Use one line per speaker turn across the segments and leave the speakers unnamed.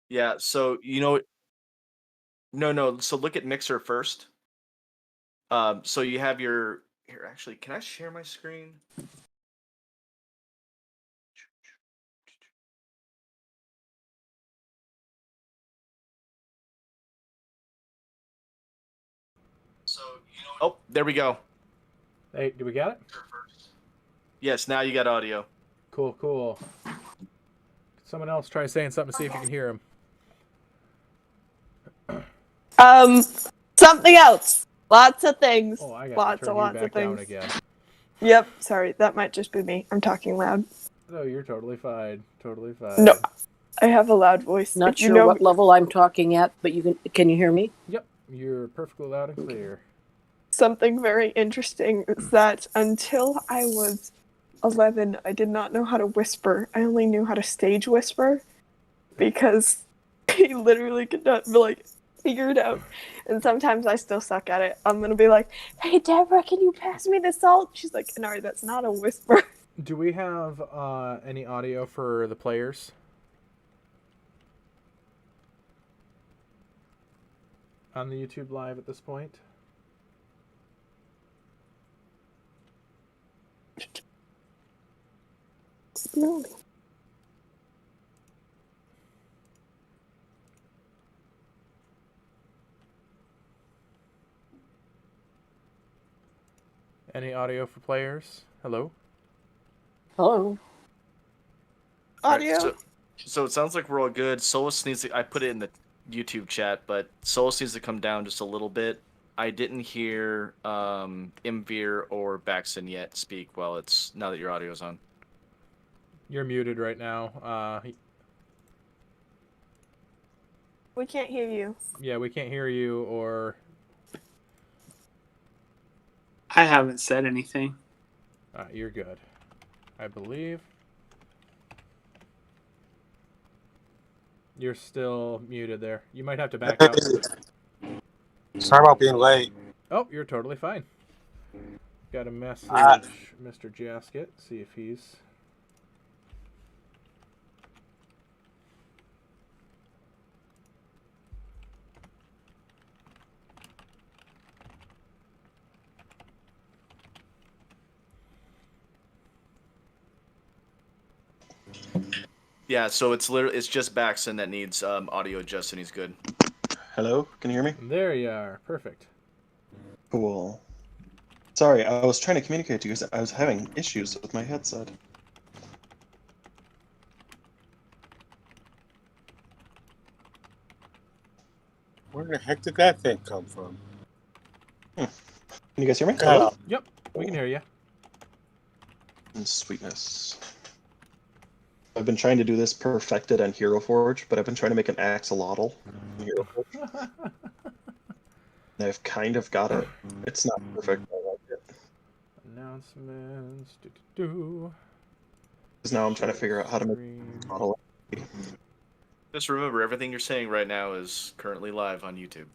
Yeah, so no. So look at Mixer first. So you have your here. Actually, can I share my screen? So Oh, there we go.
Hey, do we got it?
Yes, now you got audio.
Cool, cool. Someone else try saying something to see if you can hear him.
Something else. Lots of things.
Oh, I got
lots
to turn
lots
you back
of things.
down again.
Yep, sorry, that might just be me. I'm talking loud.
No, you're totally fine. Totally fine.
No, I have a loud voice.
Not sure what level I'm talking at, but can you hear me?
Yep, you're perfectly loud and clear.
Something very interesting is that until I was 11, I did not know how to whisper. I only knew how to stage whisper because I literally could not figure it out. And sometimes I still suck at it. I'm gonna be like, "Hey, Deborah, can you pass me the salt?" She's like, "Inari, that's not a whisper."
Do we have any audio for the players? On the YouTube live at this point?
No.
Any audio for players? Hello?
Hello.
Audio?
Right, so it sounds like we're all good. Solace needs to, I put it in the YouTube chat, but Solace needs to come down just a little bit. I didn't hear Imvir or Baxton yet speak now that your audio's on.
You're muted right now.
We can't hear you.
Yeah, we can't hear you or...
I haven't said anything.
You're good. I believe. You're still muted there. You might have to back out.
Sorry about being late.
Oh, you're totally fine. Got a message, Mr. Jasket. See if he's...
Yeah, so it's just Baxton that needs audio adjusted and he's good.
Hello, can you hear me?
There you are. Perfect.
Cool. Sorry, I was trying to communicate to you because I was having issues with my headset.
Where the heck did that thing come from?
Can you guys hear me? Hello?
Yep, we can hear you.
Sweetness. I've been trying to do this perfected on Hero Forge, but I've been trying to make an axolotl in Hero Forge. And I've kind of got it. It's not perfect, I like it.
Announcements.
Because now I'm trying to figure out how to make a model.
Just remember, everything you're saying right now is currently live on YouTube.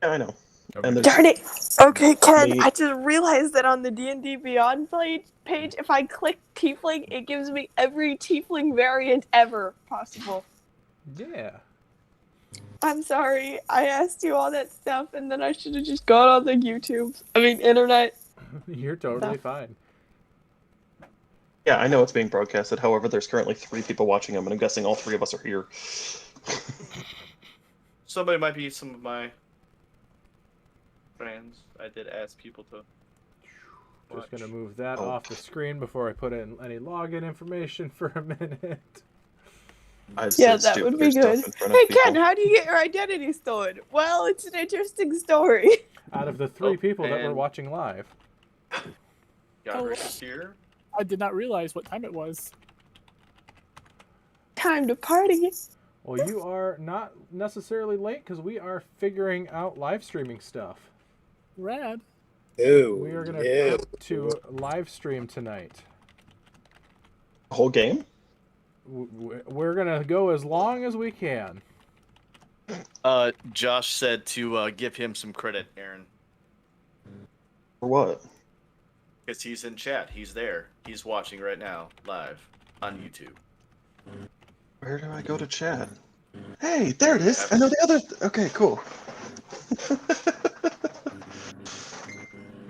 Yeah, I know.
Okay.
And
Darn it! Okay, Ken, I just realized that on the D&D Beyond page, if I click Tiefling, it gives me every Tiefling variant ever possible.
Yeah.
I'm sorry, I asked you all that stuff, and then I should have just gone on the internet.
You're totally fine.
Yeah, I know it's being broadcasted. However, there's currently 3 people watching them, and I'm guessing all 3 of us are here.
Somebody might be some of my friends. I did ask people to
Just going to move that off the screen before I put in any login information for a minute.
Yeah, that would be good. Hey, Ken, how do you get your identity stolen? Well, it's an interesting story.
Out of the 3 people that were watching live.
Godric is here.
I did not realize what time it was.
Time to party.
Well, you are not necessarily late because we are figuring out live streaming stuff.
Rad.
Ew.
We are going to to live stream tonight.
The whole game?
We're going to go as long as we can.
Josh said to give him some credit, Aaron.
For what?
Because he's in chat. He's there. He's watching right now, live, on YouTube.
Where do I go to chat? Hey, there it is. I know the other. Okay, cool.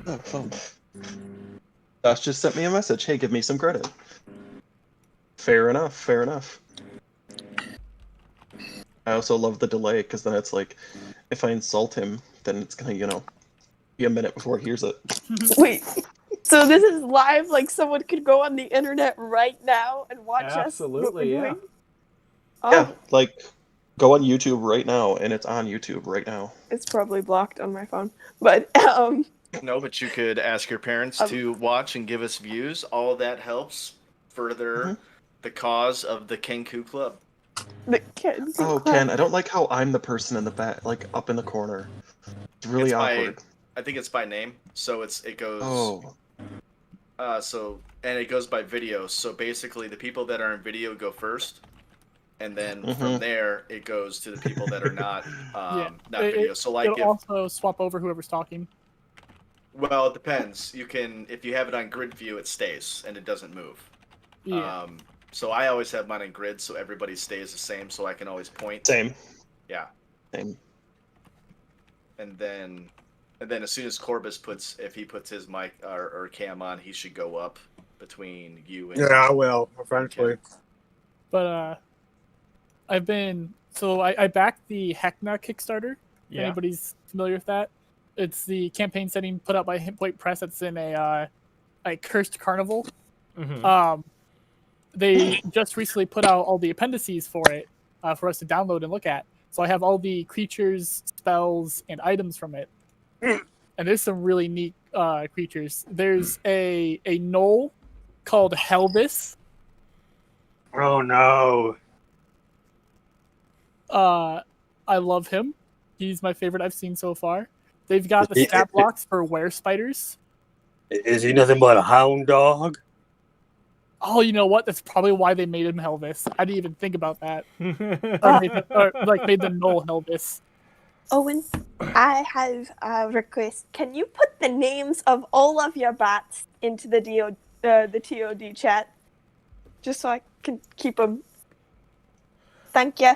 Oh, fun. Josh just sent me a message. Hey, give me some credit. Fair enough. Fair enough. I also love the delay because then it's like, if I insult him, then it's gonna, be a minute before he hears it.
Wait, so this is live? Like someone could go on the internet right now and watch us?
Absolutely, yeah.
Oh,
Yeah, like, go on YouTube right now, and it's on YouTube right now.
it's probably blocked on my phone. But
No, but you could ask your parents to watch and give us views. All that helps further the cause of the Kenku Club.
the kid.
Oh, Ken, I don't like how I'm the person in the back, like, up in the corner. It's really awkward.
I think it's by name, so it goes.
Oh.
And it goes by video. So basically, the people that are in video go first, and then from there it goes to the people that are not not video. So like,
it'll also swap over whoever's talking.
Well, it depends. You can, if you have it on grid view, it stays and it doesn't move.
Yeah.
So I always have mine in grid, so everybody stays the same, so I can always point.
Same.
Yeah.
Same.
And then as soon as Corvus puts his mic or cam on, he should go up between you and.
Yeah, I will eventually.
But I backed the Heckna Kickstarter. If anybody's familiar with that, it's the campaign setting put out by Hippolyte Press. That's in a cursed carnival. They just recently put out all the appendices for it for us to download and look at. So I have all the creatures, spells, and items from it. And there's some really neat creatures. There's a gnoll called Helvis.
Oh no.
I love him. He's my favorite I've seen so far. They've got the stat blocks for were spiders.
Is he nothing but a hound dog?
Oh, you know what? That's probably why they made him Helvis. I didn't even think about that. Made the gnoll Helvis.
Owen, I have a request. Can you put the names of all of your bats into the TOD chat? Just so I can keep them. Thank you.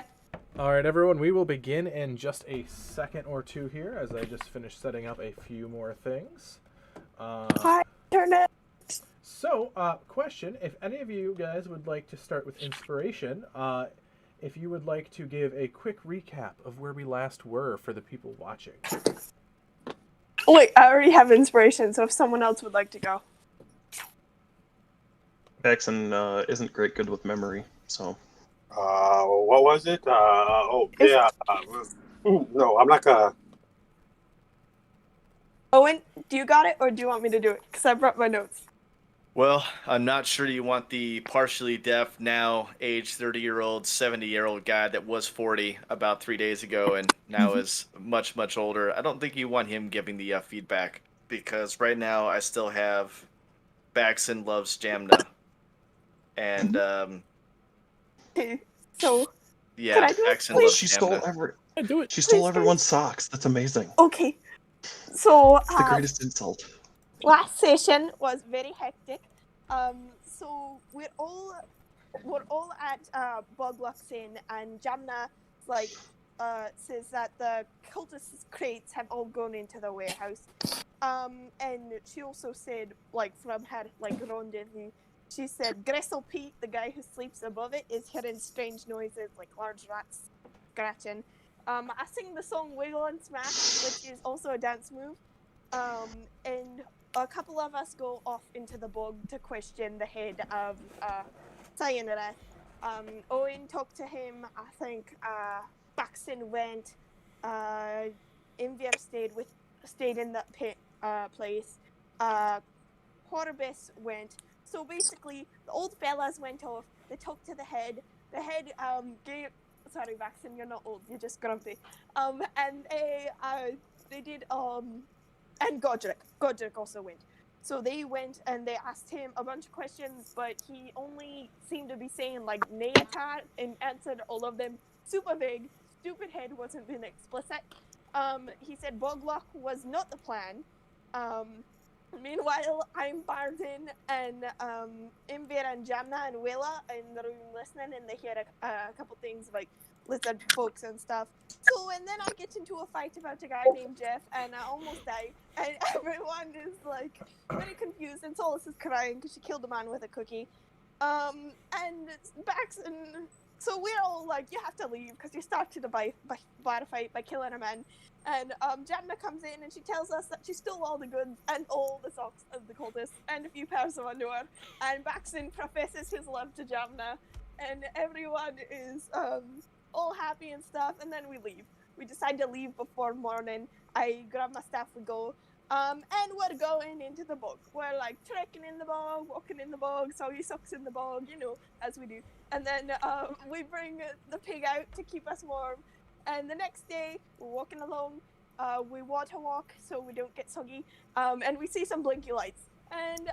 All right, everyone, we will begin in just a second or two here as I just finish setting up a few more things.
Hi, internet.
So, question, if any of you guys would like to start with inspiration, if you would like to give a quick recap of where we last were for the people watching.
Wait, I already have inspiration, so if someone else would like to go.
Jackson isn't good with memory, so.
What was it? Yeah. No, I'm not gonna.
Owen, do you got it, or do you want me to do it? Because I brought my notes.
Well, I'm not sure you want the partially deaf, now age 30-year-old, 70-year-old guy that was 40 about 3 days ago and now is much, much older. I don't think you want him giving the feedback because right now I still have Baxon loves Jamna. And,
Okay, so...
yeah,
can I do it,
Baxon
please?
loves
She
Jamna.
stole She stole everyone's socks. That's amazing.
Okay, so...
It's the greatest insult.
Last session was very hectic. So we're all at Boglock's Inn, and Jamna says that the cultists' crates have all gone into the warehouse. And she also said, from her rendezvous, she said Gressel Pete, the guy who sleeps above it, is hearing strange noises like large rats scratching. I sing the song Wiggle and Smash, which is also a dance move. And a couple of us go off into the bog to question the head of Tyranny. Owen talked to him. I think Baxton went. Invier stayed in that place. Corvus went. So basically, the old fellas went off. They talked to the head. The head gave. Sorry, Baxton, you're not old. You're just grumpy. And they did. And Godric also went. So they went and they asked him a bunch of questions, but he only seemed to be saying Neatar and answered all of them super vague. Stupid head wasn't being explicit. He said Boglock was not the plan. Meanwhile, I'm Bardin and Imvir and Jamna and Willa in the room listening, and they hear a couple things like lizard folks and stuff. So, and then I get into a fight about a guy named Jeff, and I almost die, and everyone is like very confused, and Solace is crying because she killed a man with a cookie. And Bax and so we're all like, you have to leave because you started a fight by killing a man. And Janna comes in and she tells us that she stole all the goods and all the socks of the cultists and a few pairs of underwear. And Baxton professes his love to Janna, and everyone is all happy and stuff. And then we leave. We decide to leave before morning. I grab my staff, we go. And we're going into the bog. We're like trekking in the bog, walking in the bog, soggy socks in the bog, you know, as we do. And then we bring the pig out to keep us warm. And the next day, we're walking along. We water walk so we don't get soggy. And we see some blinky lights. And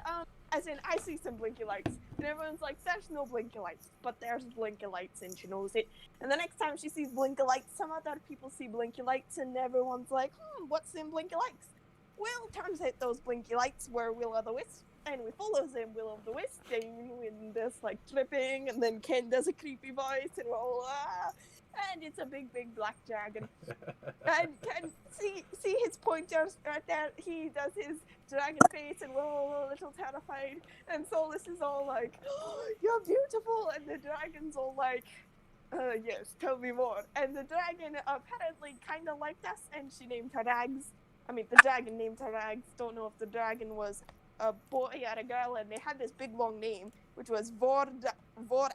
as in, I see some blinky lights. And everyone's like, there's no blinky lights. But there's blinky lights, and she knows it. And the next time she sees blinky lights, some other people see blinky lights, and everyone's like, what's them blinky lights? Well, turns out those blinky lights were Will-o'-the-Wisp, and we follow them Will-o'-the-Wisp, and there's like tripping, and then Ken does a creepy voice, and we're all, and it's a big, big black dragon. And Ken, see his pointers right there, he does his dragon face, and we're all a little terrified, and Solace is all like, oh, you're beautiful, and the dragon's all like, yes, tell me more. And the dragon apparently kind of liked us, and she named her Rags. I mean, the dragon named her Rags. Don't know if the dragon was a boy or a girl, and they had this big long name, which was Voragamathar.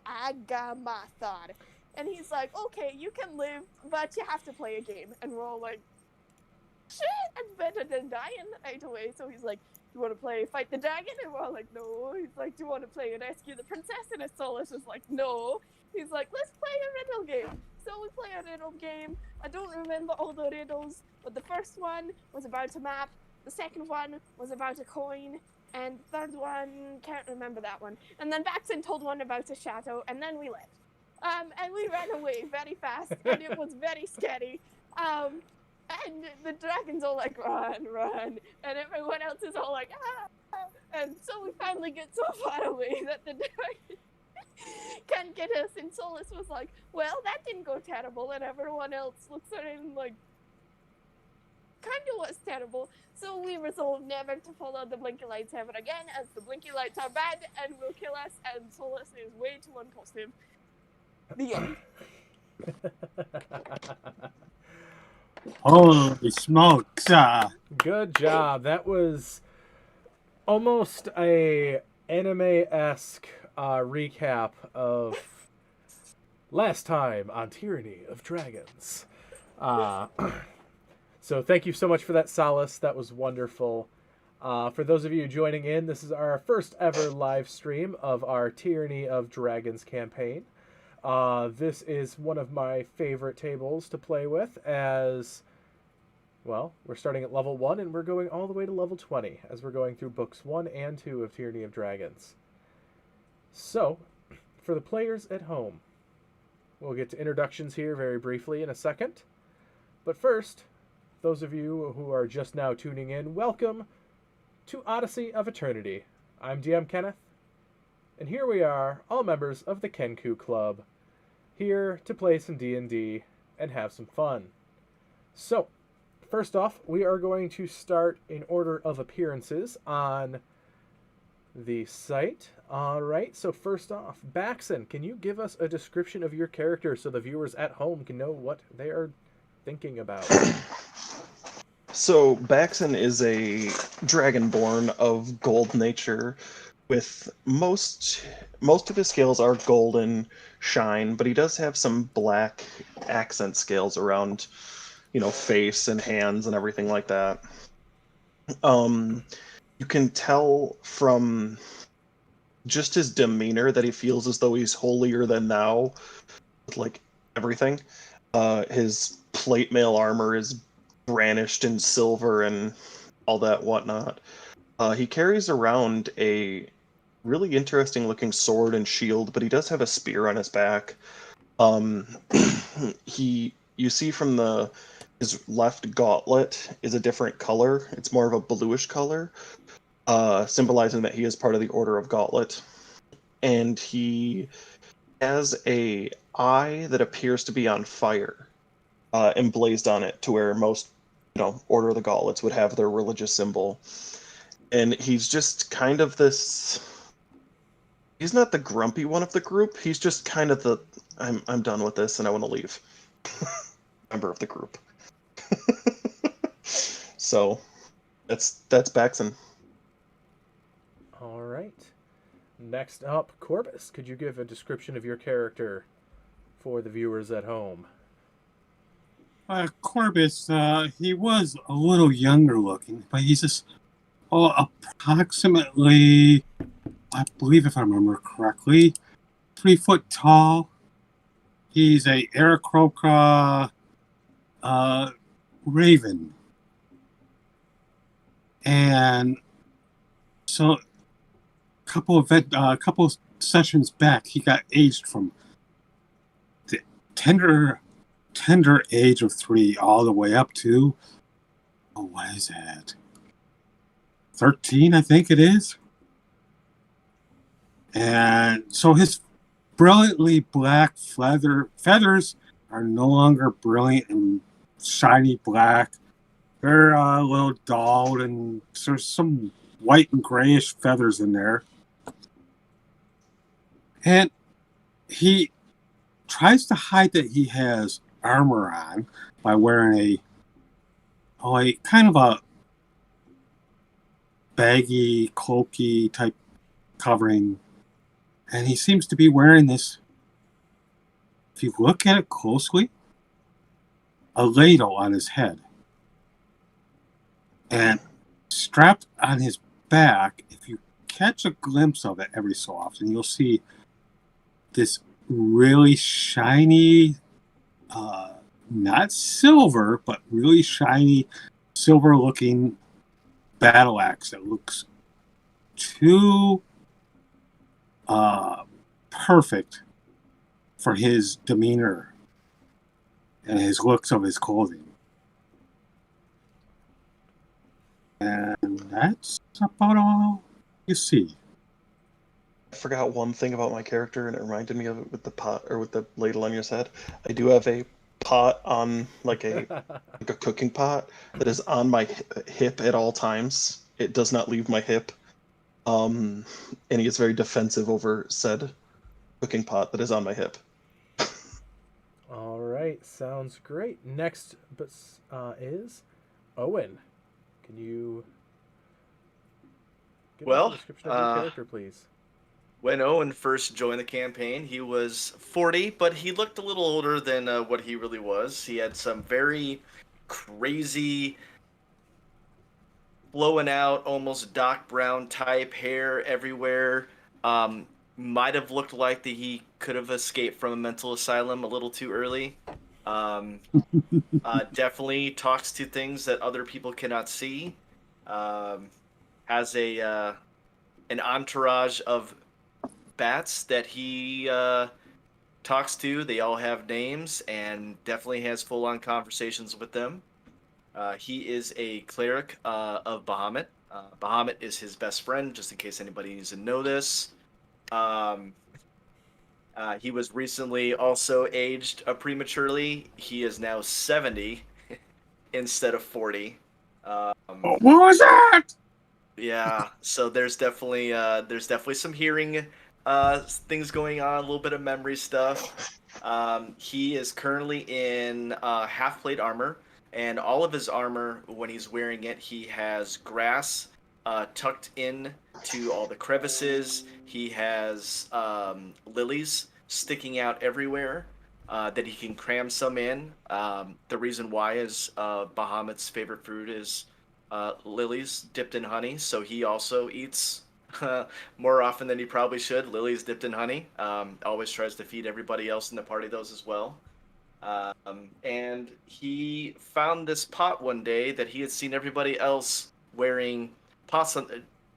And he's like, okay, you can live, but you have to play a game. And we're all like, shit, that's better than dying right away. So he's like, do you want to play Fight the Dragon? And we're all like, no. He's like, do you want to play Rescue the Princess? And Solace is like, no. He's like, let's play a riddle game. So we play a riddle game. I don't remember all the riddles, but the first one was about a map, the second one was about a coin, and the third one, can't remember that one. And then Baxton told one about a shadow, and then we left. And we ran away very fast, and it was very scary. And the dragon's all like, run, run, and everyone else is all like, ah. And so we finally get so far away that the dragon can't get us, and Solace was like, well, that didn't go terrible, and everyone else looks at him like, kind of was terrible. So we resolved never to follow the blinky lights ever again, as the blinky lights are bad and will kill us, and Solace is way too impulsive. The end.
Holy smokes!
Good job. That was almost a anime-esque recap of last time on Tyranny of Dragons. So thank you so much for that, Solace. That was wonderful. For those of you joining in, this is our first ever live stream of our Tyranny of Dragons campaign. This is one of my favorite tables to play with, as, well, we're starting at level 1 and we're going all the way to level 20 as we're going through books 1 and 2 of Tyranny of Dragons. So, for the players at home, we'll get to introductions here very briefly in a second. But first, those of you who are just now tuning in, welcome to Odyssey of Eternity. I'm DM Kenneth, and here we are, all members of the Kenku Club, here to play some D&D and have some fun. So, first off, we are going to start in order of appearances on the site. Alright, so first off, Baxton, can you give us a description of your character so the viewers at home can know what they are thinking about?
So, Baxton is a dragonborn of gold nature, with most of his scales are golden shine, but he does have some black accent scales around, face and hands and everything like that. You can tell from just his demeanor that he feels as though he's holier than thou with, like, everything. His plate mail armor is brandished in silver and all that whatnot. He carries around a really interesting looking sword and shield, but he does have a spear on his back. You see from his left gauntlet is a different color. It's more of a bluish color, symbolizing that he is part of the Order of Gauntlet. And he has a eye that appears to be on fire, emblazed on it, to where most, Order of the Gauntlets would have their religious symbol. And he's just kind of this. He's not the grumpy one of the group. He's just kind of the I'm done with this and I want to leave member of the group. So that's Baxon.
All right. Next up, Corvus. Could you give a description of your character for the viewers at home?
Corvus, he was a little younger looking, but he's just approximately, I believe if I remember correctly, 3 foot tall. He's a Aarakocra raven. And so a couple sessions back, he got aged from the tender age of 3 all the way up to, what is that? 13, I think it is. And so his brilliantly black feathers are no longer brilliant and shiny black. They're a little dulled, and there's some white and grayish feathers in there. And he tries to hide that he has armor on by wearing a kind of a baggy, cloaky type covering. And he seems to be wearing this, if you look at it closely, a ladle on his head. And strapped on his back, if you catch a glimpse of it every so often, you'll see this really shiny, not silver, but really shiny, silver-looking battle axe that looks too perfect for his demeanor and his looks of his clothing. And that's about all you see.
I forgot one thing about my character, and it reminded me of it with the pot, or with the ladle on your head. I do have a pot on, like a cooking pot that is on my hip at all times. It does not leave my hip. And he is very defensive over said cooking pot that is on my hip.
All right, sounds great. Next is Owen. Can you give us a description of your character, please?
When Owen first joined the campaign, he was 40, but he looked a little older than what he really was. He had some very crazy, blowing out, almost dark brown type hair everywhere. Might have looked like that he could have escaped from a mental asylum a little too early. Definitely talks to things that other people cannot see. Has an entourage of bats that he talks to. They all have names and definitely has full-on conversations with them. He is a cleric of Bahamut. Bahamut is his best friend, just in case anybody needs to know this. He was recently also aged prematurely. He is now 70 instead of 40.
What was that?
Yeah, so there's definitely some hearing things going on, a little bit of memory stuff. He is currently in half-plate armor, and all of his armor, when he's wearing it, he has grass tucked in to all the crevices. He has lilies sticking out everywhere that he can cram some in. The reason why is Bahamut's favorite fruit is lilies dipped in honey, so he also eats more often than he probably should. Lilies dipped in honey. Always tries to feed everybody else in the party those as well. And he found this pot one day that he had seen everybody else wearing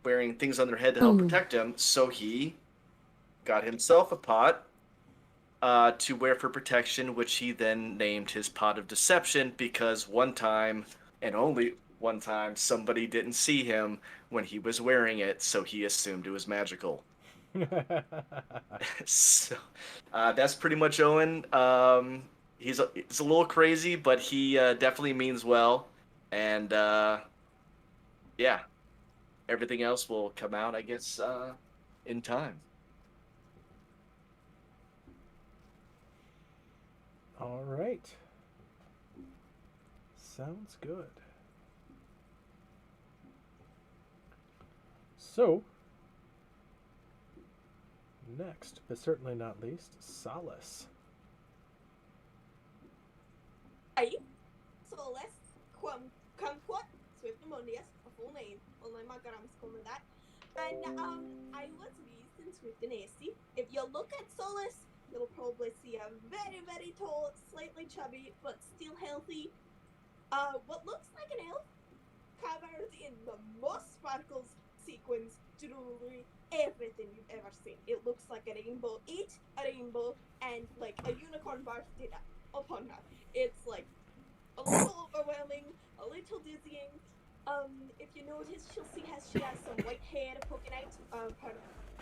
wearing things on their head to help protect him. So he got himself a pot to wear for protection, which he then named his pot of deception, because one time, and only one time, somebody didn't see him when he was wearing it, so he assumed it was magical. So that's pretty much Owen. He's a little crazy, but he definitely means well, and yeah, everything else will come out, I guess, in time.
All right. Sounds good. So, next, but certainly not least, Solace.
Hi, Solace, Kumquat, Swiftmonius, a full name, only my grams call me that. And I was raised in Swift and Hasty. If you look at Solace, you'll probably see a very, very tall, slightly chubby, but still healthy, what looks like an elf, covered in the most sparkles, sequins, jewelry, everything you've ever seen. It looks like a rainbow, a rainbow, and like a unicorn bursted upon her. It's like a little overwhelming, a little dizzying. If you notice, she has some white hair poking out of her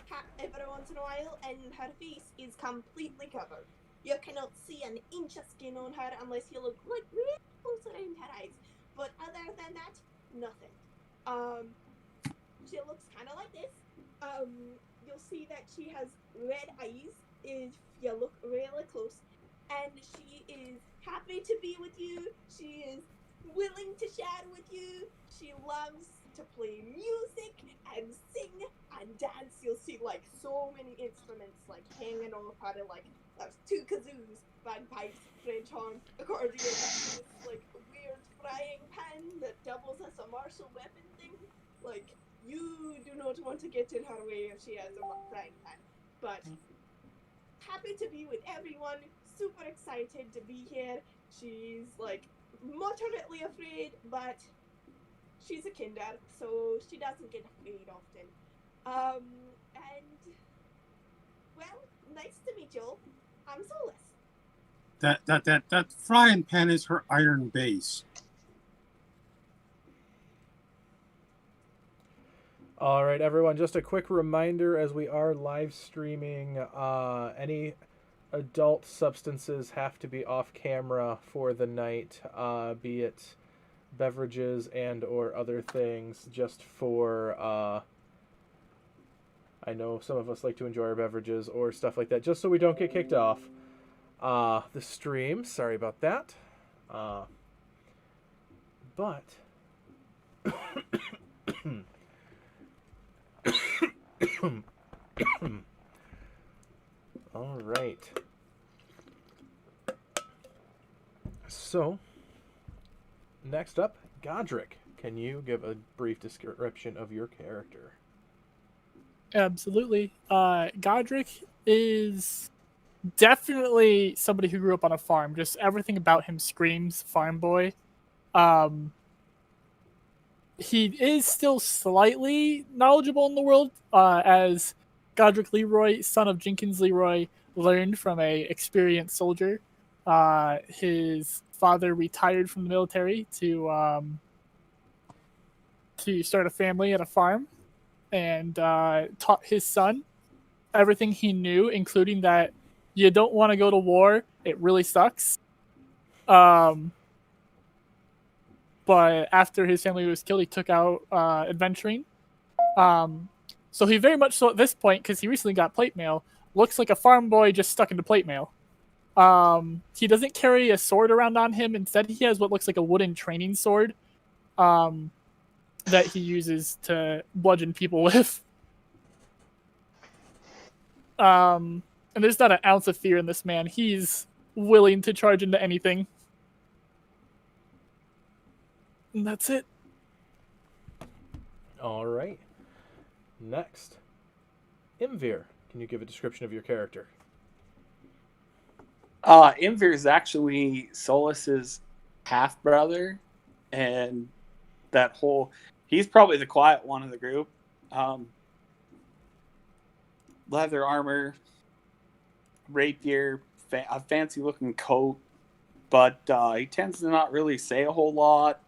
hat every once in a while, and her face is completely covered. You cannot see an inch of skin on her unless you look like really close around her eyes. But other than that, nothing. She looks kind of like this. You'll see that she has red eyes if you look really close, and she is happy to be with you. She is willing to chat with you. She loves to play music and sing and dance. You'll see like so many instruments like hanging off her. Like there's 2 kazoos, bagpipes, French horn, accordion, this like weird frying pan that doubles as a martial weapon thing. Like you do not want to get in her way if she has a frying pan. But happy to be with everyone. Super excited to be here. She's like moderately afraid, but she's a kinder, so she doesn't get afraid often. And well, nice to meet you all. I'm Solace.
That frying pan is her iron base.
All right, everyone, just a quick reminder as we are live streaming, any adult substances have to be off camera for the night, be it beverages and or other things, just for I know some of us like to enjoy our beverages or stuff like that, just so we don't get kicked off the stream. Sorry about that. But all right. So, next up, Godric. Can you give a brief description of your character?
Absolutely. Godric is definitely somebody who grew up on a farm. Just everything about him screams farm boy. He is still slightly knowledgeable in the world, as Godric Leroy, son of Jenkins Leroy, learned from a experienced soldier. His father retired from the military to start a family at a farm, and taught his son everything he knew, including that you don't want to go to war. It really sucks. But after his family was killed, he took out adventuring. So he very much so at this point, because he recently got plate mail, looks like a farm boy just stuck into plate mail. He doesn't carry a sword around on him. Instead, he has what looks like a wooden training sword that he uses to bludgeon people with. And there's not an ounce of fear in this man. He's willing to charge into anything. And that's it.
All right. Next, Imvir. Can you give a description of your character?
Imvir is actually Solace's half brother, and he's probably the quiet one of the group. Leather armor, rapier, a fancy looking coat, but he tends to not really say a whole lot.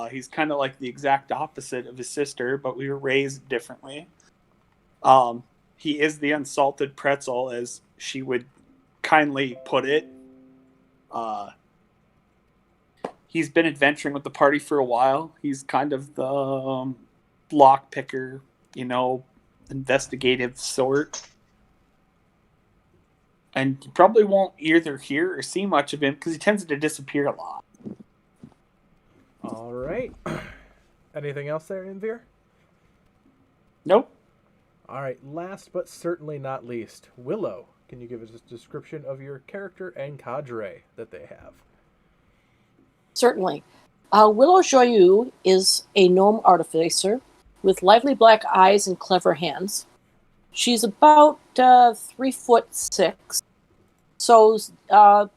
He's kind of like the exact opposite of his sister, but we were raised differently. he is the unsalted pretzel, as she would kindly put it. He's been adventuring with the party for a while. He's kind of the lock picker, investigative sort. And you probably won't either hear or see much of him because he tends to disappear a lot.
All right. Anything else there, Invir?
Nope.
All right. Last but certainly not least, Willow. Can you give us a description of your character and cadre that they have?
Certainly. Willow Joyou is a gnome artificer with lively black eyes and clever hands. She's about 3'6". So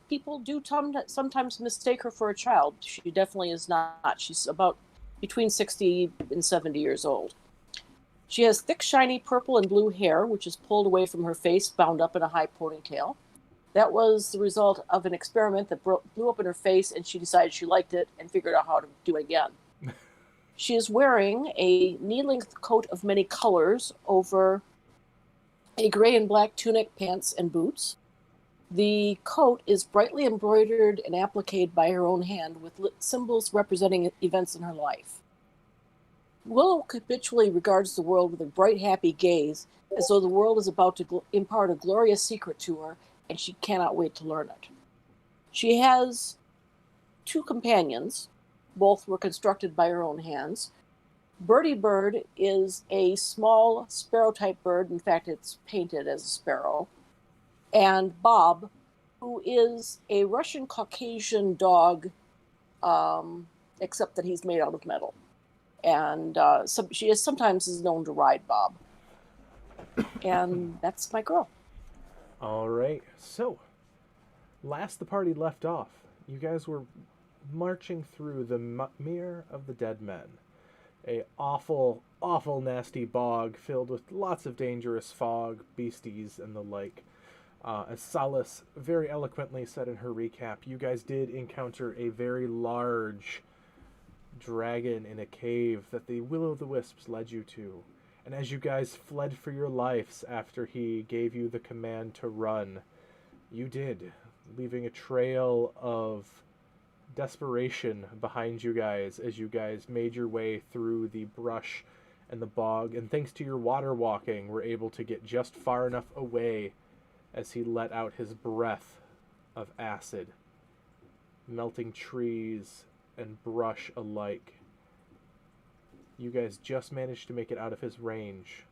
people do sometimes mistake her for a child. She definitely is not. She's about between 60 and 70 years old. She has thick, shiny purple and blue hair, which is pulled away from her face, bound up in a high ponytail. That was the result of an experiment that blew up in her face, and she decided she liked it and figured out how to do it again. She is wearing a knee-length coat of many colors over a gray and black tunic, pants, and boots. The coat is brightly embroidered and appliqued by her own hand with symbols representing events in her life. Willow habitually regards the world with a bright, happy gaze, as though the world is about to impart a glorious secret to her, and she cannot wait to learn it. She has 2 companions. Both were constructed by her own hands. Birdie Bird is a small sparrow-type bird. In fact, it's painted as a sparrow. And Bob, who is a Russian Caucasian dog, except that he's made out of metal. And she sometimes is known to ride Bob. And that's my girl.
All right. So, last the party left off, you guys were marching through the Mere of the Dead Men. A awful, awful nasty bog filled with lots of dangerous fog, beasties, and the like. As Solace very eloquently said in her recap, you guys did encounter a very large dragon in a cave that the Will-o'-the-Wisps led you to. And as you guys fled for your lives after he gave you the command to run, you did, leaving a trail of desperation behind you guys as you guys made your way through the brush and the bog, and thanks to your water walking, were able to get just far enough away as he let out his breath of acid, melting trees and brush alike. You guys just managed to make it out of his range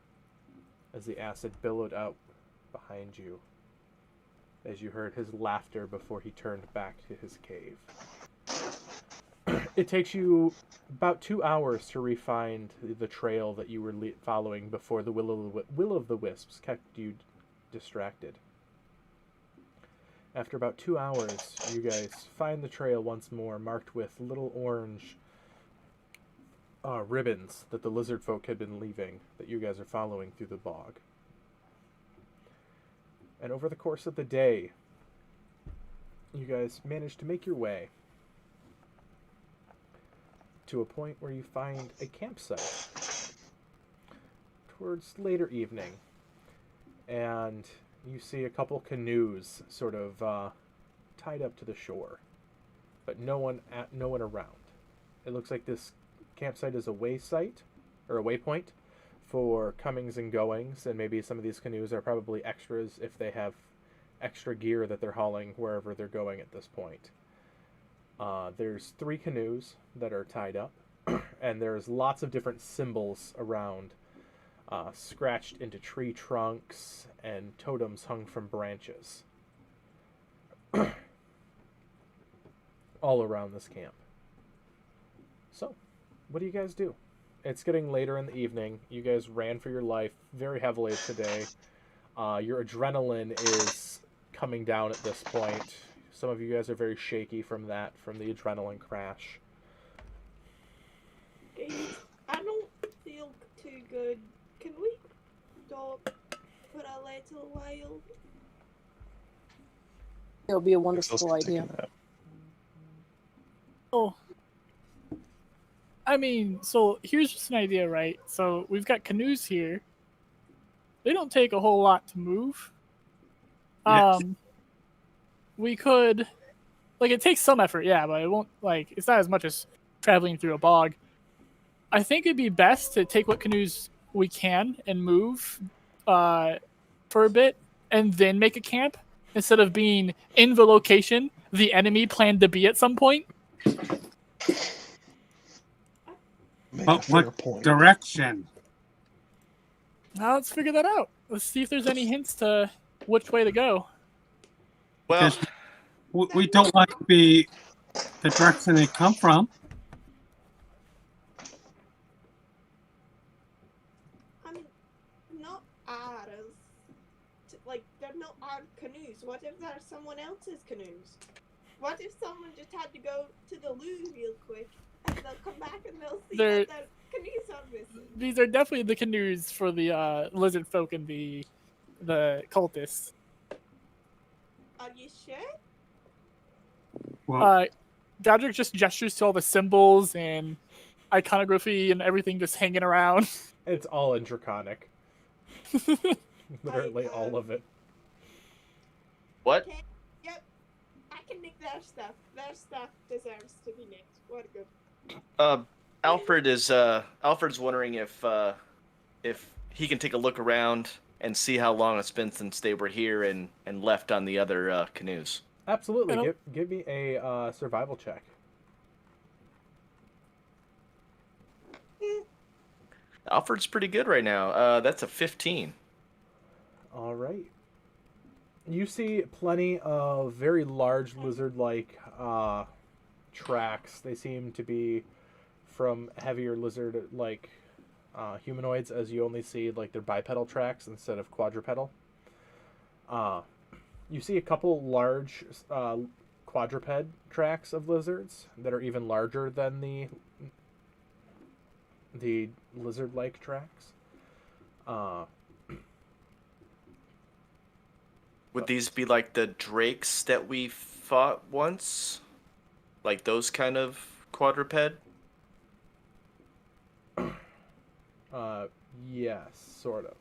as the acid billowed out behind you, as you heard his laughter before he turned back to his cave. It takes you about 2 hours to re-find the trail that you were following before the Will-o'-the-Wisps kept you distracted. After about 2 hours, you guys find the trail once more, marked with little orange ribbons that the lizard folk had been leaving, that you guys are following through the bog. And over the course of the day, you guys managed to make your way to a point where you find a campsite towards later evening, and you see a couple canoes sort of tied up to the shore, but no one around. It looks like this campsite is a waypoint for comings and goings, and maybe some of these canoes are probably extras if they have extra gear that they're hauling wherever they're going at this point. There's 3 canoes that are tied up, and there's lots of different symbols around, scratched into tree trunks and totems hung from branches all around this camp. So, what do you guys do? It's getting later in the evening. You guys ran for your life very heavily today. Your adrenaline is coming down at this point. Some of you guys are very shaky from the adrenaline crash.
Guys, I don't feel too good. Can we stop for a little while?
That would be a wonderful idea.
Oh. I mean, so here's just an idea, right? So we've got canoes here. they don't take a whole lot to move.
Yes.
We could, like, it takes some effort, yeah, but it won't, like, it's not as much as traveling through a bog. I think it'd be best to take what canoes we can and move for a bit, and then make a camp, instead of being in the location the enemy planned to be at some point.
Make a
But
fair
what
point.
direction?
Now let's figure that out. Let's see if there's any hints to which way to go.
Well,
Because we don't want to be the direction they come from.
I mean, not ours. Like, they're not our canoes. What if they're someone else's canoes? What if someone just had to go to the loo real quick, and they'll come back and they'll see that their canoes are missing?
These are definitely the canoes for the lizard folk and the cultists.
Are you sure?
Well,
Godric just gestures to all the symbols and iconography and everything just hanging around.
It's all in Draconic. Literally all of it.
what?
Okay. Yep. I can nick their stuff. Their stuff deserves to be nicked. What good.
Alfred's wondering if he can take a look around and see how long it's been since they were here and left on the other canoes.
Absolutely. Give me a survival check.
Alfred's pretty good right now. That's a 15.
All right. You see plenty of very large lizard-like tracks. They seem to be from heavier lizard-like humanoids, as you only see like their bipedal tracks instead of quadrupedal. You see a couple large quadruped tracks of lizards that are even larger than the lizard-like tracks.
Would these be like the drakes that we fought once? Like those kind of quadruped?
Yes, sort of.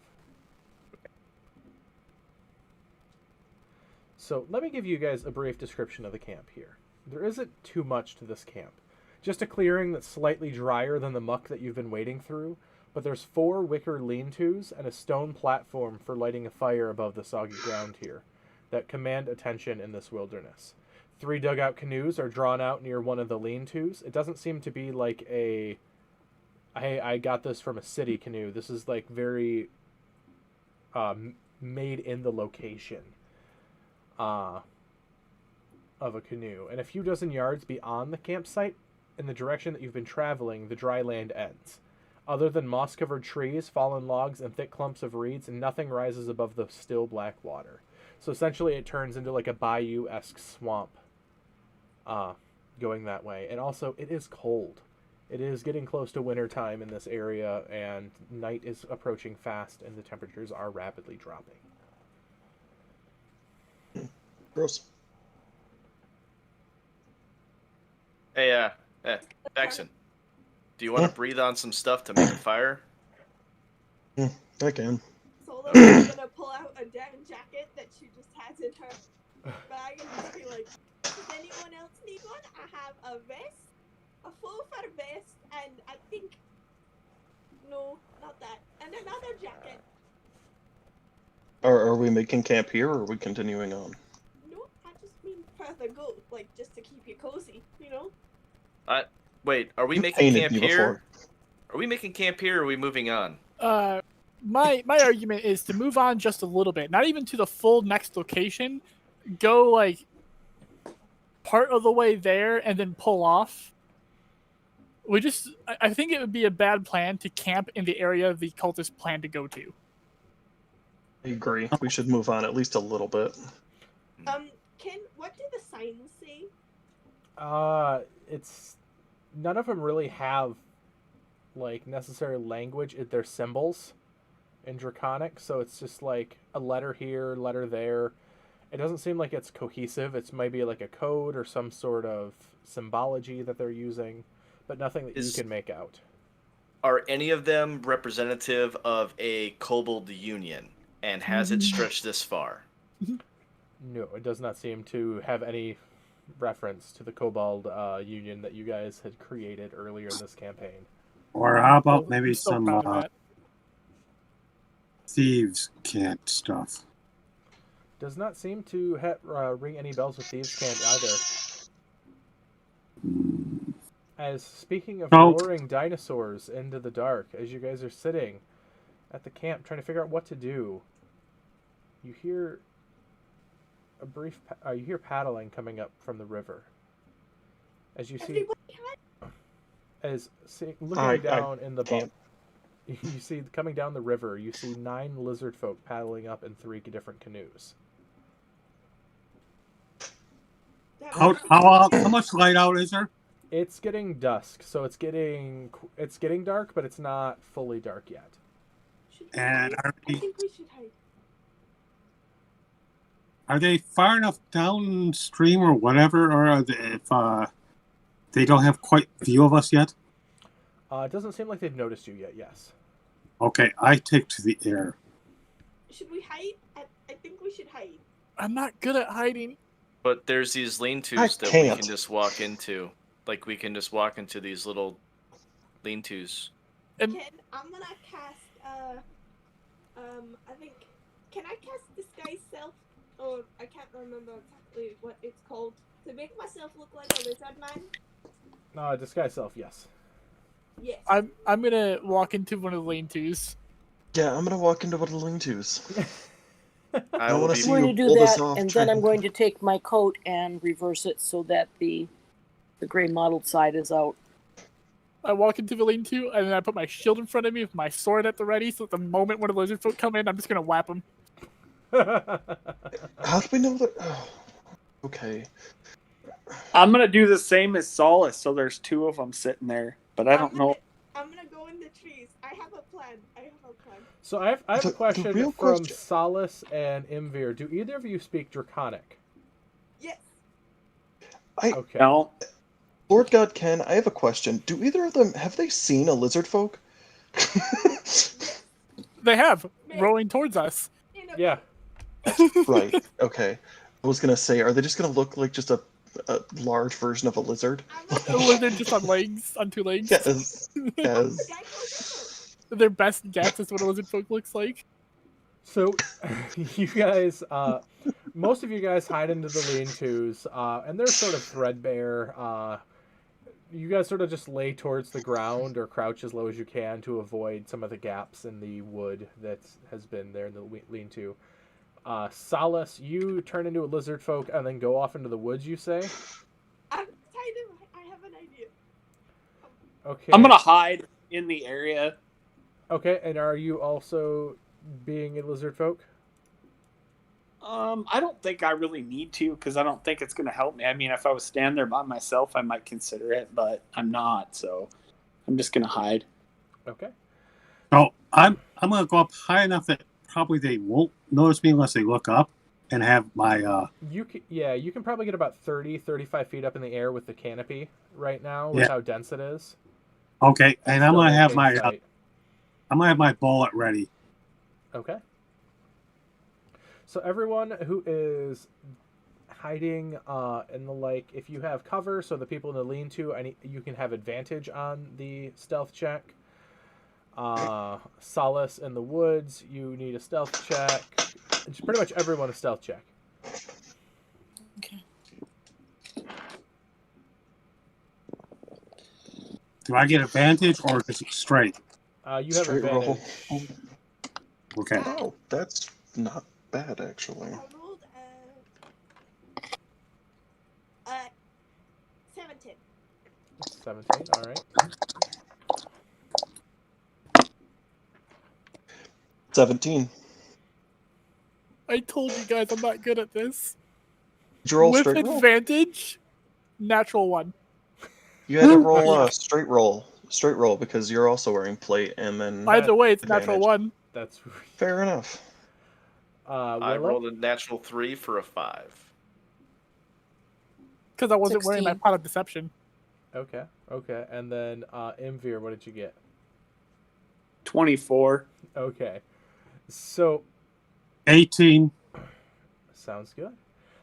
So let me give you guys a brief description of the camp here. There isn't too much to this camp. Just a clearing that's slightly drier than the muck that you've been wading through, but there's 4 wicker lean-tos and a stone platform for lighting a fire above the soggy ground here that command attention in this wilderness. 3 dugout canoes are drawn out near one of the lean-tos. It doesn't seem to be like a I got this from a city canoe. This is like very made in the location of a canoe. And a few dozen yards beyond the campsite, in the direction that you've been traveling, the dry land ends. Other than moss-covered trees, fallen logs, and thick clumps of reeds, nothing rises above the still black water. So essentially it turns into like a bayou-esque swamp going that way. And also, it is cold. It is getting close to winter time in this area, and night is approaching fast, and the temperatures are rapidly dropping.
Gross.
Hey, Jackson, do you want to breathe on some stuff to make a fire?
I can.
Solace is gonna pull out a down jacket that she just has in her bag and just be like, does anyone else need one? I have a vest, a full fur vest, and I think, no, not that, and another jacket.
Are we making camp here, or are we continuing on?
No, I just mean further go, like just to keep you cozy, you know?
Wait, are we
You
making
painted
camp
me
here?
before.
Are we making camp here, or are we moving on?
My argument is to move on just a little bit, not even to the full next location. Go like part of the way there and then pull off. I think it would be a bad plan to camp in the area the cultists plan to go to.
I agree. We should move on at least a little bit.
What do the signs say?
It's none of them really have like necessary language. They're symbols in Draconic, so it's just like a letter here, letter there. It doesn't seem like it's cohesive. It's maybe like a code or some sort of symbology that they're using, but nothing that you can make out.
Are any of them representative of a kobold union? And has it stretched this far?
No, it does not seem to have any reference to the Kobold Union that you guys had created earlier in this campaign.
Or how about
I'm
maybe
so
some
proud of that.
thieves' cant stuff?
Does not seem to ring any bells with Thieves' Cant either. As speaking of
Nope.
roaring dinosaurs into the dark, as you guys are sitting at the camp trying to figure out what to do, you hear a brief you hear paddling coming up from the river. As you see, looking down in the boat, you see coming down the river, you see 9 lizard folk paddling up in 3 different canoes.
How much light out is there?
It's getting dusk, so it's getting dark, but it's not fully dark yet.
And
I think we should hide.
are they far enough downstream or whatever, or are they, if they don't have quite view of us yet?
It doesn't seem like they've noticed you yet. Yes.
Okay, I take to the air.
Should we hide? I think we should hide.
I'm not good at hiding.
But there's these lean-tos
I
that we
can't.
can just walk into. Like, we can just walk into these little lean-tos.
And
I'm gonna cast, I think, can I cast Disguise Self? Or, I can't remember exactly what it's called. To make myself look like a lizard man?
Disguise self, yes.
Yes.
I'm gonna walk into one of the lean-tos.
Yeah, I'm gonna walk into one of the lean-tos.
I will
wanna
be
see
I'm
you
going to do
pull this
that,
off,
and
try
then I'm
and-
going to take my coat and reverse it so that the gray mottled side is out.
I walk into the lean-to, and then I put my shield in front of me with my sword at the ready, so at the moment when the lizard folk come in, I'm just gonna whap them.
How do we know that? Oh, okay.
I'm gonna do the same as Solace, so there's 2 of them sitting there. But I don't know.
I'm gonna go in the trees. I have a plan.
So I have a
The
question
real
from
question-
Solace and Imvir. Do either of you speak Draconic?
Yes.
Okay.
No.
Lord God Ken, I have a question. Do either of them have they seen a lizard folk?
They have
Maybe.
rolling towards us.
Yeah.
Right. Okay. I was gonna say, are they just gonna look like just a large version of a lizard?
A lizard just on legs, on 2 legs.
Yes. Yes.
Their best guess is what a lizard folk looks like.
So, you guys, most of you guys hide into the lean-tos, and they're sort of threadbare. You guys sort of just lay towards the ground or crouch as low as you can to avoid some of the gaps in the wood that has been there in the lean-to. Solace, you turn into a lizard folk and then go off into the woods, you say?
I have an idea.
Okay.
I'm gonna hide in the area.
Okay, and are you also being a lizard folk?
I don't think I really need to, because I don't think it's gonna help me. I mean, if I was standing there by myself, I might consider it, but I'm not, so I'm just gonna hide.
Okay.
So I'm gonna go up high enough that probably they won't notice me unless they look up, and have my
You can probably get about 35 feet up in the air with the canopy right now with
Yeah.
how dense it is.
okay, and I'm
Still
gonna have
maintain
my
sight.
I'm gonna have my bullet ready.
Okay. So everyone who is hiding in the lake, if you have cover, so the people in the lean-to, you can have advantage on the stealth check. Solace in the woods, you need a stealth check. It's pretty much everyone a stealth check.
Okay.
Do I get advantage or just straight?
You have
Straight
advantage.
roll.
Okay.
Oh, that's not bad actually.
I rolled 17.
17, all right.
17.
I told you guys I'm not good at this.
Did you roll
With
straight roll?
advantage, natural 1.
You had to roll a straight roll because you're also wearing plate, and then
Either way, it's natural
advantage.
1.
That's
Fair enough.
I
Willow?
rolled a natural 3 for a 5.
Because I wasn't wearing my
16.
pot of deception.
Okay. And then Imvir, what did you get?
24.
Okay. So
18.
Sounds good.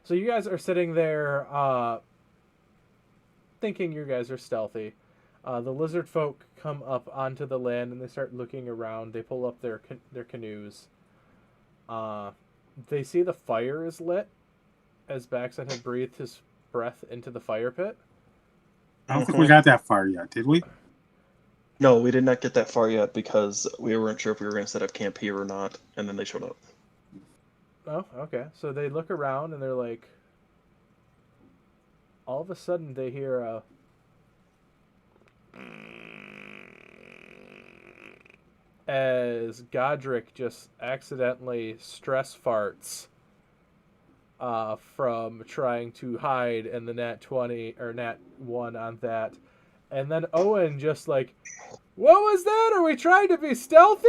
So you guys are sitting there thinking you guys are stealthy. The lizard folk come up onto the land and they start looking around. They pull up their canoes. They see the fire is lit as Baxon had breathed his breath into the fire pit.
I don't think we got that far yet, did we?
No, we did not get that far yet because we weren't sure if we were going to set up camp here or not, and then they showed up.
Oh, okay. So they look around and they're like, all of a sudden they hear a as Godric just accidentally stress farts from trying to hide in the nat 20 or nat 1 on that. And then Owen just like, what was that? Are we trying to be stealthy?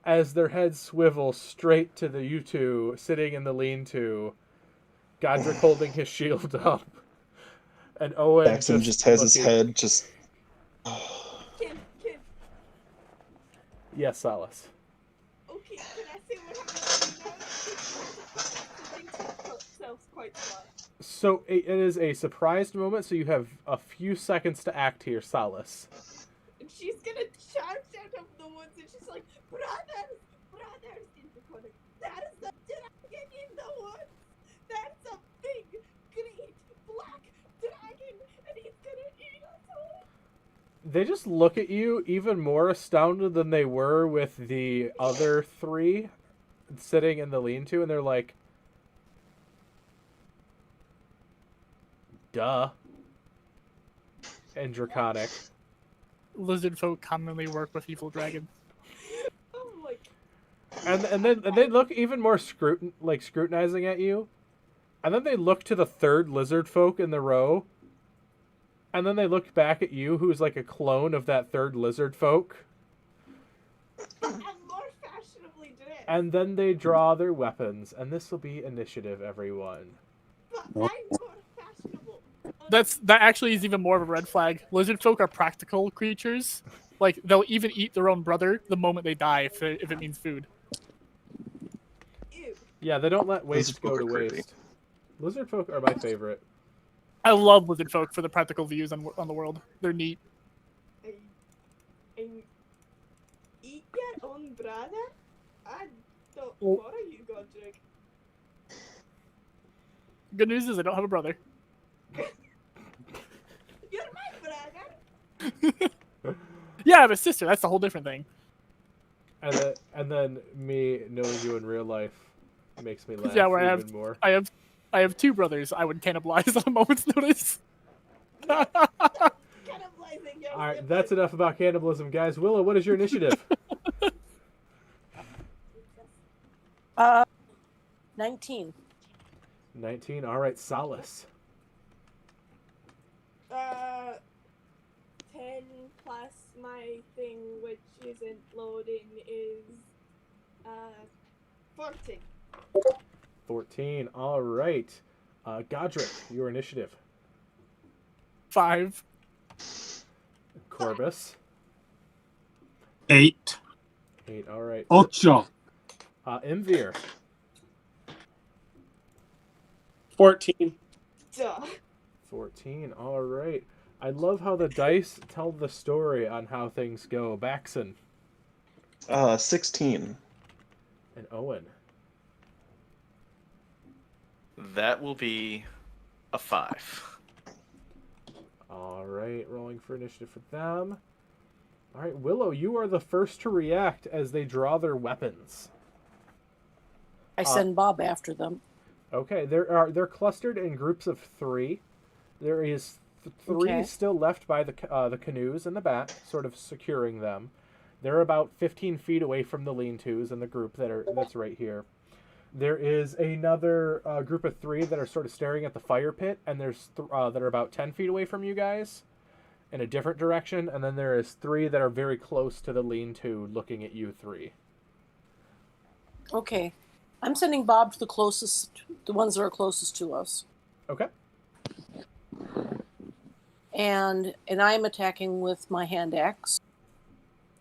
As their heads swivel straight to the you two sitting in the lean-to, Godric holding his shield up. And Owen
Baxon just has his head just...
Kim,
Yes, Solace.
okay, can I say what happened now? Something to themselves quite smart.
So it is a surprised moment, so you have a few seconds to act here, Solace.
And she's gonna shout out of the woods and she's like, brothers in the corner. That is the dragon in the woods. That's a big, great, black dragon, and he's gonna eat us all.
They just look at you even more astounded than they were with the other three sitting in the lean-to, and they're like, duh. And draconic.
Lizard folk commonly work with evil dragons.
Oh my.
And then they look even more scrutinizing at you. And then they look to the third lizard folk in the row. And then they look back at you, who's like a clone of that third lizard folk.
I'm more fashionably dressed.
And then they draw their weapons. And this will be initiative, everyone.
But I'm more fashionable.
That actually is even more of a red flag. Lizard folk are practical creatures. Like, they'll even eat their own brother the moment they die if it means food.
Ew.
Yeah, they don't let waste
Lizard
go
folk
to
are creepy.
waste. Lizard folk are my favorite.
I love lizard folk for the practical views on the world. They're neat.
And eat your own brother? I don't
Well-
follow you, Godric.
Good news is I don't have a brother.
You're my brother.
Yeah, I have a sister. That's a whole different thing.
And then me knowing you in real life makes me laugh
Yeah, where
even more.
I have two brothers I would cannibalize on a moment's notice.
Cannibalizing your
All right,
sibling.
that's enough about cannibalism, guys. Willow, what is your initiative?
19.
19. All right, Solace.
10 plus my thing, which isn't loading, is 14.
14. All right. Godric, your initiative.
5.
Corvus.
8.
8. All right.
Ocho.
Imvir.
14.
Duh.
14. All right. I love how the dice tell the story on how things go. Baxon
16.
and Owen.
That will be a 5.
All right. Rolling for initiative for them. All right, Willow, you are the first to react as they draw their weapons.
I send Bob after them.
Okay, they're clustered in groups of 3. There is 3
Okay.
still left by the canoes in the back, sort of securing them. They're about 15 feet away from the lean-tos in the group that's right here. There is another group of 3 that are sort of staring at the fire pit, and there's that are about 10 feet away from you guys in a different direction, and then there is 3 that are very close to the lean-to looking at you 3.
Okay. I'm sending Bob to the ones that are closest to us.
Okay.
And I'm attacking with my hand axe,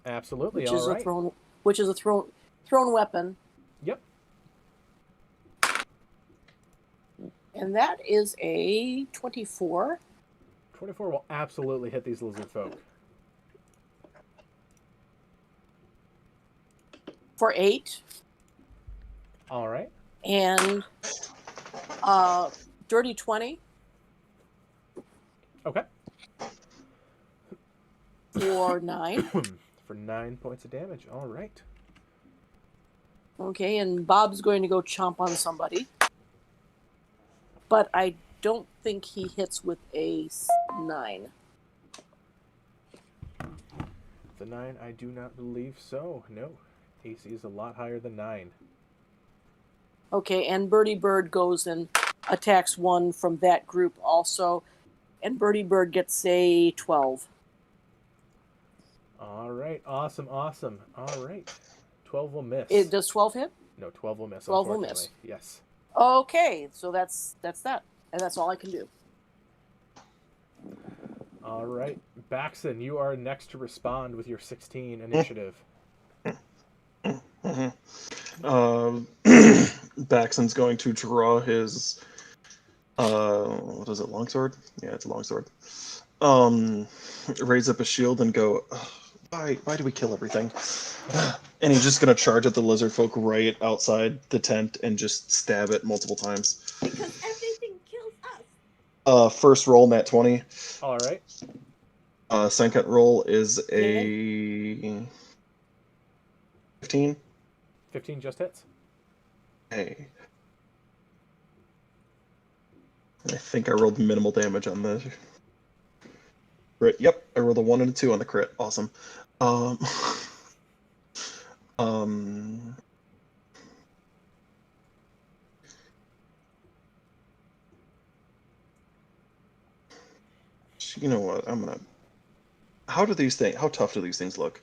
Absolutely.
which
All
is
right.
a thrown thrown weapon.
Yep.
And that is a 24.
24 will absolutely hit these lizard folk.
For 8.
All right.
And dirty 20.
Okay.
For 9.
For 9 points of damage. All right.
Okay, and Bob's going to go chomp on somebody. But I don't think he hits with a 9.
The 9, I do not believe so. No. AC is a lot higher than 9.
Okay, and Birdie Bird goes and attacks one from that group also. And Birdie Bird gets a 12.
All right. Awesome. Awesome. All right. 12 will miss.
Does 12 hit?
No, 12 will miss.
12 will miss.
Yes.
Okay, so that's that. And that's all I can do.
All right. Baxon, you are next to respond with your 16 initiative.
Baxon's going to draw his what is it, longsword? Yeah, it's a longsword. Raise up a shield and go, why do we kill everything? And he's just gonna charge at the lizard folk right outside the tent and just stab it multiple times.
Because everything kills us.
First roll, nat 20.
All right.
Second roll is a 15.
15 just hits.
Hey. I think I rolled minimal damage on the crit. Yep, I rolled a 1 and a 2 on the crit. Awesome. You know what? How tough do these things look?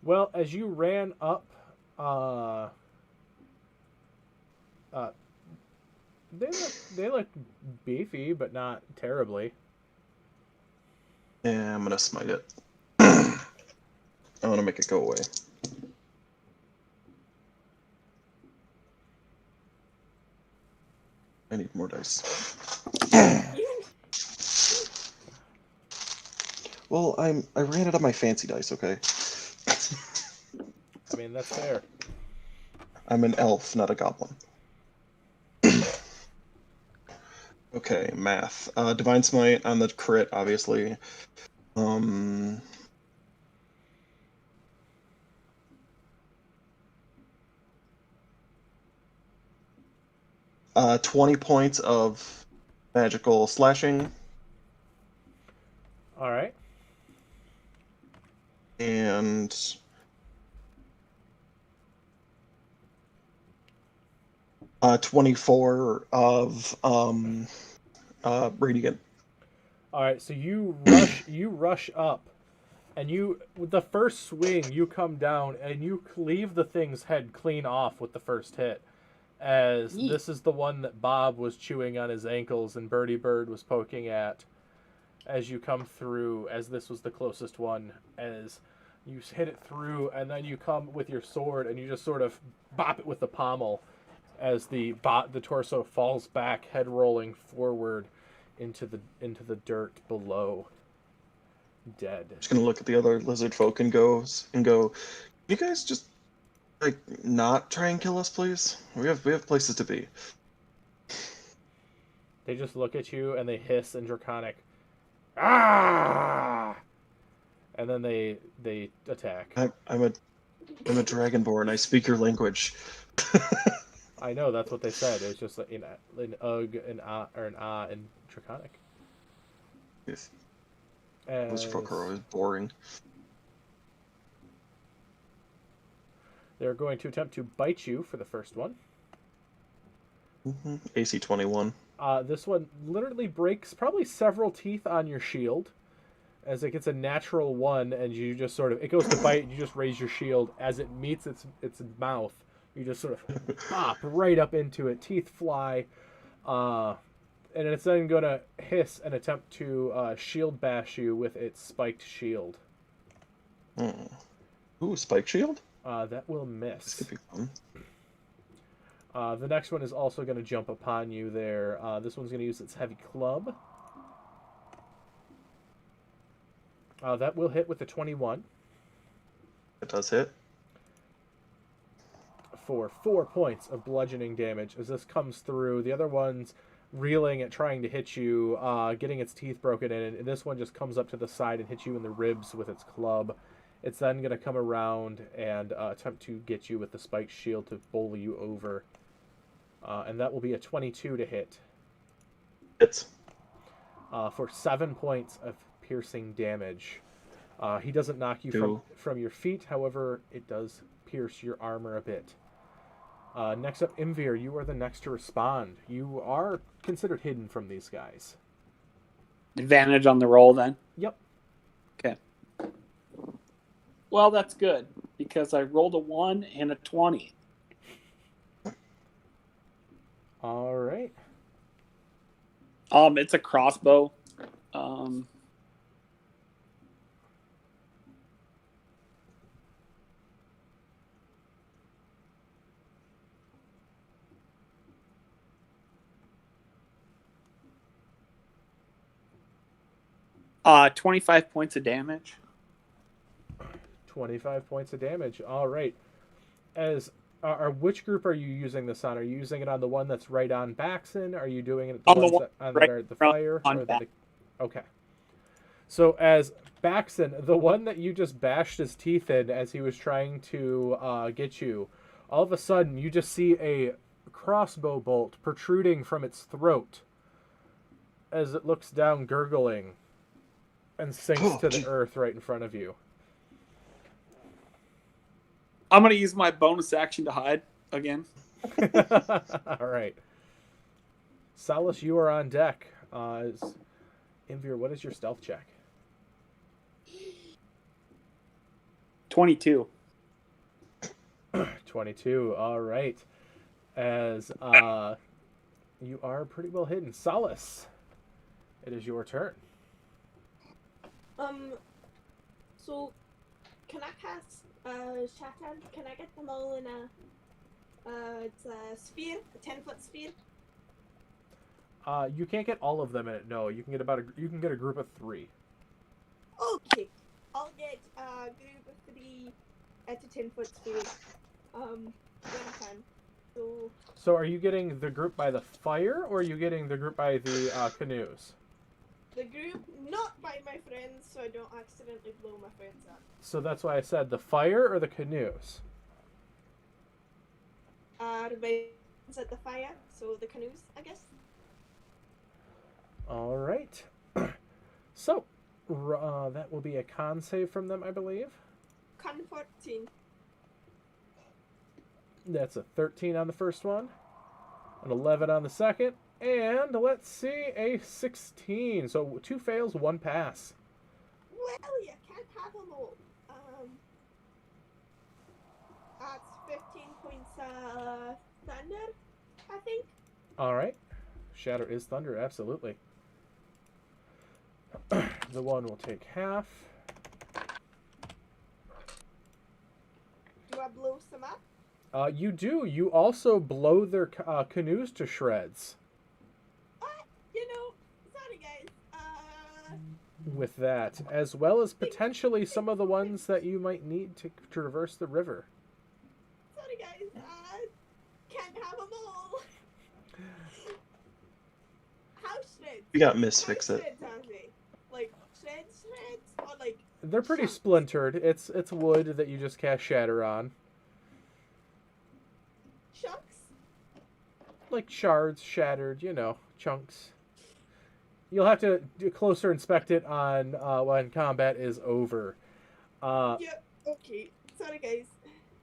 Well, as you ran up, they look beefy, but not terribly.
Yeah, I'm gonna smite it. I want to make it go away. I need more dice. Well, I ran out of my fancy dice, okay?
I mean, that's fair.
I'm an elf, not a goblin. Okay, math. Divine Smite on the crit, obviously. 20 points of magical slashing.
All right.
And 24 of radiant.
All right. So you rush up, and with the first swing, you come down and you cleave the thing's head clean off with the first hit. As this is the one that Bob was chewing on his ankles and Birdie Bird was poking at. As you come through, as this was the closest one, as you hit it through, and then you come with your sword and you just sort of bop it with the pommel, as the torso falls back, head rolling forward into the dirt below, dead.
I'm just gonna look at the other lizard folk and go, you guys just not try and kill us, please? We have places to be.
They just look at you and they hiss in Draconic. Ah! And then they attack.
I'm a dragonborn. I speak your language.
I know, that's what they said. It was just like an ugh, an ah, or an ah in Draconic.
Yes. Lizard folk are always boring.
They're going to attempt to bite you for the first one.
AC 21.
This one literally breaks probably several teeth on your shield, as it gets a natural 1, and you just sort of, it goes to bite, and you just raise your shield. As it meets its mouth, you just sort of pop right up into it. Teeth fly, and it's then going to hiss and attempt to shield bash you with its spiked shield.
Ooh, spike shield?
That will
This
miss.
could be fun.
The next one is also going to jump upon you there. This one's going to use its heavy club. That will hit with a 21
It does hit.
for 4 points of bludgeoning damage as this comes through. The other one's reeling at trying to hit you, getting its teeth broken in, and this one just comes up to the side and hits you in the ribs with its club. It's then going to come around and attempt to get you with the spiked shield to bowl you over. And that will be a 22 to hit.
It's
For 7 points of piercing damage. He doesn't knock you from your feet, however, it does pierce your armor a bit. Next up, Imvir, you are the next to respond. You are considered hidden from these guys.
Advantage on the roll then?
Yep.
Okay. Well, that's good, because I rolled a 1 and a 20.
All right.
It's a crossbow. 25 points of damage.
25 points of damage. All right. Which group are you using this on? Are you using it on the one that's right on Baxon? Are you doing it
On the one
the fire? Okay. So as Baxon, the one that you just bashed his teeth in as he was trying to get you, all of a sudden you just see a crossbow bolt protruding from its throat as it looks down gurgling and sinks to the earth right in front of you.
I'm going to use my bonus action to hide again.
All right. Solace, you are on deck. Imvir, what is your stealth check?
22.
22. All right. As you are pretty well hidden. Solace, it is your turn.
So can I cast Shatter? Can I get them all in it's a sphere, a 10-foot sphere?
You can't get all of them in it. No, you can get you can get a group of 3.
Okay, I'll get a group of 3 at a 10-foot sphere. When I can.
So are you getting the group by the fire, or are you getting the group by the canoes?
The group, not by my friends, so I don't accidentally blow my friends up.
So that's why I said the fire or the canoes.
The friends at the fire, so the canoes, I guess.
All right. So that will be a con save from them, I believe.
Con 14.
That's a 13 on the first one, an 11 on the second, and let's see, a 16. So 2 fails, 1 pass.
Well, you can't have them all. That's 15 points thunder, I think.
All right. Shatter is thunder, absolutely. The one will take half.
Do I blow some up?
You do. You also blow their canoes to shreds.
Sorry guys.
With that, as well as potentially some of the ones that you might need to traverse the river.
Sorry guys. Can't have them all. How shreds?
We got Misfix it.
Shreds are they? Like shreds, or like?
They're pretty
chunks?
splintered. It's wood that you just cast shatter on.
Chunks?
Like shards, shattered, chunks. You'll have to do closer inspect it on when combat is over.
Yeah, okay. Sorry, guys.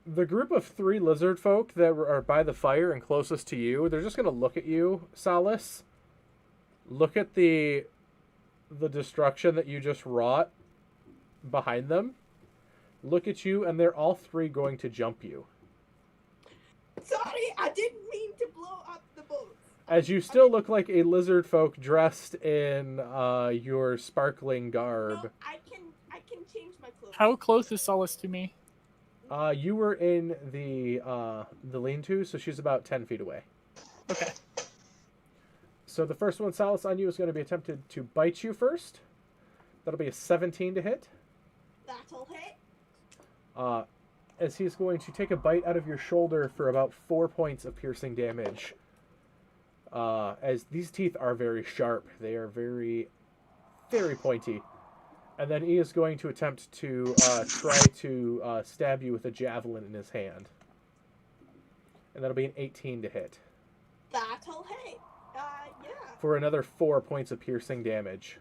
The group of 3 lizard folk that are by the fire and closest to you, they're just going to look at you, Solace. Look at the destruction that you just wrought behind them. Look at you, and they're all 3 going to jump you.
Sorry, I didn't mean to blow up the boat.
As you still look like a lizard folk dressed in your sparkling garb.
No, I can change my clothes.
How close is Solace to me?
You were in the lean-to, so she's about 10 feet away.
Okay.
So the first one, Solace, on you is going to be attempted to bite you first. That'll be a 17 to hit.
That'll hit.
As he's going to take a bite out of your shoulder for about 4 points of piercing damage. As these teeth are very sharp. They are very, very pointy. And then he is going to attempt to try to stab you with a javelin in his hand. And that'll be an 18 to hit.
That'll hit. Yeah.
For another 4 points of piercing damage.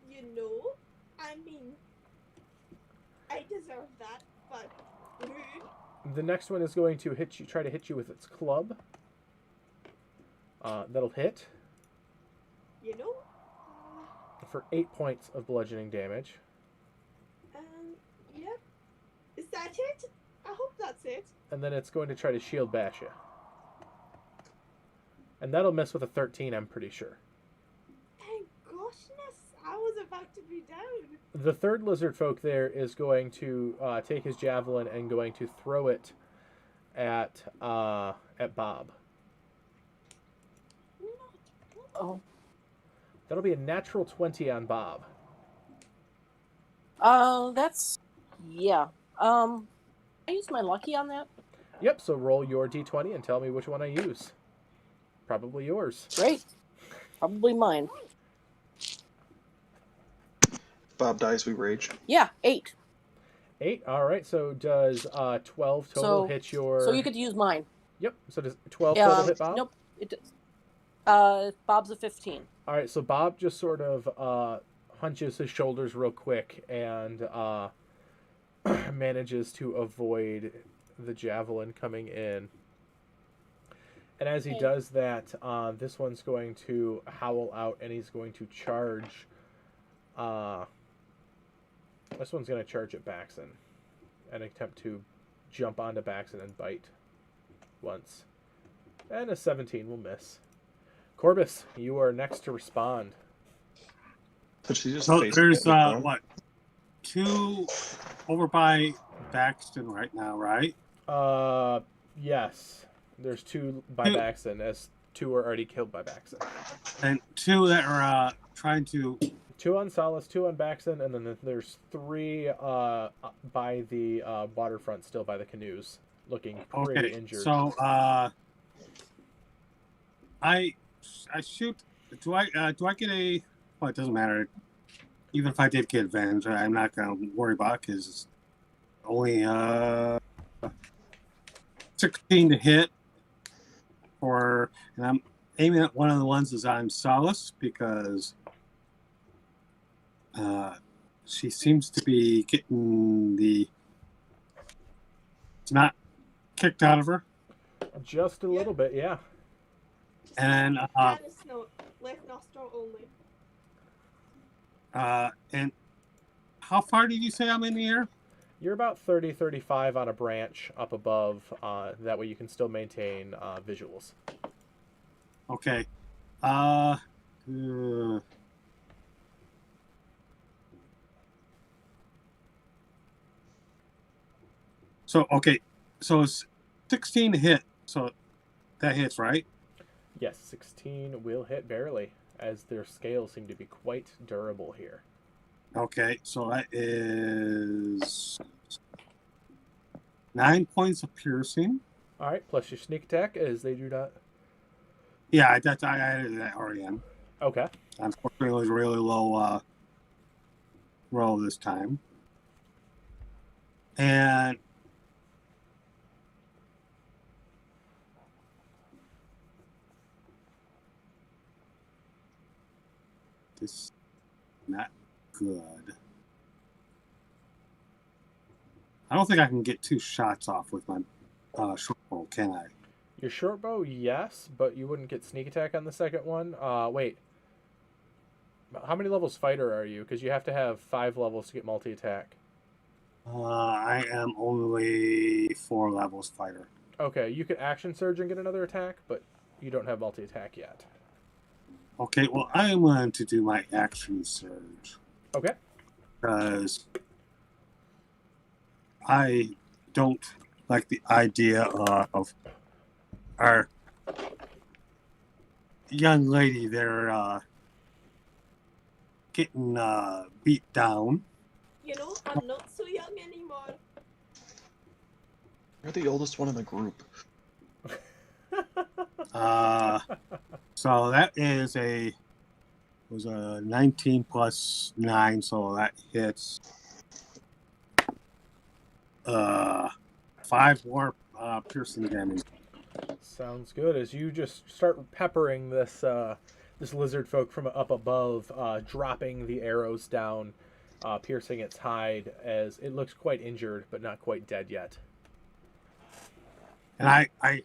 You know, I mean, I deserve that, but rude.
The next one is going to hit you. Try to hit you with its club. That'll hit.
You know.
For 8 points of bludgeoning damage.
Yep. Is that it? I hope that's it.
And then it's going to try to shield bash you. And that'll miss with a 13, I'm pretty sure.
Thank goshness, I was about to be down.
The third lizard folk there is going to take his javelin and going to throw it at Bob.
Oh.
That'll be a natural 20 on Bob.
That's... Yeah. I use my lucky on that?
Yep, so roll your d20 and tell me which one I use. Probably yours.
Great. Probably mine.
Bob dies, we rage.
Yeah, 8.
8, alright, so does 12 total hit your...
So you could use mine.
Yep, so does 12 total hit Bob?
Nope. It does. Bob's a 15.
Alright, so Bob just sort of hunches his shoulders real quick and manages to avoid the javelin coming in. And as he does that, this one's going to howl out and he's going to charge. This one's going to charge at Baxon and attempt to jump onto Baxon and bite once. And a 17 will miss. Corvus, you are next to respond.
But she just
So there's, what, 2 over by Baxton right now, right?
Yes. There's 2 by Baxon, as 2 are already killed by Baxon.
And 2 that are trying to...
2 on Solace, 2 on Baxon, and then there's 3 by the waterfront, still by the canoes, looking pretty injured.
So, I shoot... Do I get a... Well, it doesn't matter. Even if I did get advantage, I'm not going to worry about it, because it's only 16 to hit. And I'm aiming at one of the ones as I'm Solace, because she seems to be getting it's not kicked out of her.
Just a little bit, yeah.
And
Left nostril only.
and how far did you say I'm in the air?
You're about 30, 35 on a branch up above. That way you can still maintain visuals.
Okay. So, okay. So it's 16 to hit. So that hits, right?
Yes, 16 will hit barely, as their scales seem to be quite durable here.
Okay, so that is 9 points of piercing.
All right, plus your sneak attack, as they do not...
Yeah, I added that already in.
Okay.
Unfortunately, it was a really low roll this time. And this is not good. I don't think I can get 2 shots off with my short bow, can I?
Your short bow, yes, but you wouldn't get sneak attack on the second one. Wait. How many levels fighter are you? Because you have to have 5 levels to get multi-attack.
I am only 4 levels fighter.
Okay, you could action surge and get another attack, but you don't have multi-attack yet.
Okay, well, I am going to do my action surge.
Okay.
Because I don't like the idea of our young lady there getting beat down.
You know, I'm not so young anymore.
You're the oldest one in the group.
So that was a 19 plus 9, so that hits 5 more piercing damage.
Sounds good. As you just start peppering this this lizard folk from up above, dropping the arrows down, piercing its hide as it looks quite injured, but not quite dead yet.
And I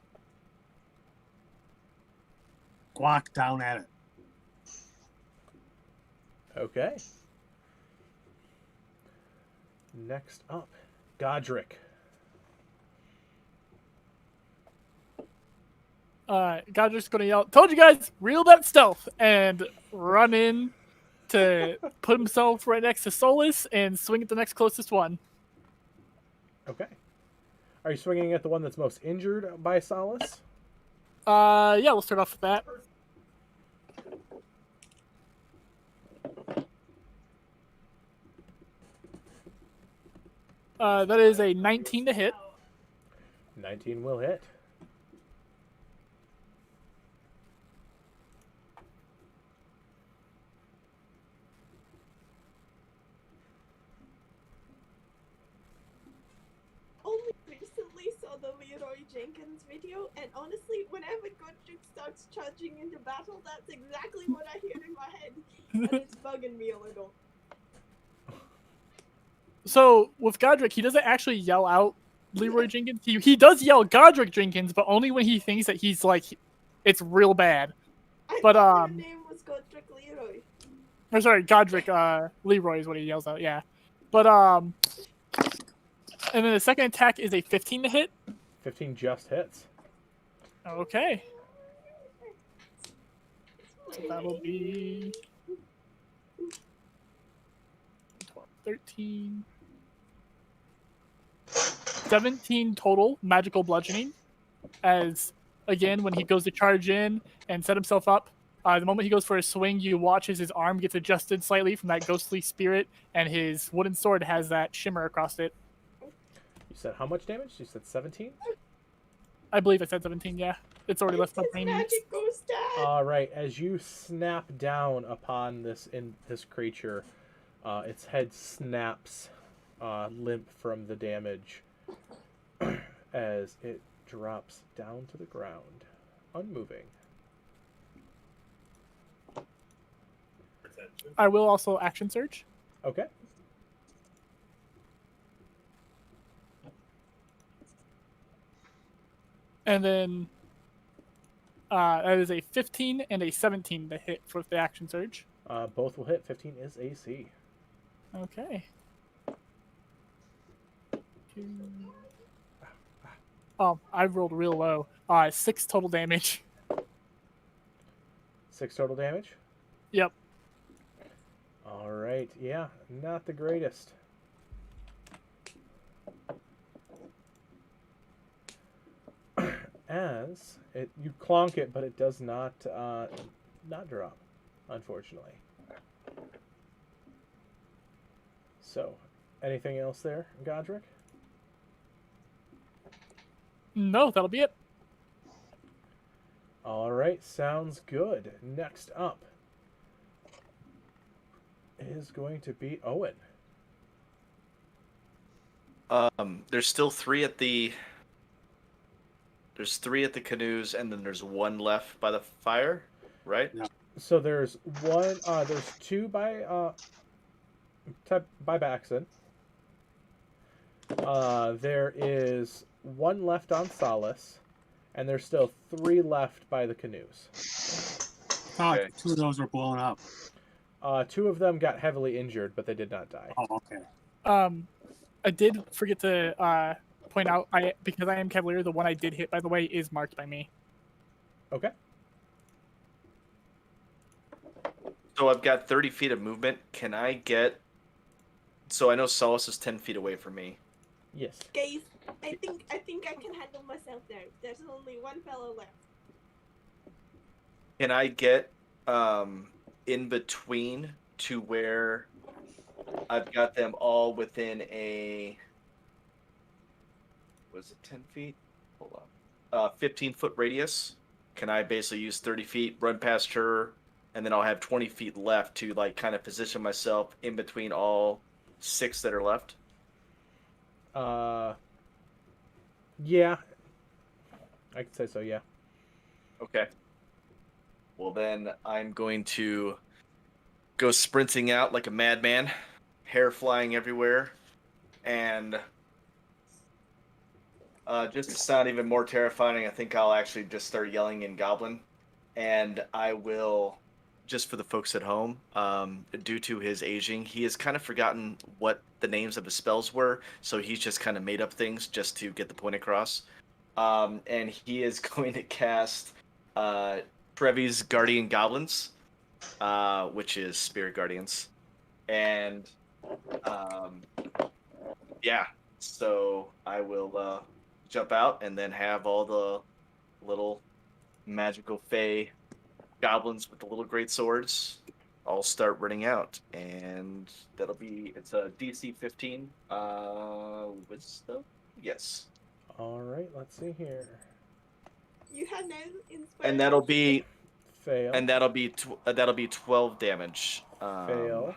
walk down at it.
Okay. Next up, Godric.
Godric's gonna yell, "Told you guys, reel that stealth!" and run in to put himself right next to Solace and swing at the next closest one.
Okay. Are you swinging at the one that's most injured by Solace?
Yeah, we'll start off with that. That is a 19 to hit.
19 will hit.
Only recently saw the Leroy Jenkins video, and honestly, whenever Godric starts charging into battle, that's exactly what I hear in my head, and it's bugging me a little.
So with Godric, he doesn't actually yell out Leroy Jenkins. He does yell Godric Jenkins, but only when he thinks that he's like, it's real bad.
I thought your name was Godric Leroy.
Or sorry, Godric Leroy is what he yells out. Yeah, but and then the second attack is a 15 to hit.
15 just hits.
Okay. So that'll be 12, 13. 17 total magical bludgeoning, as again when he goes to charge in and set himself up, the moment he goes for a swing, you watch as his arm gets adjusted slightly from that ghostly spirit, and his wooden sword has that shimmer across it.
You said how much damage? You said 17?
I believe I said 17, yeah. It's already left my brain.
Magic goes down.
All right, as you snap down upon this creature, its head snaps limp from the damage as it drops down to the ground, unmoving.
I will also action surge.
Okay.
And then that is a 15 and a 17 to hit for the action surge.
Both will hit. 15 is AC.
Okay. Oh, I rolled real low. 6 total damage.
6 total damage?
Yep.
All right. Yeah, not the greatest. As you clonk it, but it does not drop, unfortunately. So, anything else there, Godric?
No, that'll be it.
All right, sounds good. Next up is going to be Owen.
There's still 3 at the. There's 3 at the canoes, and then there's 1 left by the fire, right?
Yeah.
So there's 1. There's 2 by Baxen. There is 1 left on Solace, and there's still 3 left by the canoes.
Okay. 2 of those were blown up.
2 of them got heavily injured, but they did not die.
Oh, okay.
I did forget to point out, because I am Cavalier, the one I did hit, by the way, is marked by me.
Okay.
So I've got 30 feet of movement. Can I get... So I know Solace is 10 feet away from me.
Yes.
Guys, I think I can handle myself now. There's only one fellow left.
Can I get in between to where I've got them all within a, was it 10 feet? Hold on. 15-foot radius. Can I basically use 30 feet, run past her, and then I'll have 20 feet left to like kind of position myself in between all 6 that are left?
Yeah. I could say so, yeah.
Okay. Well, then I'm going to go sprinting out like a madman, hair flying everywhere, and just to sound even more terrifying, I think I'll actually just start yelling in Goblin, and I will, just for the folks at home, due to his aging, he has kind of forgotten what the names of his spells were, so he's just kind of made up things just to get the point across. And he is going to cast Trevi's Guardian Goblins, which is Spirit Guardians. And yeah, so I will jump out and then have all the little magical fae goblins with the little great swords all start running out. And that'll be, it's a DC 15 wisdom? Yes.
All right, let's see here.
You have no inspiration.
And that'll be
Fail.
And that'll be 12 damage.
Fail.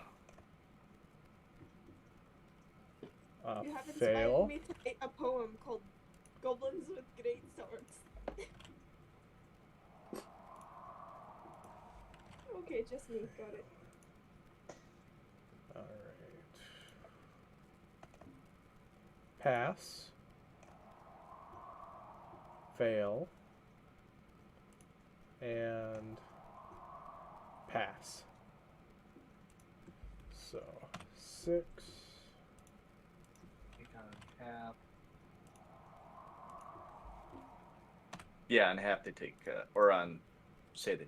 You have inspired
Fail.
me to write a poem called Goblins with Great Swords. Okay, just me. Got it.
All right. Pass. Fail. And pass. So 6.
Yeah, and half they take, or on, say they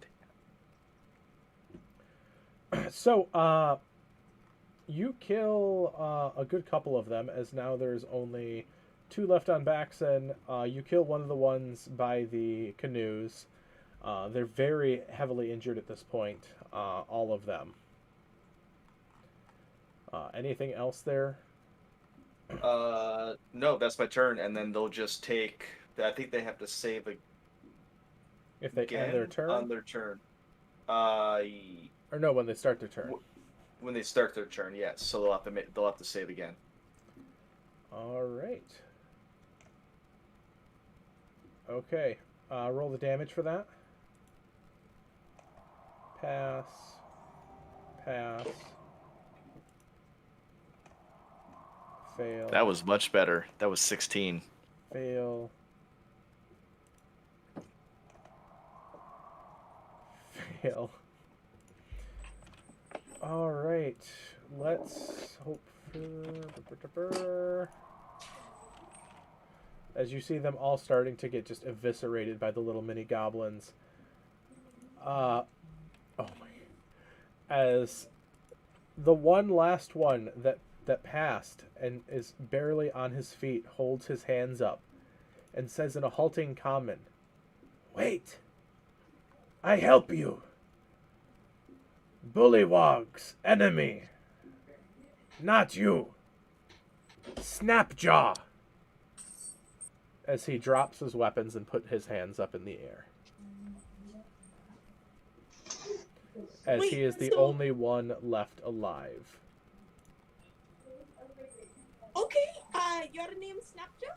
take.
So, you kill a good couple of them, as now there's only 2 left on Baxen. You kill one of the ones by the canoes. They're very heavily injured at this point, all of them. Anything else there?
No, that's my turn, and then they'll just take, I think they have to save
If they
again
end their turn?
on their turn.
Or no, when they start their turn.
When they start their turn, yes. So they'll have to save again.
All right. Okay. Roll the damage for that. Pass. Pass. Fail.
That was much better. That was 16.
Fail. Fail. All right. Let's hope for... As you see them all starting to get just eviscerated by the little mini goblins. Oh my. As the last one that passed and is barely on his feet holds his hands up and says in a halting common, "Wait! I help you! Bullywog's enemy! Not you! Snapjaw!" As he drops his weapons and put his hands up in the air. As
Wait,
he is the
so-
only one left alive.
Okay, your name's Snapjaw?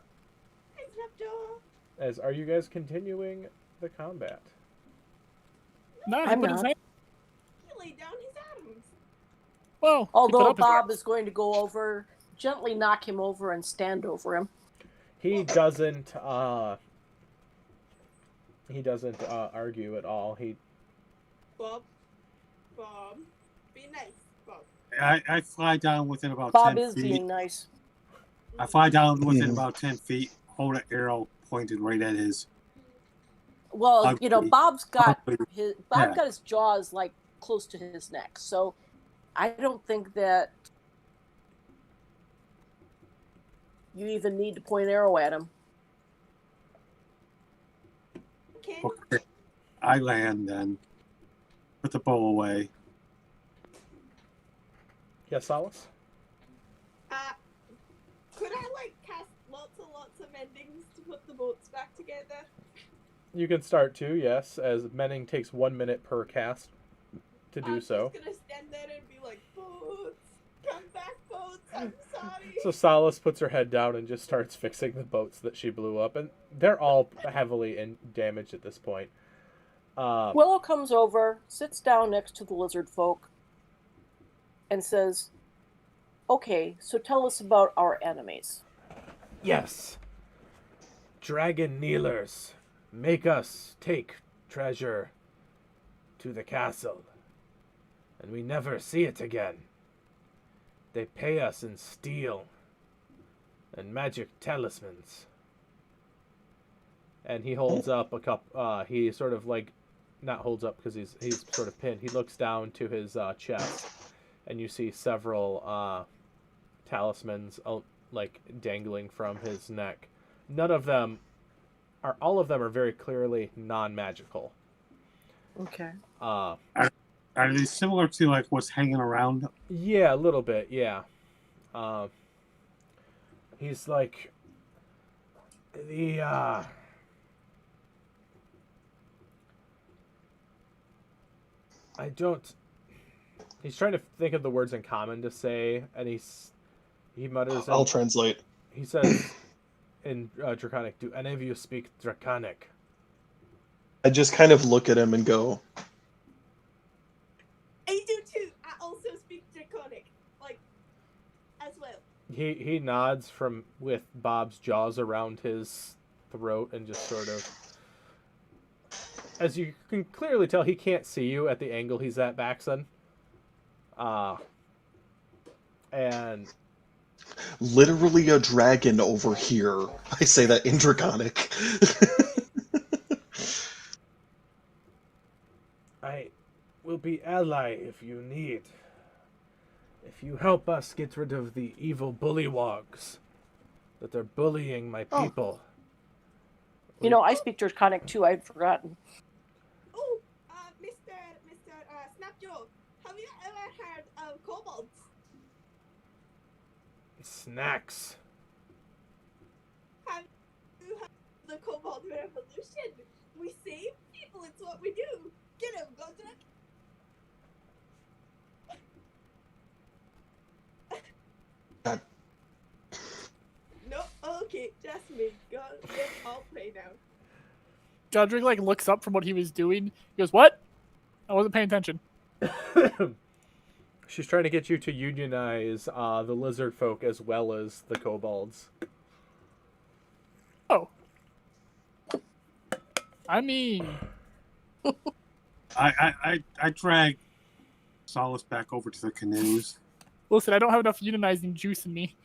Hi, Snapjaw.
As are you guys continuing the combat?
No, he
I'm
put his
not.
hand.
He laid down his arms.
Well, he put
Although
up his
Bob
hands.
is going to go over, gently knock him over and stand over him.
He doesn't argue at all.
Bob, be nice, Bob.
I fly down within about
Bob
10
is
feet.
being nice.
I fly down within about 10 feet, hold an arrow pointed right at his.
Well, you know,
Ugly.
Bob's got
Ugly.
his jaws like close to his neck, so I don't think that you even need to point an arrow at him.
Okay.
Okay. I land then. Put the bow away.
Yes, Solace?
Could I cast lots and lots of endings to put the boats back together?
You can start to, yes, as mending takes 1 minute per cast to do so.
I'm just gonna stand there and be like, boats, come back, boats, I'm sorry.
So Solace puts her head down and just starts fixing the boats that she blew up, and they're all heavily damaged at this point.
Willow comes over, sits down next to the lizard folk, and says, "Okay, so tell us about our enemies."
Yes. Dragon kneelers make us take treasure to the castle, and we never see it again. They pay us in steel and magic talismans. And he holds up a cup. He sort of not holds up because he's sort of pinned. He looks down to his chest, and you see several talismans dangling from his neck. All of them are very clearly non-magical.
Okay.
Are they similar to what's hanging around?
Yeah, a little bit. Yeah. He's like He's trying to think of the words in common to say, and he mutters.
I'll translate.
He says in Draconic, "Do any of you speak Draconic?"
I just kind of look at him and go,
I do too. I also speak Draconic, as well.
He nods with Bob's jaws around his throat and just sort of, as you can clearly tell, he can't see you at the angle he's at, Baxon. And
literally a dragon over here. I say that in Draconic.
I will be ally if you need. If you help us get rid of the evil bullywogs that are bullying my people.
You know, I speak Draconic too. I'd forgotten.
Oh, Mr. Snapjaw, have you ever heard of kobolds?
Snacks.
Have you heard of the kobold revolution? We save people, it's what we do. Get him, Godric. No, okay, just me. Go, I'll play now.
Godric looks up from what he was doing. He goes, "What? I wasn't paying attention."
She's trying to get you to unionize the lizard folk as well as the kobolds.
Oh. I mean...
I drag Solace back over to the canoes.
Listen, I don't have enough unionizing juice in me.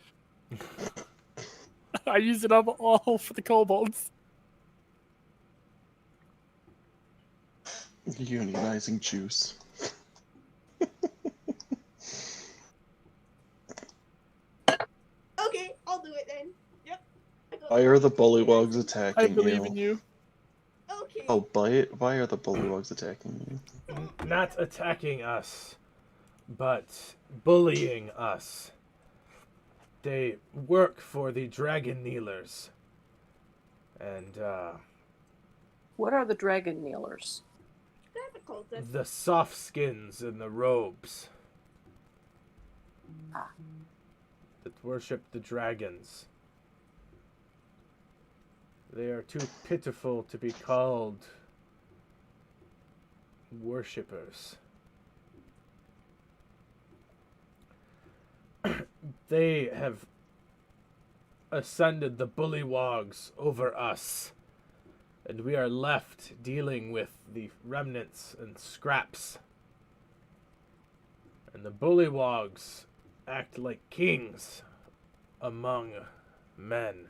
I used it up all for the kobolds.
Unionizing juice.
Okay, I'll do it then. Yep.
Why are the bullywogs attacking
I believe in you.
Okay.
Oh, why are the bullywogs attacking you?
Not attacking us, but bullying us. They work for the dragon kneelers. And,
What are the dragon kneelers?
They're the cultists.
the soft skins and the robes that worship the dragons. They are too pitiful to be called worshippers. They have ascended the bullywogs over us, and we are left dealing with the remnants and scraps. And the bullywogs act like kings among men.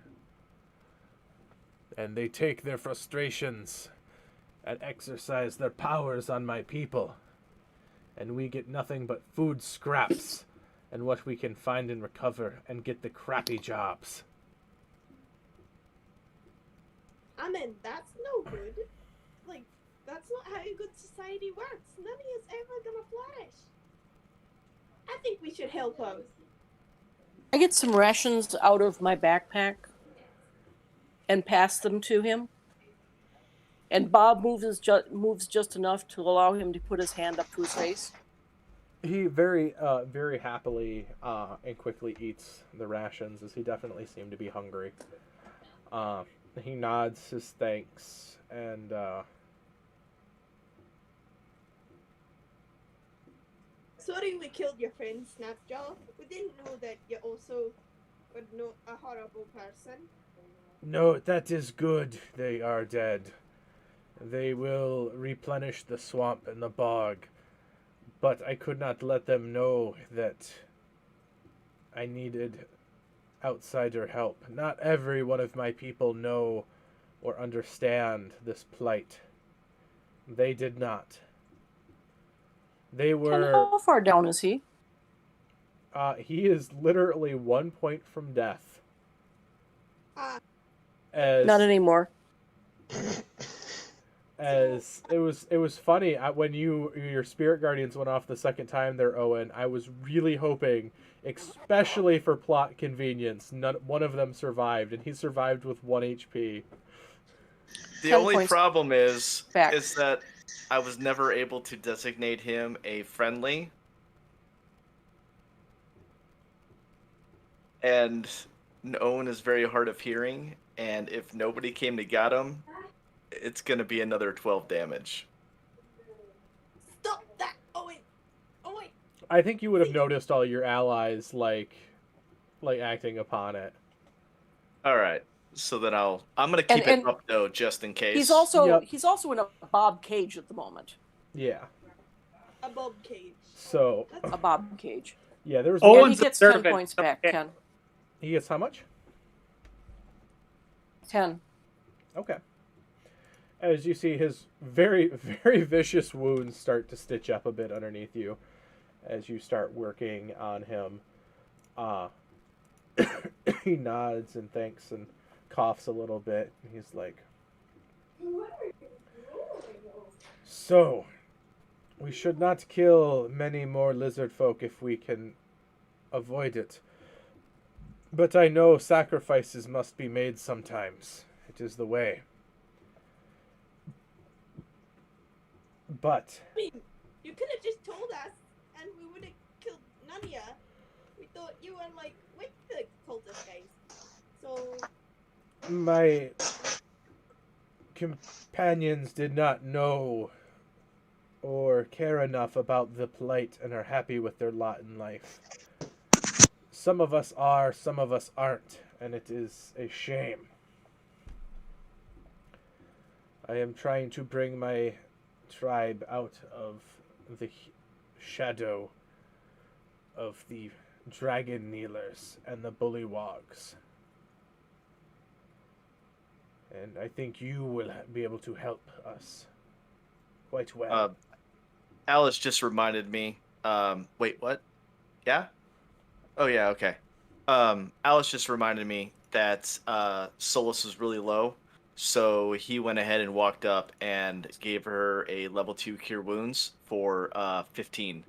And they take their frustrations and exercise their powers on my people. And we get nothing but food scraps and what we can find and recover and get the crappy jobs.
I mean, that's no good. Like, that's not how a good society works. None of us ever gonna flourish. I think we should help him.
I get some rations out of my backpack and pass them to him. And Bob moves just enough to allow him to put his hand up to his face.
He very happily and quickly eats the rations, as he definitely seemed to be hungry. He nods his thanks and
Sorry we killed your friend, Snapjaw. We didn't know that you also were not a horrible person.
no, that is good. They are dead. They will replenish the swamp and the bog. But I could not let them know that I needed outsider help. Not every one of my people know or understand this plight. They did not. They
And
were...
how far down is he?
He is literally 1 point from death.
Ah,
As...
Not anymore.
As it was funny when your spirit guardians went off the second time there, Owen. I was really hoping, especially for plot convenience, one of them survived, and he survived with 1 HP.
The
10
only
points
problem is
back.
that I was never able to designate him a friendly, and Owen is very hard of hearing, and if nobody came to get him, it's gonna be another 12 damage.
stop that! Owen! Owen!
I think you would have noticed all your allies like acting upon it.
All right, so then I'm gonna keep it up though, just in case.
He's also in a Bob cage at the moment.
Yeah.
A Bob cage.
So
A Bob cage.
yeah, there was.
And he
Owen's
gets 10
observant.
points back, Ken.
He gets how much?
10.
Okay. As you see his very, very vicious wounds start to stitch up a bit underneath you as you start working on him. He nods and thanks and coughs a little bit. He's like, so, we should not kill many more lizard folk if we can avoid it. But I know sacrifices must be made sometimes. It is the way. But
I mean, you could have just told us, and we would have killed none of ya. We thought you were, like, with the cultist guys. So...
my companions did not know or care enough about the plight and are happy with their lot in life. Some of us are, some of us aren't, and it is a shame. I am trying to bring my tribe out of the shadow of the dragon kneelers and the bullywogs. And I think you will be able to help us quite well.
Alice just reminded me. Wait, what? Yeah? Oh, yeah, okay. Alice just reminded me that Solace was really low, so he went ahead and walked up and gave her a level 2 Cure Wounds for 15.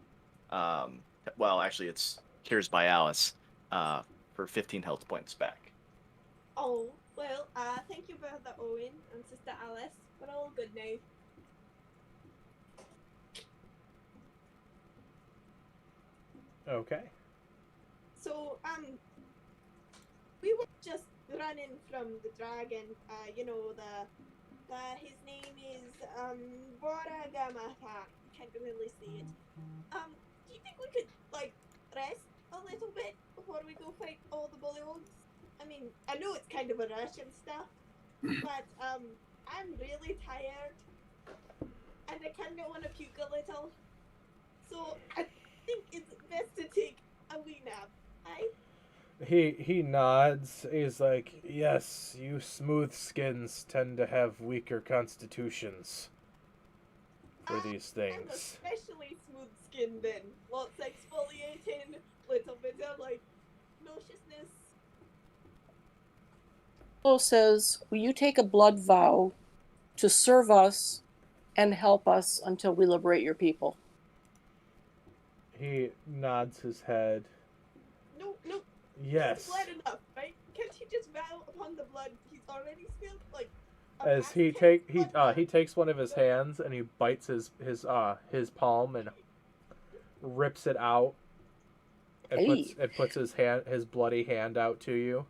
Well, actually, it's Cures by Alice for 15 health points back.
Oh, well, thank you, Brother Owen and Sister Alice. We're all good now.
Okay.
So, we were just running from the dragon, his name is, Boragamata. Can't really say it. Do you think we could, like, rest a little bit before we go fight all the bullywogs? I mean, I know it's kind of a rush and stuff, but, I'm really tired, and I kind of want to puke a little, so I think it's best to take a wee nap, aye?
He nods. He's like, yes, you smooth skins tend to have weaker constitutions for these things.
I'm especially smooth skinned then. Lots of exfoliating, little bit of, like, nauseousness.
Willow says, will you take a blood vow to serve us and help us until we liberate your people?
He nods his head.
No.
Yes.
He's bled enough, right? Can't he just vow upon the blood he's already spilled? Like,
As he takes one of his hands and he bites his palm and rips it out and puts his bloody hand out to you.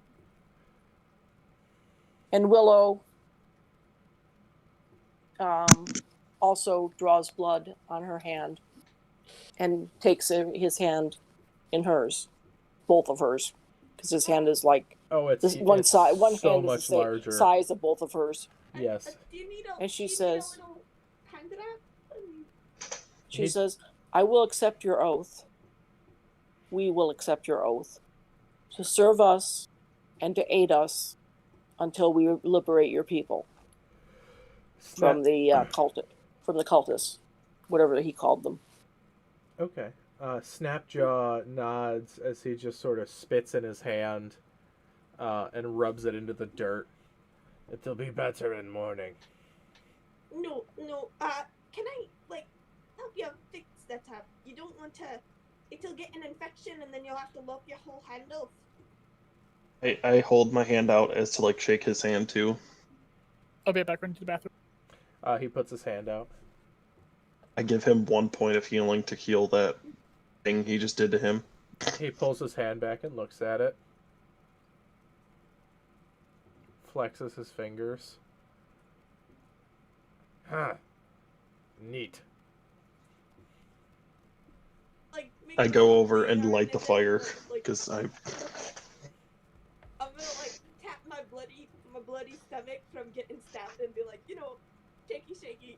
And Willow also draws blood on her hand and takes his hand in hers, both of hers, because his hand is like one side. One
so
hand
much
is the
larger.
size of both of hers.
Yes.
And she says, I will accept your oath. We will accept your oath to serve us and to aid us until we liberate your people from the cultists, whatever he called them.
Okay. Snapjaw nods as he just sort of spits in his hand and rubs it into the dirt. It'll be better in morning.
No. Can I, help you fix that up? You don't want to... It'll get an infection and then you'll have to lop your whole hand off.
I hold my hand out as to, shake his hand, too.
I'll be back into the bathroom.
He puts his hand out.
I give him 1 point of healing to heal that thing he just did to him.
He pulls his hand back and looks at it. Flexes his fingers. Huh. Neat.
I go over and light the fire, because
I'm gonna, tap my bloody stomach from getting stabbed and be like, shaky.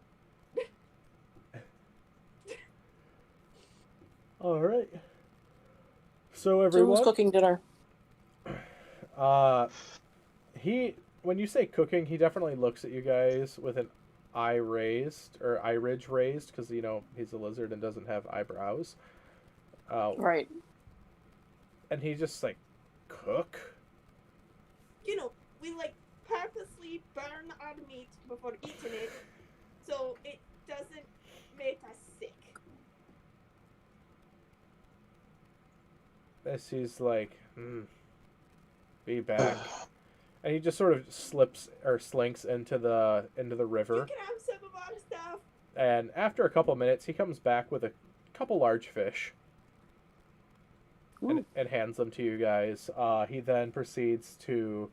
All right. So everyone.
Who's cooking dinner?
When you say cooking, he definitely looks at you guys with an eye ridge raised, because he's a lizard and doesn't have eyebrows.
Right.
And he just cook.
We purposely burn our meat before eating it, so it doesn't make us sick.
As he's be back. And he just sort of slinks into the river.
You can have some of our stuff.
And after a couple minutes, he comes back with a couple large fish. And hands them to you guys. He then proceeds to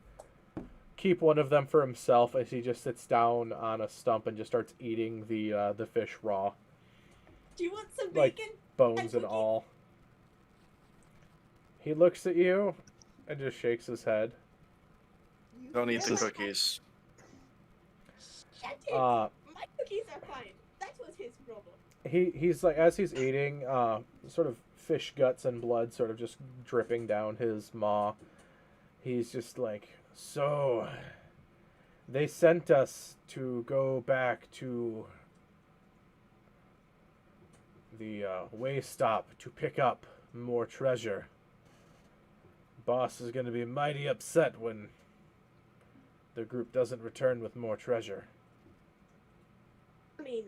keep one of them for himself as he just sits down on a stump and just starts eating the fish raw.
Do you want some bacon?
Bones and all. He looks at you and just shakes his head.
Don't eat the cookies.
My cookies are fine. That was his problem.
He's as he's eating, sort of fish guts and blood sort of just dripping down his maw. He's just so they sent us to go back to the way stop to pick up more treasure. Boss is going to be mighty upset when the group doesn't return with more treasure.
I mean,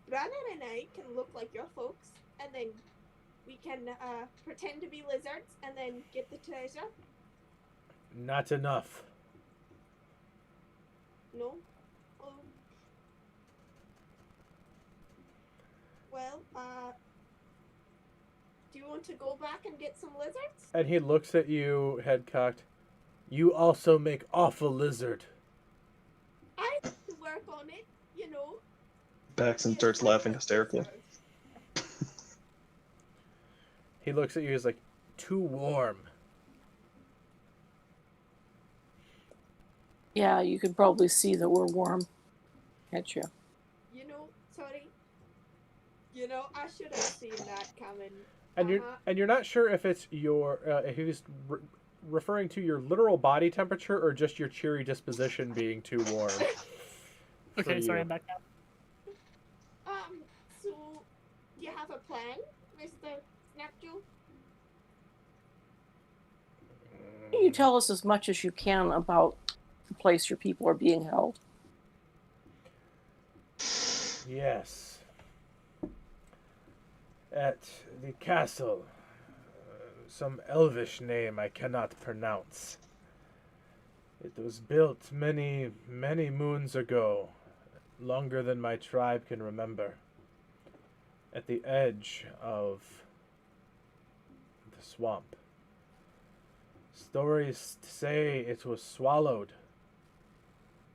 Brannon and I can look like your folks, and then we can pretend to be lizards and then get the treasure.
Not enough.
No? Oh. Well, do you want to go back and get some lizards?
And he looks at you, head cocked. You also make awful lizard.
I have to work on it,
Baxton starts laughing hysterically.
He looks at you, he's too warm.
Yeah, you could probably see that we're warm. Can't you?
Sorry. I should have seen that coming.
And you're not sure if it's if he's referring to your literal body temperature or just your cheery disposition being too warm.
Okay, sorry, I'm back now.
So do you have a plan, Mr. Snapjaw?
You tell us as much as you can about place your people are being held.
Yes. At the castle. Some elvish name I cannot pronounce. It was built many, many moons ago, longer than my tribe can remember, at the edge of the swamp. Stories say it was swallowed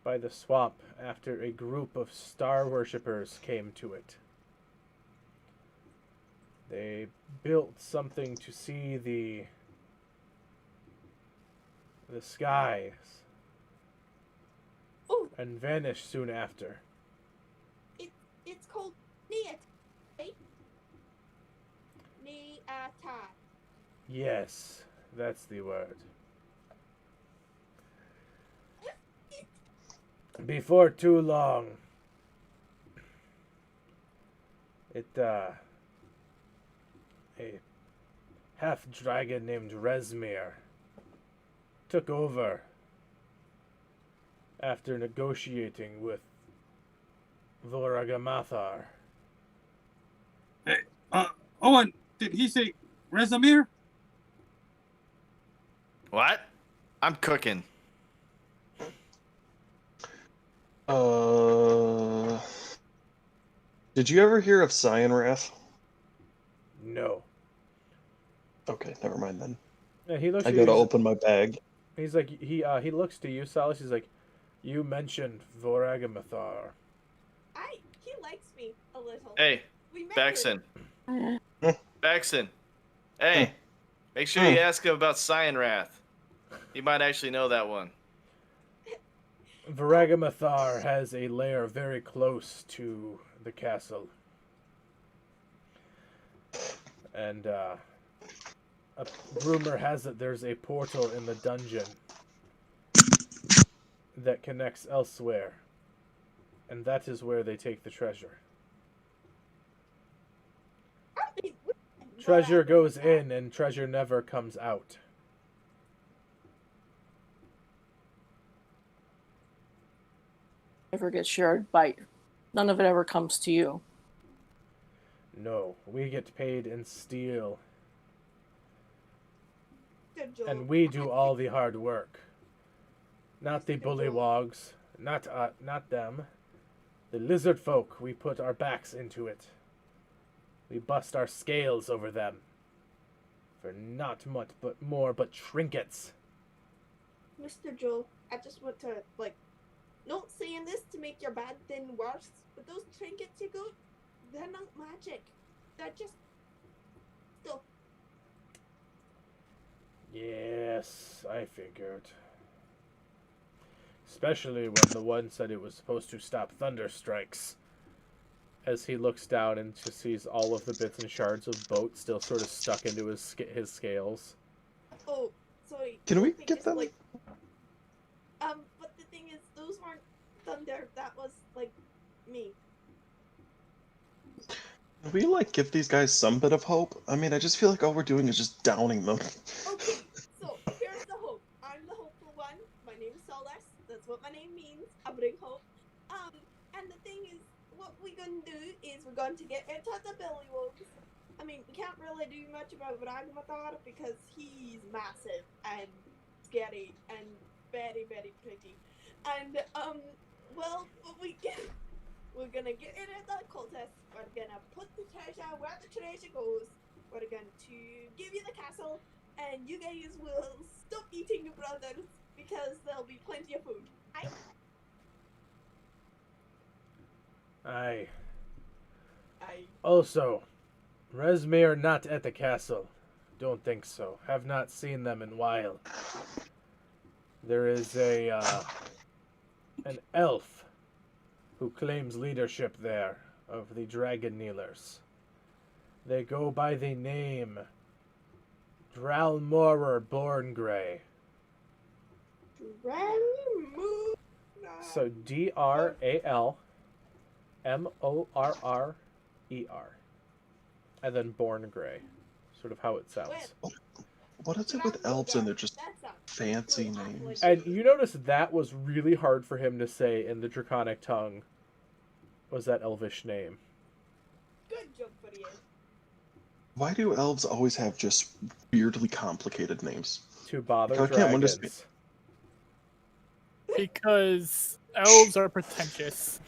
by the swamp after a group of star worshippers came to it. They built something to see the skies and vanished soon after.
It's called Neat, right? Neata.
Yes, that's the word. Before too long, a half-dragon named Resmir took over after negotiating with Voragamathar.
Hey, Owen, did he say Rezamir?
What? I'm cooking.
Did you ever hear of Cyanwrath?
No.
Okay, never mind then.
Yeah, he looks
I
at
go
you,
to open my bag.
He's like, he looks to you, Solace. He's like, you mentioned Voragamathar.
He likes me a little.
Hey,
We met
Baxton.
Uh,
Baxton. Hey, make sure you ask him about Cyanwrath. He might actually know that one.
Voragamathar has a lair very close to the castle. And, a rumor has it there's a portal in the dungeon that connects elsewhere. And that is where they take the treasure. Treasure goes in and treasure never comes out.
Never gets shared by. None of it ever comes to you.
No, we get paid in steel.
Good job.
And we do all the hard work. Not the bullywogs. Not them. The lizard folk, we put our backs into it. We bust our scales over them. For not much but more but trinkets.
Mr. Joel, I just want to, not saying this to make your bad thing worse, but those trinkets you got, they're not magic. They're just stuff.
Yes, I figured. Especially when the one said it was supposed to stop thunder strikes. As he looks down and just sees all of the bits and shards of boat still sort of stuck into his scales.
Oh, sorry.
Can we
They
get
just,
them?
But the thing is, those weren't thunder. That was, me.
Can we, give these guys some bit of hope? I mean, I just feel like all we're doing is just downing them.
Okay, so here's the hope. I'm the hopeful one. My name's Solace. That's what my name means. I bring hope. And the thing is, what we're going to do is we're going to get into the Billywogs. I mean, we can't really do much about Voragamathar because he's massive and scary and very, very pretty. And, well, what we can... We're gonna get in at the cultists. We're gonna put the treasure where the treasure goes. We're going to give you the castle, and you guys will stop eating your brothers because there'll be plenty of food.
Aye.
Aye.
Also, Resmir not at the castle. Don't think so. Have not seen them in a while. There is an elf who claims leadership there of the Dragon Kneelers. They go by the name Dralmorer Borngray. So Dralmorrer. And then Borngray. Sort of how it sounds.
What is it with elves and they're just fancy names?
And you notice that was really hard for him to say in the Draconic tongue. Was that elvish name?
Good job for you.
Why do elves always have just weirdly complicated names?
To bother
I can't understand.
dragons.
Because elves are pretentious.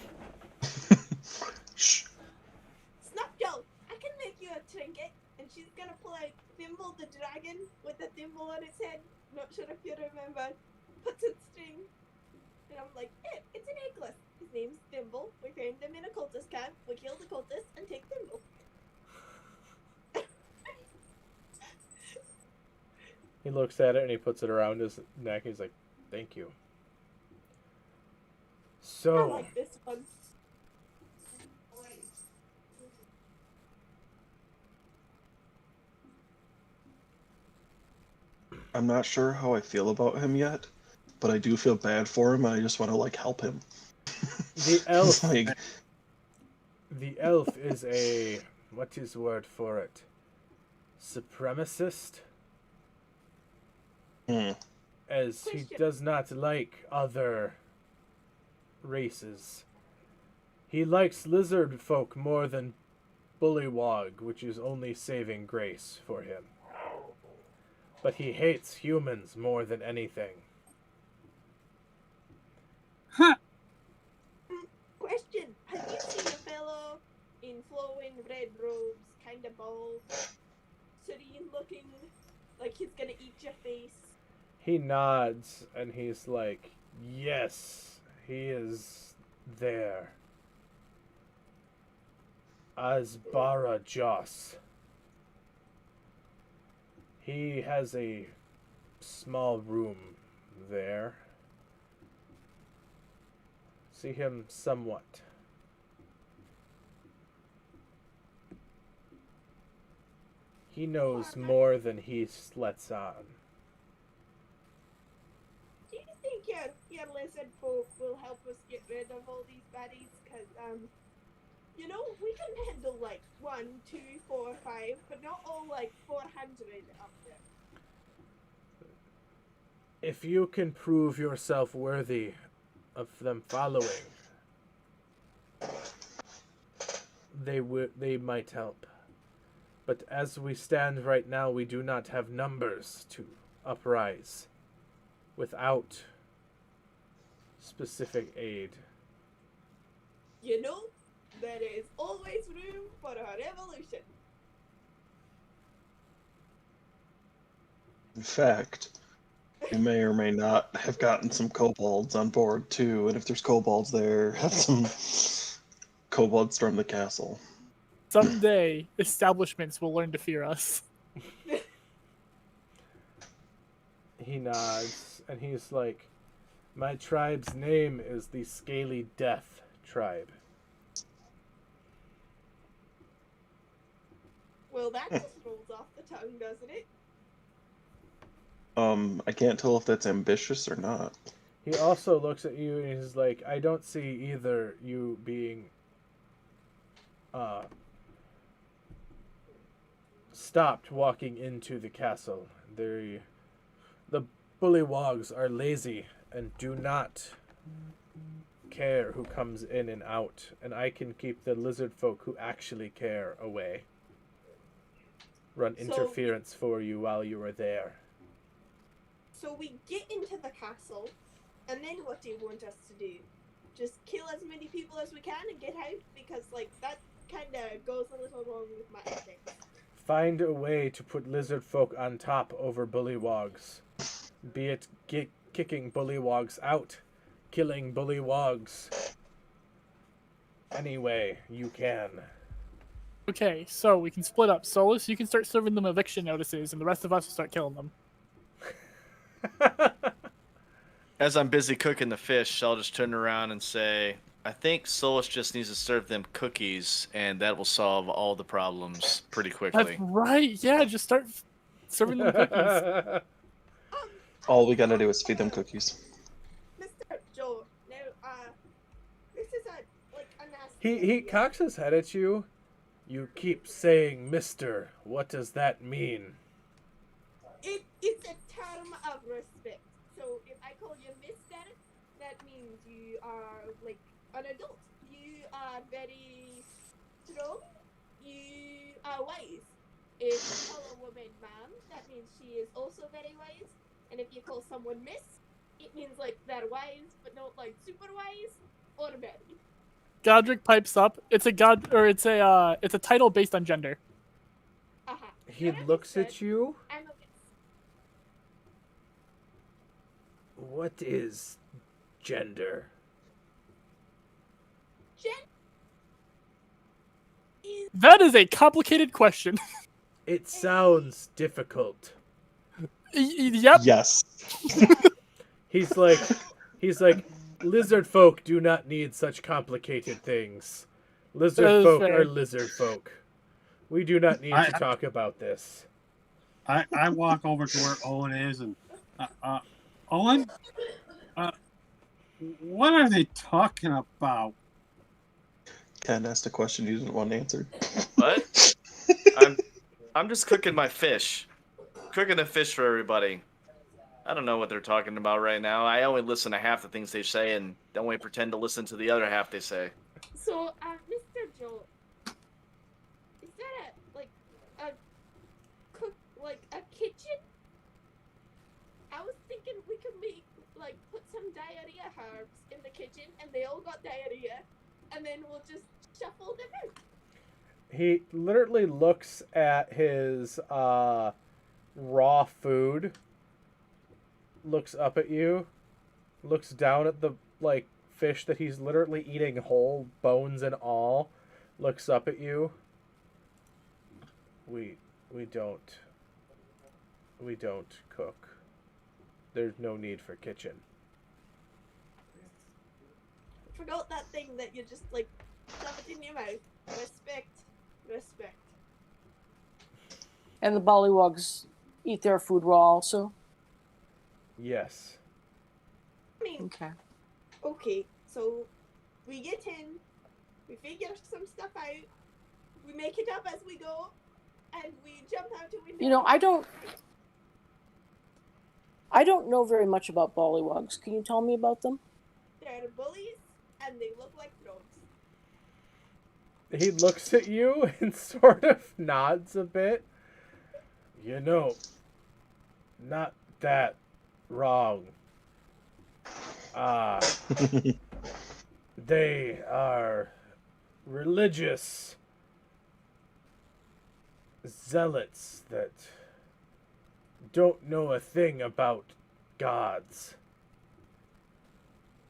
Shh.
Snapjowl, I can make you a trinket, and she's gonna pull out Thimble the dragon with the thimble on its head. Not sure if you remember. Puts a string. And I'm like, hey, it's an necklace. His name's Thimble. We found him in a cultist camp. We kill the cultist and take Thimble.
He looks at it and he puts it around his neck. He's like, thank you.
I
So,
like this one.
I'm not sure how I feel about him yet, but I do feel bad for him and I just want to, like, help him.
the elf,
Like,
the elf is a, what is the word for it? Supremacist? As he
Question.
does not like other races. He likes lizard folk more than bullywog, which is only saving grace for him. But he hates humans more than anything.
Question. Have you seen a fellow in flowing red robes, kind of bald, serene looking, like he's gonna eat your face?
He nods and he's like, yes, he is there. Asbara Joss. He has a small room there. See him somewhat. He knows more than he lets on.
Do you think your lizard folk will help us get rid of all these baddies? Because, you know, we can handle like 1, 2, 4, 5, but not all like 400 up there.
If you can prove yourself worthy of them following, they might help. But as we stand right now, we do not have numbers to uprise without specific aid.
You know, there is always room for a revolution.
in fact, we may or may not have gotten some kobolds on board too, and if there's kobolds there, have some kobolds storm the castle.
Someday, establishments will learn to fear us.
He nods, and he's like, my tribe's name is the Scaly Death Tribe.
Well, that just rolls off the tongue, doesn't it?
I can't tell if that's ambitious or not.
He also looks at you and he's like, I don't see either you being stopped walking into the castle. The bullywogs are lazy and do not care who comes in and out, and I can keep the lizard folk who actually care away. Run interference for you while you are there.
So we get into the castle, and then what do you want us to do? Just kill as many people as we can and get out? Because, like, that kind of goes a little wrong with my ethics.
Find a way to put lizard folk on top over bullywogs. Be it kicking bullywogs out, killing bullywogs. Any way you can.
Okay, so we can split up. Solace, you can start serving them eviction notices, and the rest of us will start killing them.
As I'm busy cooking the fish, I'll just turn around and say, I think Solace just needs to serve them cookies, and that will solve all the problems pretty quickly.
That's right, yeah, just start serving them cookies.
All we gotta do is feed them cookies.
Mr. Joe, now, this is a nasty...
He cocks his head at you. You keep saying, Mister. What does that mean?
It is a term of respect. So if I call you Mister, that means you are like an adult. You are very strong. You are wise. If you call a woman ma'am, that means she is also very wise. And if you call someone miss, it means like they're wise, but not like super wise or very.
Godric pipes up. It's a it's a title based on gender.
Aha.
He
That
looks
understood.
at you.
I'm a miss.
What is gender?
That is a complicated question.
It sounds difficult.
Yep.
Yes.
He's like, lizard folk do not need such complicated things. Lizard
That is
folk
fair.
are lizard folk. We do not need to talk about this.
I walk over to where Owen is and Owen, what are they talking about?
Ken asked a question he didn't want answered.
What? I'm just cooking my fish. Cooking a fish for everybody. I don't know what they're talking about right now. I only listen to half the things they say and don't only pretend to listen to the other half they say.
So, Mr. Joe, is that a kitchen? I was thinking we could put some diarrhea herbs in the kitchen, and they all got diarrhea, and then we'll just shuffle them out.
He literally looks at his raw food, looks up at you, looks down at the fish that he's literally eating whole, bones and all, looks up at you. We don't cook. There's no need for kitchen.
Forgot that thing that you just shove it in your mouth. Respect.
And the Bollywogs eat their food raw also?
Yes.
I mean, okay, so we get in, we figure some stuff out, we make it up as we go, and we jump out a window.
You know, I don't know very much about Bollywogs. Can you tell me about them?
They're bullies, and they look like frogs.
He looks at you and sort of nods a bit. You know, not that wrong. They are religious zealots that don't know a thing about gods.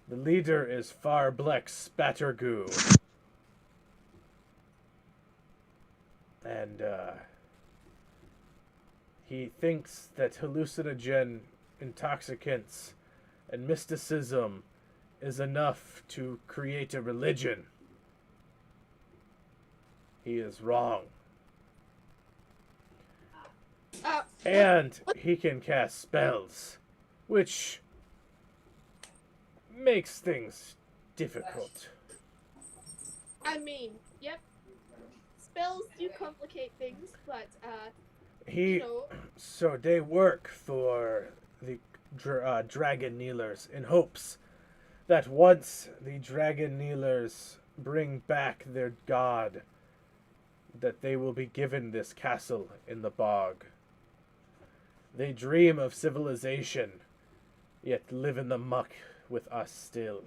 The leader is Farbleck Spattergoo. And, he thinks that hallucinogen intoxicants and mysticism is enough to create a religion. He is wrong. And he can cast spells, which makes things difficult.
I mean, yep. Spells do complicate things, but,
So they work for the dragon kneelers in hopes that once the dragon kneelers bring back their god, that they will be given this castle in the bog. They dream of civilization, yet live in the muck with us still.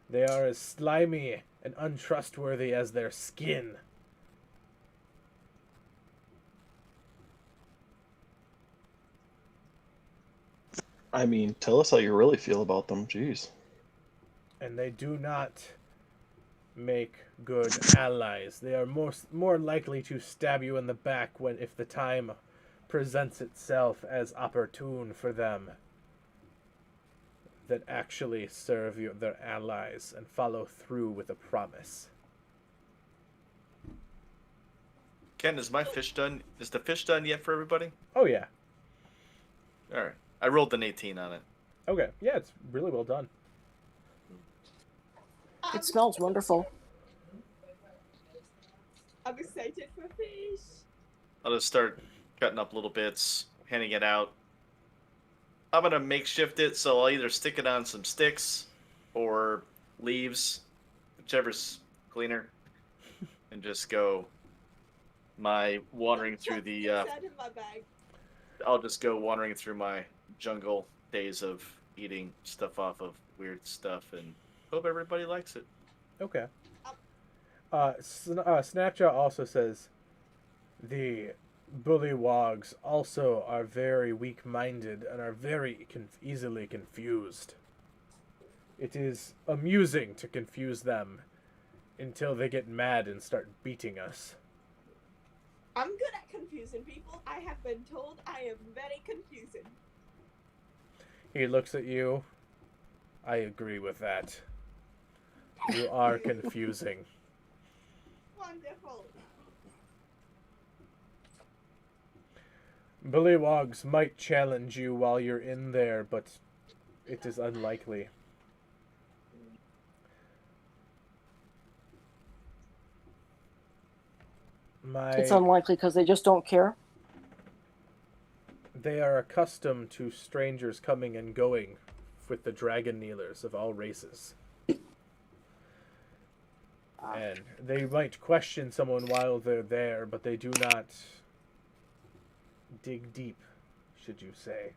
They are as slimy and untrustworthy as their skin.
I mean, tell us how you really feel about them. Jeez.
And they do not make good allies. They are more likely to stab you in the back if the time presents itself as opportune for them than actually serve their allies and follow through with a promise.
Ken, is my fish done? Is the fish done yet for everybody?
Oh yeah.
All right. I rolled an 18 on it.
Okay. Yeah, it's really well done.
It smells wonderful.
I'm excited for fish.
I'll just start cutting up little bits, handing it out. I'm gonna makeshift it, so I'll either stick it on some sticks or leaves, whichever's cleaner, and just go my wandering through the.
Inside of my bag.
I'll just go wandering through my jungle days of eating stuff off of weird stuff, and hope everybody likes it.
Okay. Snapchat also says the bullywogs also are very weak-minded and are very easily confused. It is amusing to confuse them until they get mad and start beating us.
I'm good at confusing people. I have been told I am very confusing.
He looks at you. I agree with that. You are confusing.
Wonderful.
Bullywogs might challenge you while you're in there, but it is unlikely.
It's unlikely because they just don't care.
They are accustomed to strangers coming and going with the dragon kneelers of all races. And they might question someone while they're there, but they do not dig deep, should you say.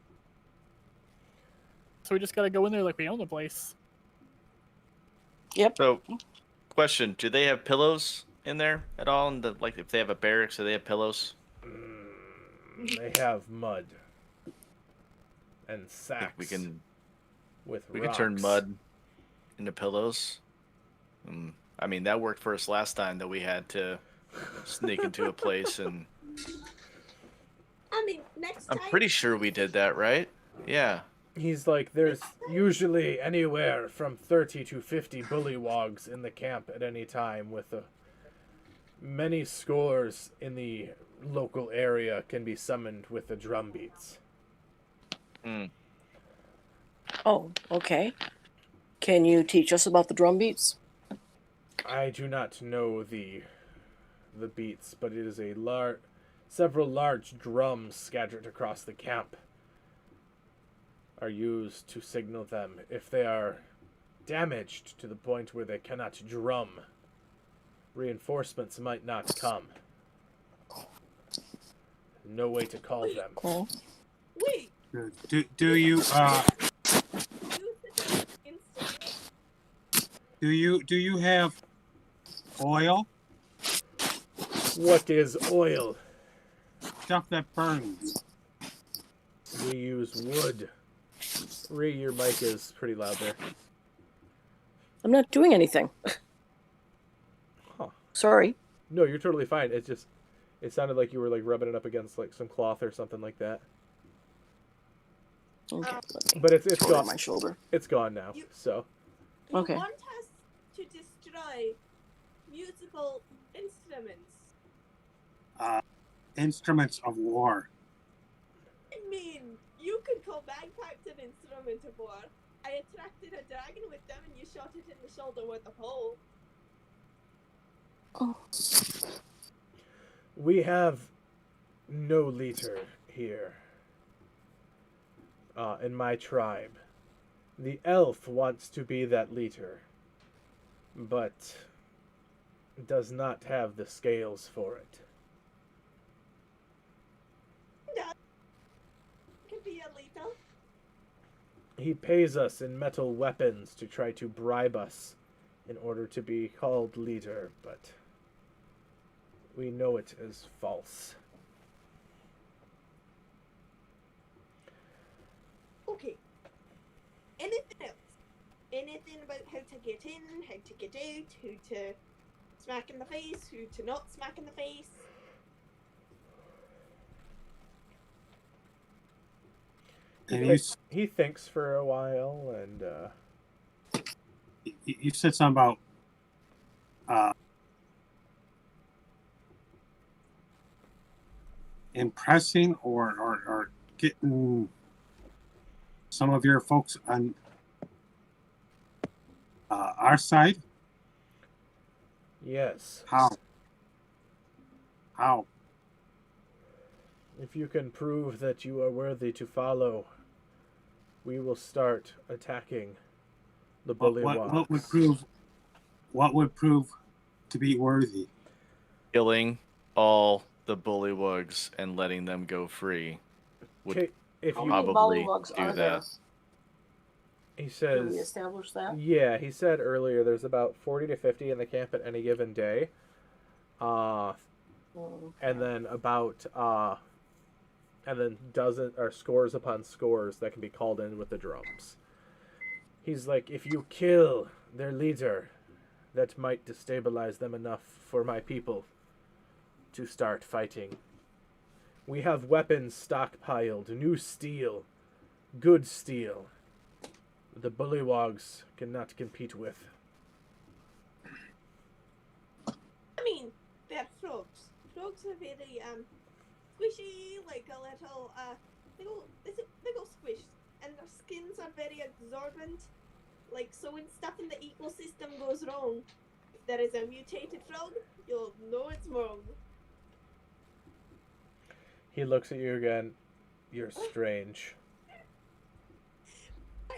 So we just gotta go in there like we own the place.
Yep.
So, question: do they have pillows in there at all? And like, if they have a barracks, do they have pillows?
They have mud and sacks.
We can
rocks.
turn mud into pillows. I mean, that worked for us last time that we had to sneak into a place, and
I mean, next time.
I'm pretty sure we did that, right? Yeah.
He's like, there's usually anywhere from 30 to 50 bullywogs in the camp at any time, with many scores in the local area can be summoned with the drum beats.
Oh, okay. Can you teach us about the drum beats?
I do not know the beats, but it is several large drums scattered across the camp are used to signal them. If they are damaged to the point where they cannot drum, reinforcements might not come. No way to call them.
Cool.
Wait.
Do you do you have oil?
What is oil?
Stuff that burns.
We use wood. Ree, your mic is pretty loud there.
I'm not doing anything.
Huh.
Sorry.
No, you're totally fine. It sounded like you were like rubbing it up against like some cloth or something like that.
Okay.
But it's
Throw it
gone.
on my shoulder.
It's gone now. So.
You
Okay.
want us to destroy musical instruments?
Instruments of war.
I mean, you could call bagpipes an instrument of war. I attracted a dragon with them and you shot it in the shoulder with a pole.
Oh.
We have no leader here in my tribe. The elf wants to be that leader, but does not have the scales for it.
That could be a leader.
He pays us in metal weapons to try to bribe us in order to be called leader, but we know it is false.
Okay. Anything else? Anything about how to get in, how to get out, who to smack in the face, who to not smack in the face?
And
He thinks for a while, and
you said something about impressing or getting some of your folks on our side.
yes.
How?
If you can prove that you are worthy to follow, we will start attacking the bullywogs.
What would prove to be worthy?
Killing all the bullywugs and letting them go free would
Okay, if
How
you,
many
probably
bullywugs
do
are
that.
there?
he
Did
says,
we establish that?
yeah, he said earlier there's about 40 to 50 in the camp at any given day. And then and then dozen or scores upon scores that can be called in with the drums. He's like, if you kill their leader, that might destabilize them enough for my people to start fighting. We have weapons stockpiled, new steel, good steel. The bullywogs cannot compete with.
I mean, they're frogs. Frogs are very squishy, like a little they go squished, and their skins are very absorbent. Like, so when stuff in the ecosystem goes wrong, if there is a mutated frog, you'll know it's wrong.
He looks at you again. You're strange.
I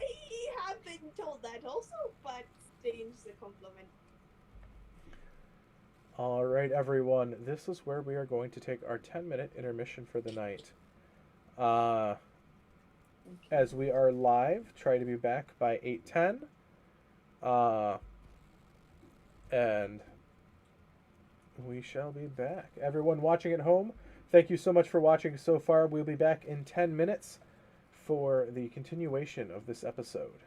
have been told that also, but strange is a compliment.
All right, everyone. This is where we are going to take our 10-minute intermission for the night. As we are live, try to be back by 8:10. And we shall be back. Everyone watching at home, thank you so much for watching so far. We'll be back in 10 minutes for the continuation of this episode.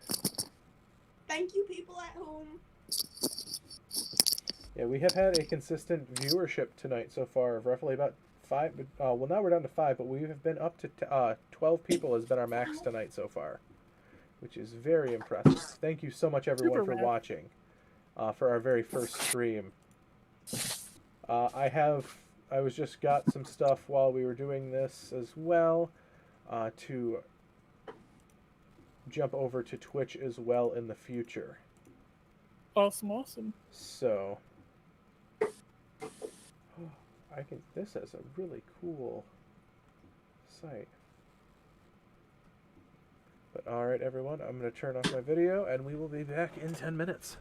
Thank you, people at home.
Yeah, we have had a consistent viewership tonight so far of roughly about 5. Well, now we're down to 5, but we have been up to 12 people has been our max tonight so far, which is very impressive. Thank you so much, everyone, for watching for our very first stream. I was just got some stuff while we were doing this as well to jump over to Twitch as well in the future.
Awesome.
So this is a really cool site. But all right, everyone, I'm going to turn off my video and we will be back in 10 minutes.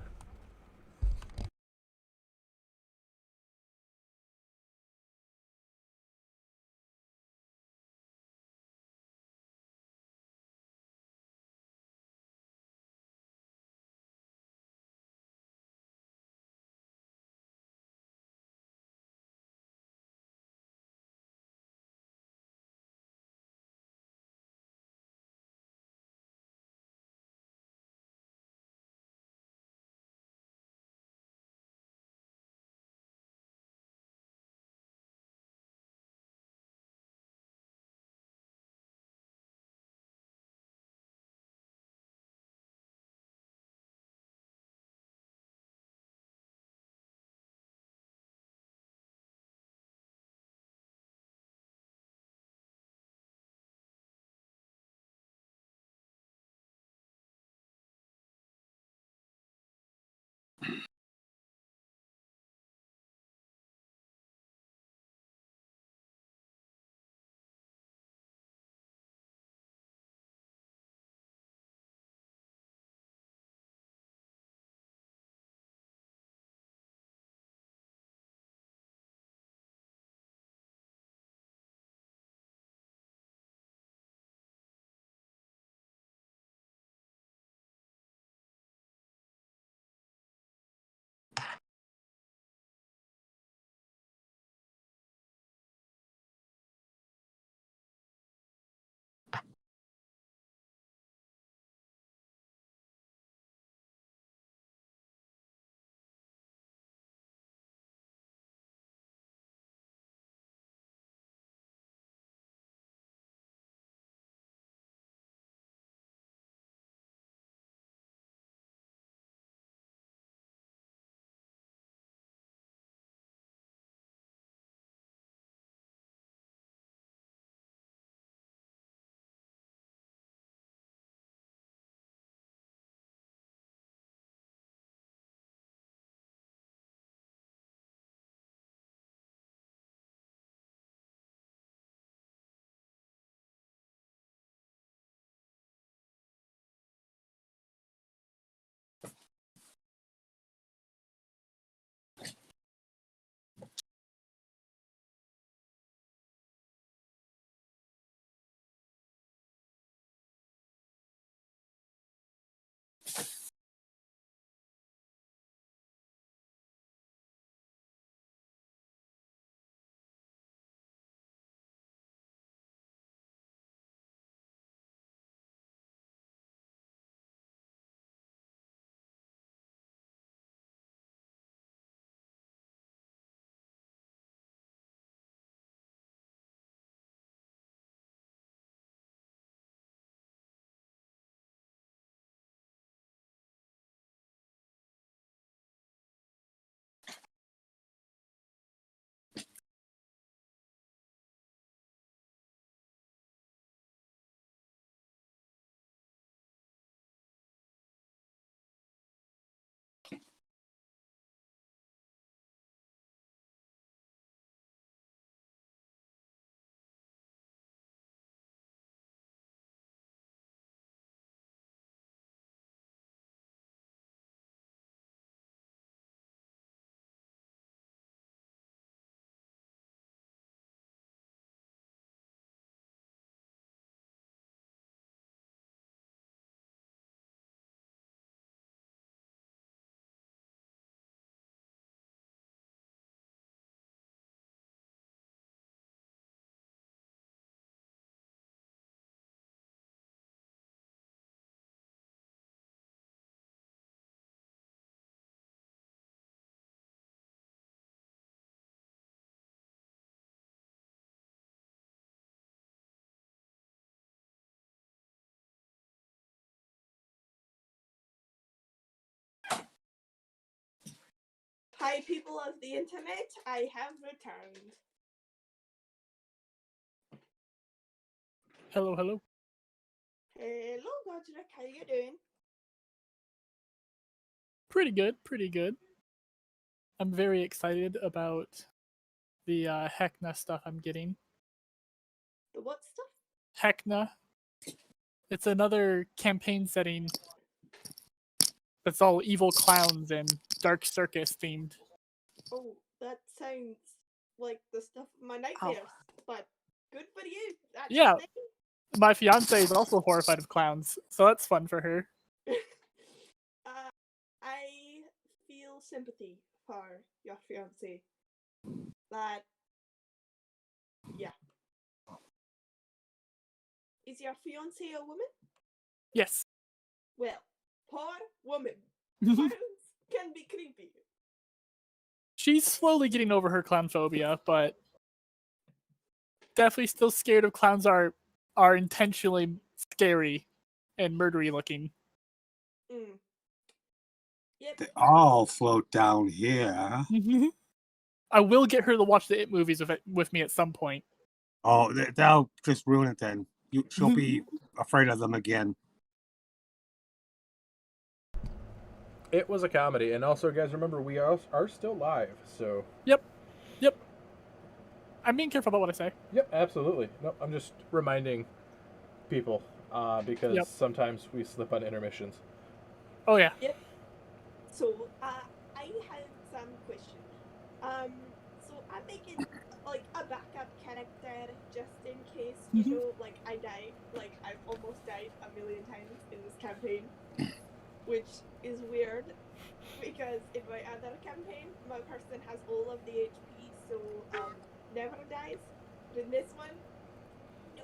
Hi, people of the internet. I have returned.
Hello, hello.
Hello, Godric. How you doing?
Pretty good, pretty good. I'm very excited about the Heckna stuff I'm getting.
The what stuff?
Heckna. It's another campaign setting that's all evil clowns and dark circus themed.
Oh, that sounds like the stuff of my nightmares. But good for you. That's
Yeah.
the
My fiance is also horrified of clowns, so that's fun for her.
thing. I feel sympathy for your fiance. That, yeah. Is your fiance a woman?
Yes.
Well, poor woman. Clowns can be creepy.
She's slowly getting over her clown phobia, but definitely still scared of clowns are intentionally scary and murdery looking.
Mm. Yep.
They all float down here.
I will get her to watch the It movies with me at some point.
Oh, that'll just ruin it then. She'll be afraid of them again.
It was a comedy, and also, guys, remember we are still live. So.
Yep. I'm being careful about what I say.
Yep, absolutely. No, I'm just reminding people because sometimes we slip on intermissions.
Oh yeah.
Yep. So, I have some questions. So I'm making like a backup character just in case, you know, like I die. Like I've almost died a million times in this campaign, which is weird because in my other campaign, my person has all of the HP, so never dies. But in this one, no.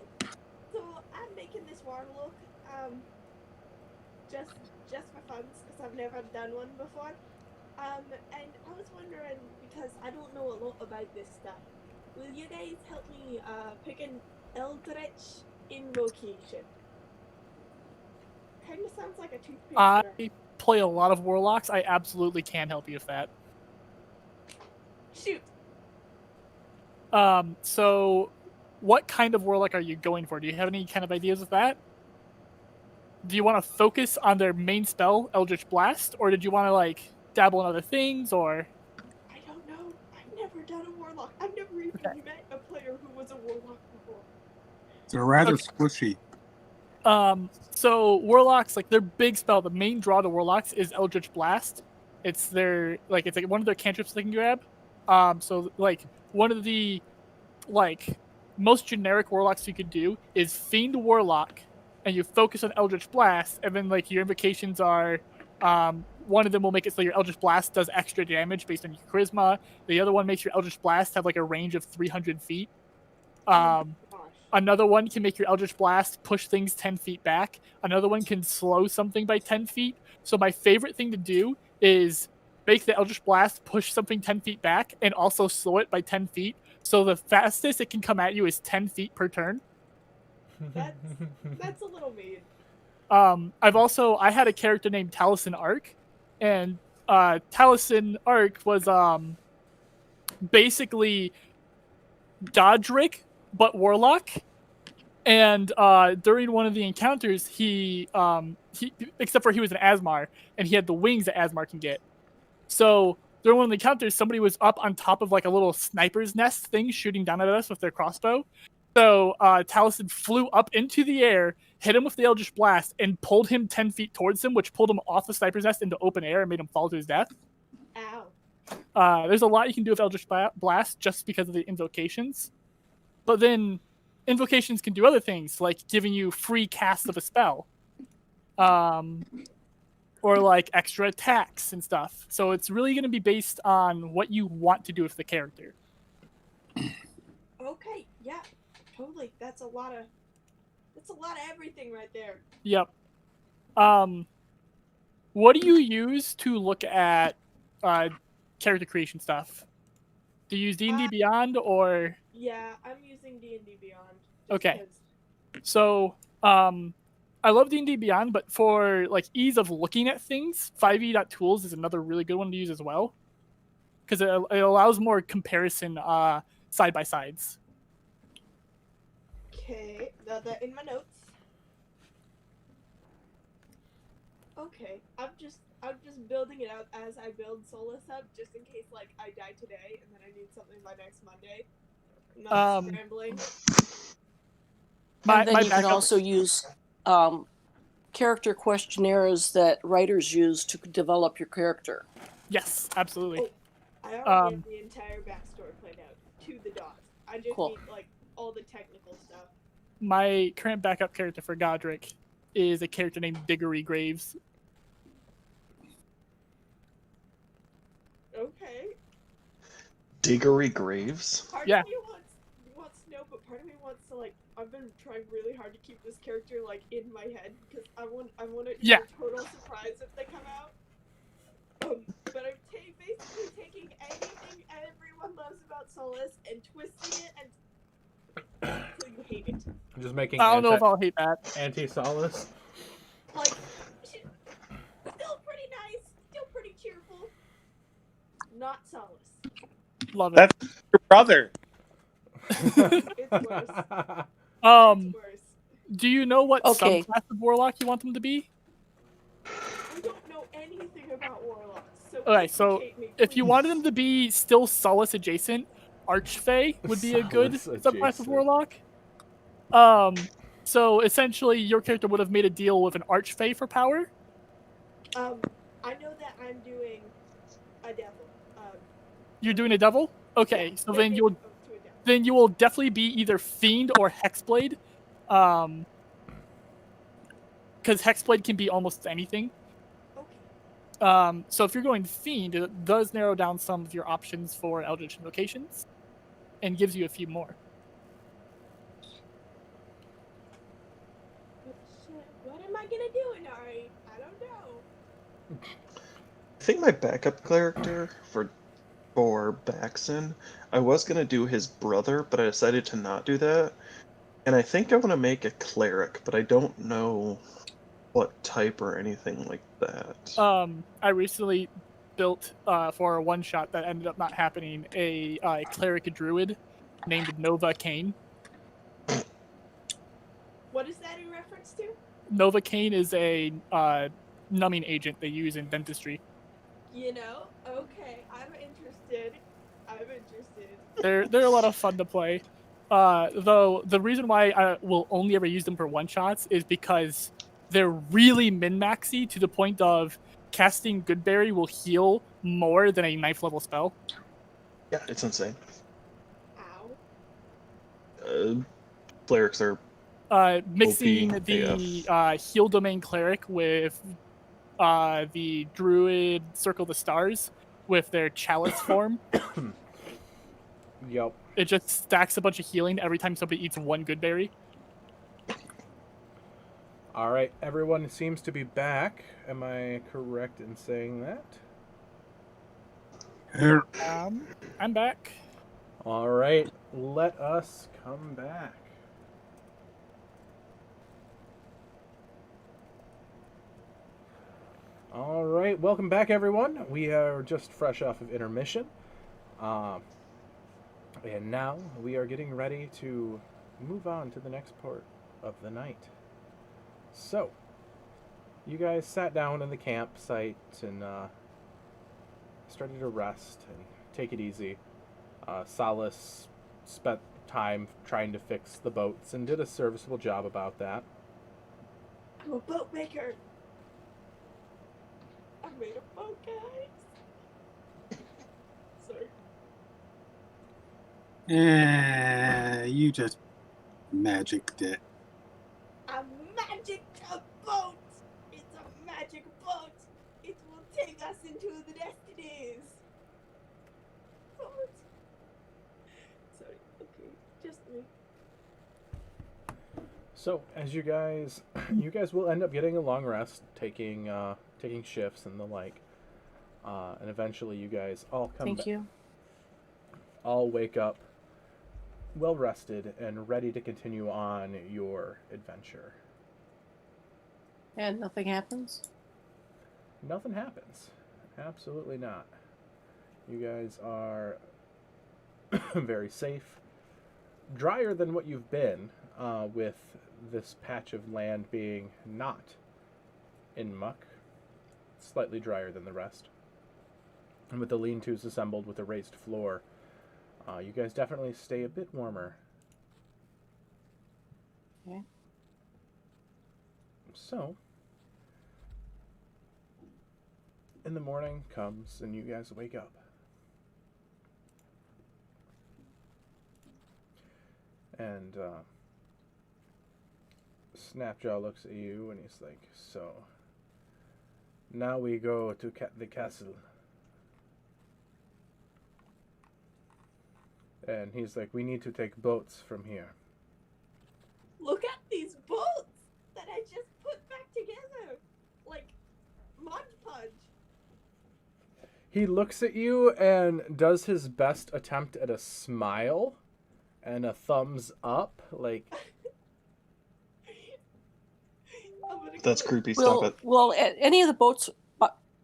So I'm making this warlock just for fun because I've never done one before. And I was wondering, because I don't know a lot about this stuff, will you guys help me pick an Eldritch invocation? Kind of sounds like a toothpaste.
I play a lot of warlocks. I absolutely can help you with that.
Shoot.
So what kind of warlock are you going for? Do you have any kind of ideas of that? Do you want to focus on their main spell, Eldritch Blast, or did you want to like dabble in other things, or?
I don't know. I've never done a warlock. I've never even met a player who was a warlock before.
They're rather squishy.
So warlocks, like their big spell, the main draw to warlocks is Eldritch Blast. It's like one of their cantrips they can grab. So like one of the like most generic warlocks you could do is Fiend Warlock, and you focus on Eldritch Blast, and then like your invocations are one of them will make it so your Eldritch Blast does extra damage based on your charisma. The other one makes your Eldritch Blast have like a range of 300 feet. Another one can make your Eldritch Blast push things 10 feet back. Another one can slow something by 10 feet. So my favorite thing to do is make the Eldritch Blast push something 10 feet back and also slow it by 10 feet. So the fastest it can come at you is 10 feet per turn.
That's a little mean.
I had a character named Taliesin Arc, and Taliesin Arc was basically Godric but warlock. And during one of the encounters, he except for he was an Asmar, and he had the wings that Asmar can get. So during one of the encounters, somebody was up on top of like a little sniper's nest thing shooting down at us with their crossbow. So Taliesin flew up into the air, hit him with the Eldritch Blast, and pulled him 10 feet towards him, which pulled him off the sniper's nest into open air and made him fall to his death.
Ow.
There's a lot you can do with Eldritch Blast just because of the invocations. But then invocations can do other things, like giving you free cast of a spell. Or like extra attacks and stuff. So it's really going to be based on what you want to do with the character.
Okay, yeah, totally. That's a lot of everything right there.
Yep. What do you use to look at character creation stuff? Do you use D&D Beyond or?
Yeah, I'm using D&D Beyond.
Okay. So, I love D&D Beyond, but for like ease of looking at things, 5e.tools is another really good one to use as well. because it allows more comparison side by sides.
Okay, got that in my notes. Okay, I'm just building it up as I build Solace up, just in case like I die today and then I need something by next Monday. I'm not scrambling.
And then you can also use character questionnaires that writers use to develop your character.
Yes, absolutely.
Oh, I already have the entire backstory planned out to the dot. I just
Cool.
need like all the technical stuff.
My current backup character for Godric is a character named Diggory Graves.
Okay.
Diggory Graves?
Part
Yeah.
of me wants to know, but part of me wants to like. I've been trying really hard to keep this character like in my head because I want it to be a total surprise if they come out. But I'm basically taking anything everyone loves about Solace and twisting it until you hate it.
Just making.
I don't know if I'll hate that.
Anti-Solace.
Like, she's still pretty nice, still pretty cheerful. Not Solace.
Love it.
That's your brother.
It's worse.
It's
worse.
Do you know what subclass of Warlock you want them to be?
I don't know anything about Warlocks. So
Okay, so
educate me,
if you
please.
wanted them to be still Solace adjacent, Archfey would be a good subclass of Warlock. So essentially, your character would have made a deal with an Archfey for power.
I know that I'm doing a devil.
You're doing a devil? Okay,
yeah,
so then you will definitely be either Fiend or Hexblade. Because Hexblade can be almost anything.
Okay.
So if you're going Fiend, it does narrow down some of your options for Eldritch Invocations and gives you a few more.
What am I gonna do, Inari? I don't know.
I think my backup character for Baxen, I was gonna do his brother, but I decided to not do that. And I think I want to make a cleric, but I don't know what type or anything like that.
I recently built for a one-shot that ended up not happening a Cleric Druid named Nova Kane.
What is that in reference to?
Nova Kane is a numbing agent they use in dentistry.
You know? Okay, I'm interested.
They're a lot of fun to play. Though the reason why I will only ever use them for one-shots is because they're really min-maxy to the point of casting Goodberry will heal more than a knife level spell.
Yeah, it's insane.
Ow.
Clerics are
mixing
OP
the heal domain cleric with the druid circle the stars with their chalice form.
Yep.
It just stacks a bunch of healing every time somebody eats one Goodberry.
All right, everyone seems to be back. Am I correct in saying that?
I'm back.
All right, let us come back. All right, welcome back, everyone. We are just fresh off of intermission. And now we are getting ready to move on to the next part of the night. So, you guys sat down in the campsite and started to rest and take it easy. Solace spent time trying to fix the boats and did a serviceable job about that.
I'm a boat maker. I made a boat, guys. Sorry.
You just magicked it.
A magic boat! It's a magic boat! It will take us into the destinies! What? Sorry, okay, just me.
So, as you guys will end up getting a long rest, taking shifts and the like, and eventually you guys all come.
Thank you.
All wake up, well rested and ready to continue on your adventure.
And nothing happens?
Nothing happens. Absolutely not. You guys are very safe. Drier than what you've been, with this patch of land being not in muck. Slightly drier than the rest. And with the lean-tos assembled with a raised floor, you guys definitely stay a bit warmer.
Okay.
So, and the morning comes and you guys wake up. And Snapjaw looks at you and he's like, so, now we go to the castle. And he's like, we need to take boats from here.
Look at these boats that I just put back together. Like, Mod Podge.
He looks at you and does his best attempt at a smile and a thumbs up, like...
That's creepy. Stop it.
Will any of the boats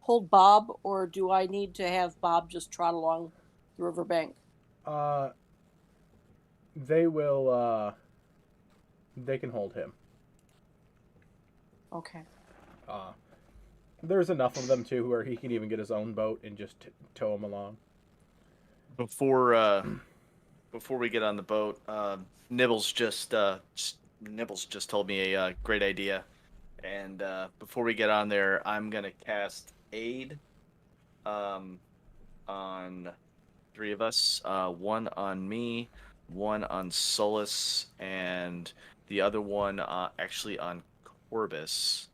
hold Bob, or do I need to have Bob just trot along the riverbank?
They will, they can hold him.
Okay.
There's enough of them, too, where he can even get his own boat and just tow him along.
Before we get on the boat, Nibbles just told me a great idea. And before we get on there, I'm going to cast Aid on 3 of us. 1 on me, 1 on Solace, and the other one actually on Corvus.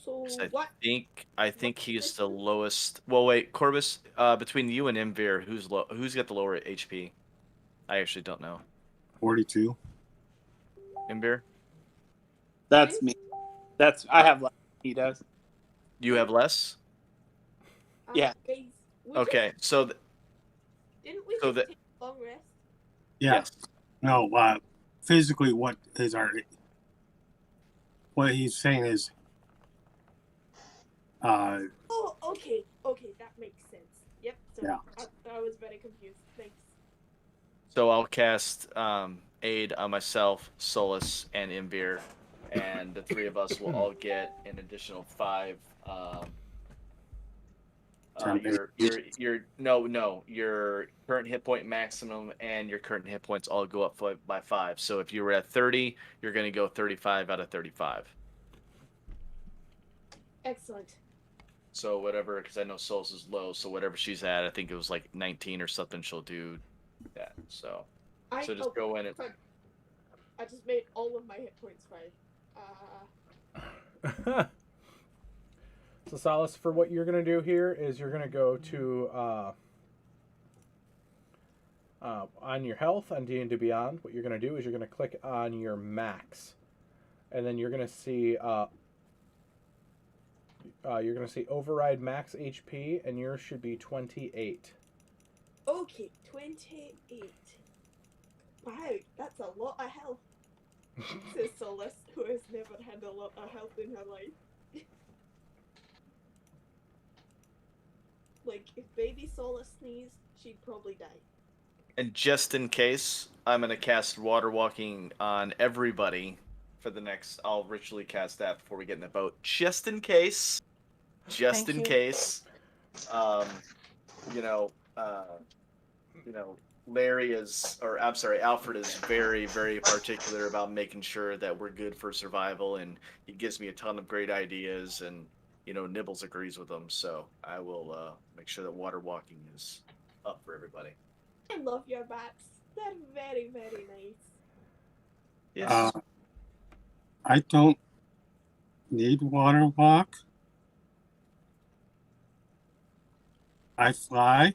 So
I think he's the lowest. Well, wait, Corvus. Between you and Imvir, who's got the lower HP? I actually don't know.
42.
Imvir?
That's me. I have less. He does.
You have less?
Yeah.
Guys,
Okay, so
didn't we
so
just
the-
take a long rest?
Yeah.
yes.
No, physically, what he's saying is,
Oh, okay, that makes sense. Yep. So
Yeah.
I was very confused. Thanks.
So I'll cast Aid on myself, Solace, and Imvir, and the 3 of us will all get an additional 5. Your current hit point maximum and your current hit points all go up by 5. So if you were at 30, you're going to go 35 out of 35.
Excellent.
So whatever, because I know Solace is low, so whatever she's at, I think it was like 19 or something, she'll do that. So just go in and...
I just made all of my hit points 5.
So, Solace, for what you're going to do here is you're going to go to, on your health on D&D Beyond, what you're going to do is you're going to click on your max. And then you're going to see, override max HP, and yours should be 28.
Okay, 28. Wow, that's a lot of health. Says Solace, who has never had a lot of health in her life. Like, if baby Solace sneezed, she'd probably die.
And just in case, I'm going to cast Water Walking on everybody for the next... I'll ritually cast that before we get in the boat. Just in case. Just
Thank
in
you.
case. Alfred is very, very particular about making sure that we're good for survival, and he gives me a ton of great ideas, and, Nibbles agrees with them, so I will make sure that Water Walking is up for everybody.
I love your bats. They're very, very nice.
Yes.
I don't need water walk. I fly.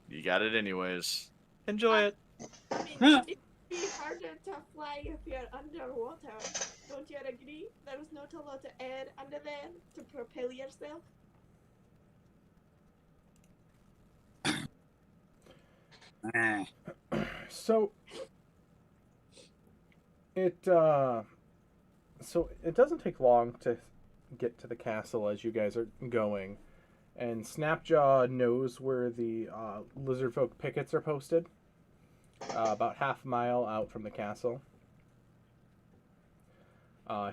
You got it anyways. Enjoy it.
Huh.
It'd be harder to fly if you're underwater. Don't you agree? There's not a lot of air under there to propel yourself.
Eh.
So it doesn't take long to get to the castle as you guys are going, And Snapjaw knows where the lizard folk pickets are posted, about half a mile out from the castle.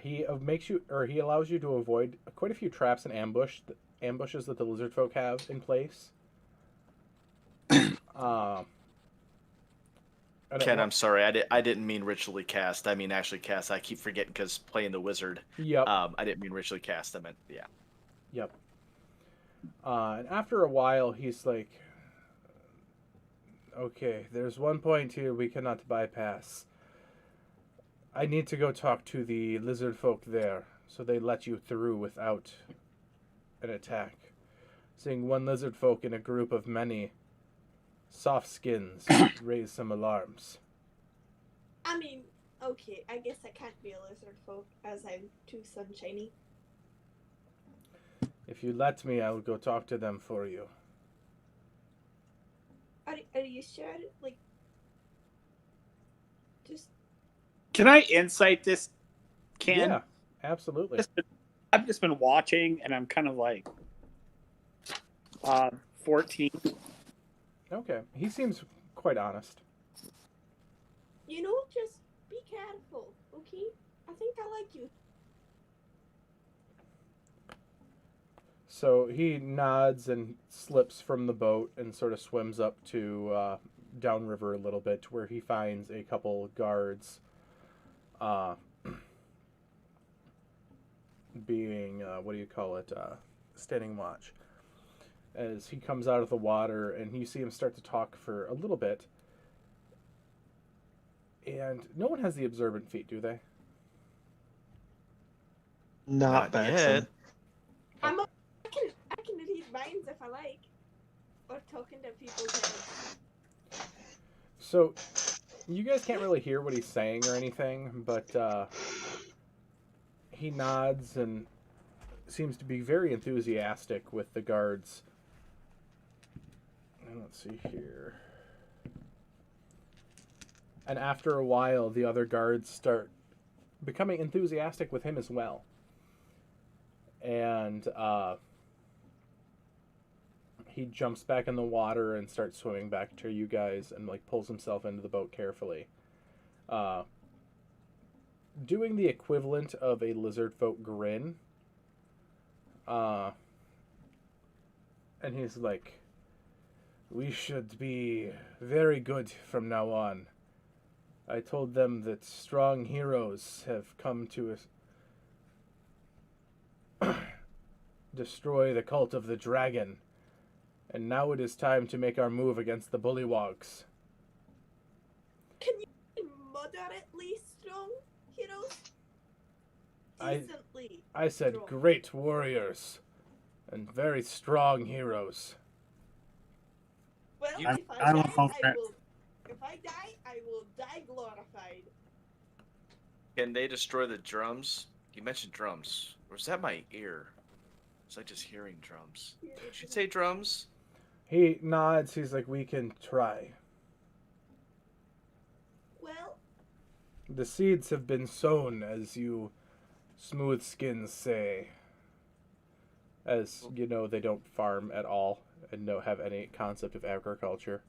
He allows you to avoid quite a few traps and ambushes that the lizard folk have in place.
Ken, I'm sorry. I didn't mean ritually cast. I mean actually cast. I keep forgetting because playing the wizard.
Yep.
I didn't mean ritually cast. I meant yeah.
Yep. And after a while, he's like, "Okay, there's one point here we cannot bypass. I need to go talk to the lizard folk there, so they let you through without an attack. Seeing one lizard folk in a group of many soft skins raise some alarms."
I mean, okay, I guess I can't be a lizard folk as I'm too sunshiny.
"If you let me, I will go talk to them for you."
Are you sure? Like, just
Can I insight this, Ken?
Yeah, absolutely.
I've just been watching, and I'm kind of like 14.
Okay, he seems quite honest.
just be careful, okay? I think I like you.
So he nods and slips from the boat and sort of swims up to downriver a little bit, where he finds a couple guards being, standing watch. As he comes out of the water, and you see him start to talk for a little bit. And no one has the observant feat, do they?
Not
Not
Baxton.
yet.
I can read minds if I like. Or talking to people's heads.
So, you guys can't really hear what he's saying or anything, but he nods and seems to be very enthusiastic with the guards. And let's see here. And after a while, the other guards start becoming enthusiastic with him as well. And he jumps back in the water and starts swimming back to you guys and pulls himself into the boat carefully. Doing the equivalent of a lizard folk grin. And he's like, "We should be very good from now on. I told them that strong heroes have come to destroy the cult of the dragon. And now it is time to make our move against the bullywogs."
Can you be moderately strong heroes? Decently.
I said
strong.
great warriors and very strong heroes.
Well,
You-
if
I
I
will
die,
vote
I
that.
will. If I die, I will die glorified.
Can they destroy the drums? You mentioned drums. Or is that my ear? Was I just hearing drums? Did you say drums?
He nods. He's like, "We can try.
Well,
The seeds have been sown, as you smooth skins say. As you know, they don't farm at all and don't have any concept of agriculture.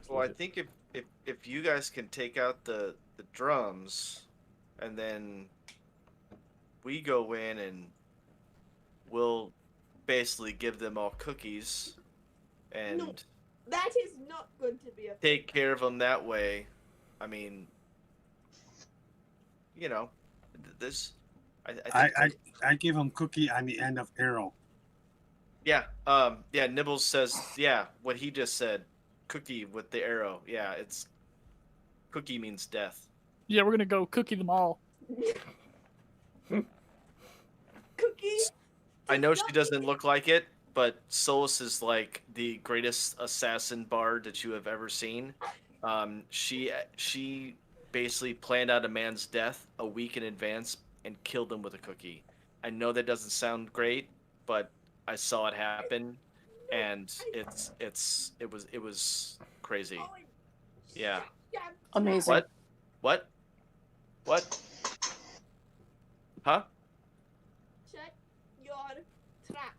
Well, I think if you guys can take out the drums, and then we go in and we'll basically give them all cookies and
No. that is not going to be a
take care of them that way. I mean, this.
I give him cookie on the end of arrow.
Yeah. Nibbles says, what he just said. Cookie with the arrow. Yeah, it's cookie means death.
Yeah, we're gonna go cookie them all.
cookie.
I know she doesn't look like it, but Solace is like the greatest assassin bard that you have ever seen. She basically planned out a man's death a week in advance and killed him with a cookie. I know that doesn't sound great, but I saw it happen, and it was crazy. Yeah.
Amazing.
What? Huh?
Shut your trap.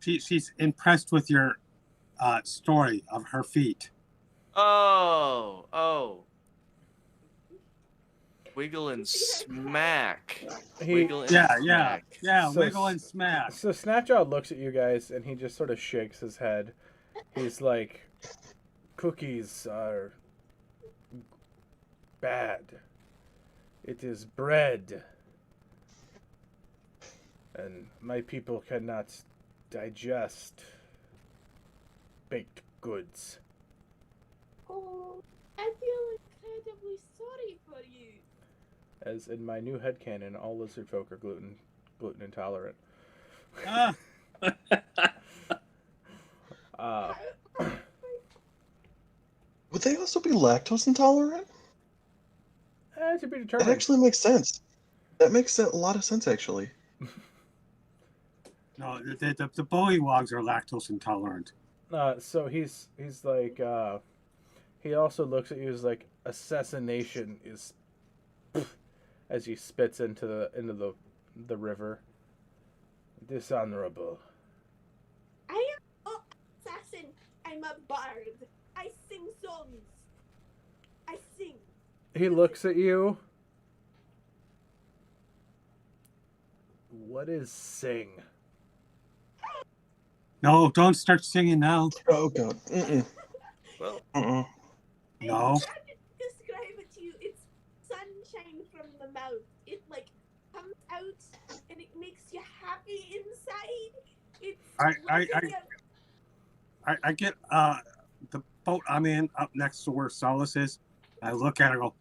She's impressed with your story of her feat.
Oh. Wiggle and smack. Wiggle and smack.
Yeah.
So
Wiggle and smack.
So Snapjaw looks at you guys and he just sort of shakes his head. He's like, cookies are bad. It is bread. And my people cannot digest baked goods.
Oh, I feel incredibly sorry for you.
As in my new headcanon, all lizard folk are gluten intolerant.
Would they also be lactose intolerant?
To be
That
determined.
actually makes sense. That makes a lot of sense, actually.
No, the bullywogs are lactose intolerant.
So he's like, he also looks at you as like, assassination is, as he spits into the river. Dishonorable.
I am no assassin. I'm a bard. I sing songs. I sing.
He looks at you. What is sing?
No, don't start singing now.
Oh god.
Well,
No.
I'm trying to describe it to you. It's sunshine from the mouth. It like comes out and it makes you happy inside. It's
I get the boat I'm in up next to where Solace is. I look at her and go,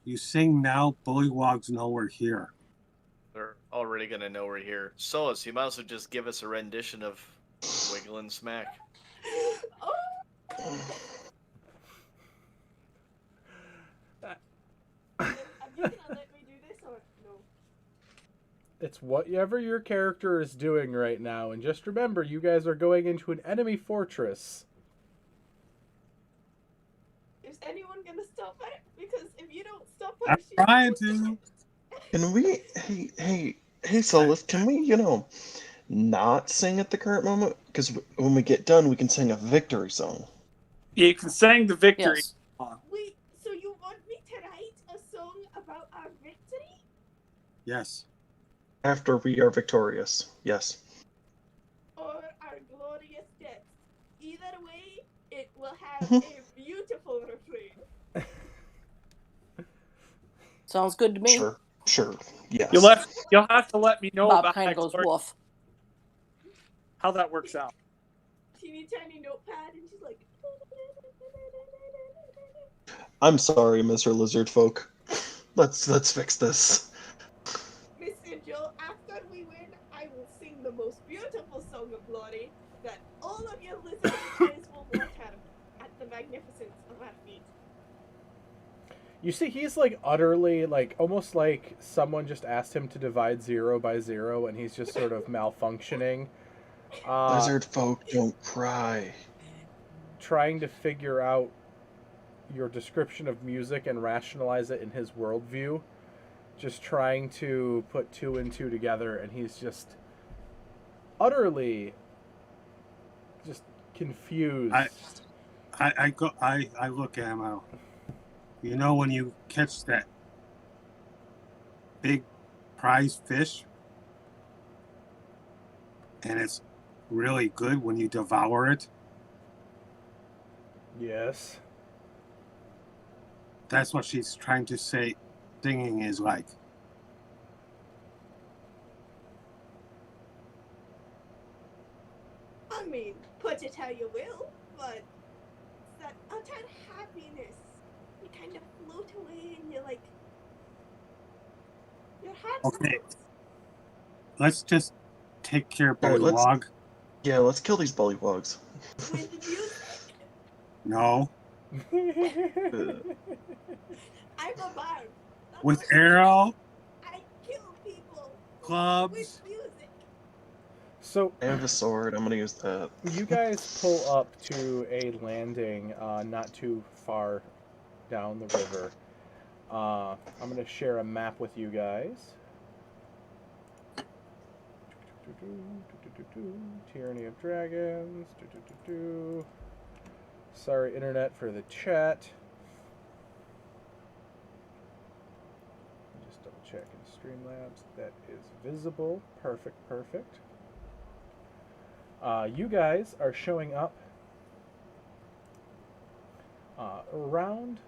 you sing now, bullywogs know we're here.
they're already gonna know we're here. Solace, you might as well just give us a rendition of Wiggle and Smack.
Oh. Are you gonna let me do this or no?
It's whatever your character is doing right now, and just remember, you guys are going into an enemy fortress.
Is anyone gonna stop it? Because if you don't stop her,
I'm trying to.
Can we? Hey, Solace. Can we, not sing at the current moment? Because when we get done, we can sing a victory song.
You can sing the victory
Yes.
song.
Wait, so you want me to write a song about our victory?
Yes.
After we are victorious. Yes.
Or our glorious death? Either way, it will have a beautiful refrain.
Sounds good to me.
Sure. Yes.
You'll have to let me know
Bob
about
kind
that
of goes
story,
woof.
how that works out.
Teeny tiny notepad, and she's like,
I'm sorry, Mr. Lizard Folk. Let's fix this.
Mr. Joe, after we win, I will sing the most beautiful song of glory that all of your lizard friends will water at the magnificence of our feet.
You see, he's like utterly, like, almost like someone just asked him to divide 0 by 0, and he's just sort of malfunctioning.
Lizard folk don't cry.
Trying to figure out your description of music and rationalize it in his worldview. Just trying to put 2 and 2 together, and he's just utterly just confused.
I look at him. I go, you know when you catch that big prize fish and it's really good when you devour it?
Yes.
That's what she's trying to say singing is like.
I mean, put it how you will, but it's that utter happiness. You kind of float away and you're like, your heart
Okay.
floats.
Let's just take care of
All right,
Bullywog.
Yeah, let's kill these bullywogs.
With the music,
No.
I'm a bard. That's
With
what I
arrow,
do. I kill people
clubs.
with music.
So
I have a sword. I'm gonna use that.
you guys pull up to a landing not too far down the river. I'm going to share a map with you guys. Tyranny of Dragons. Sorry, internet, for the chat. Just double check in Streamlabs. That is visible. Perfect, perfect. You guys are showing up around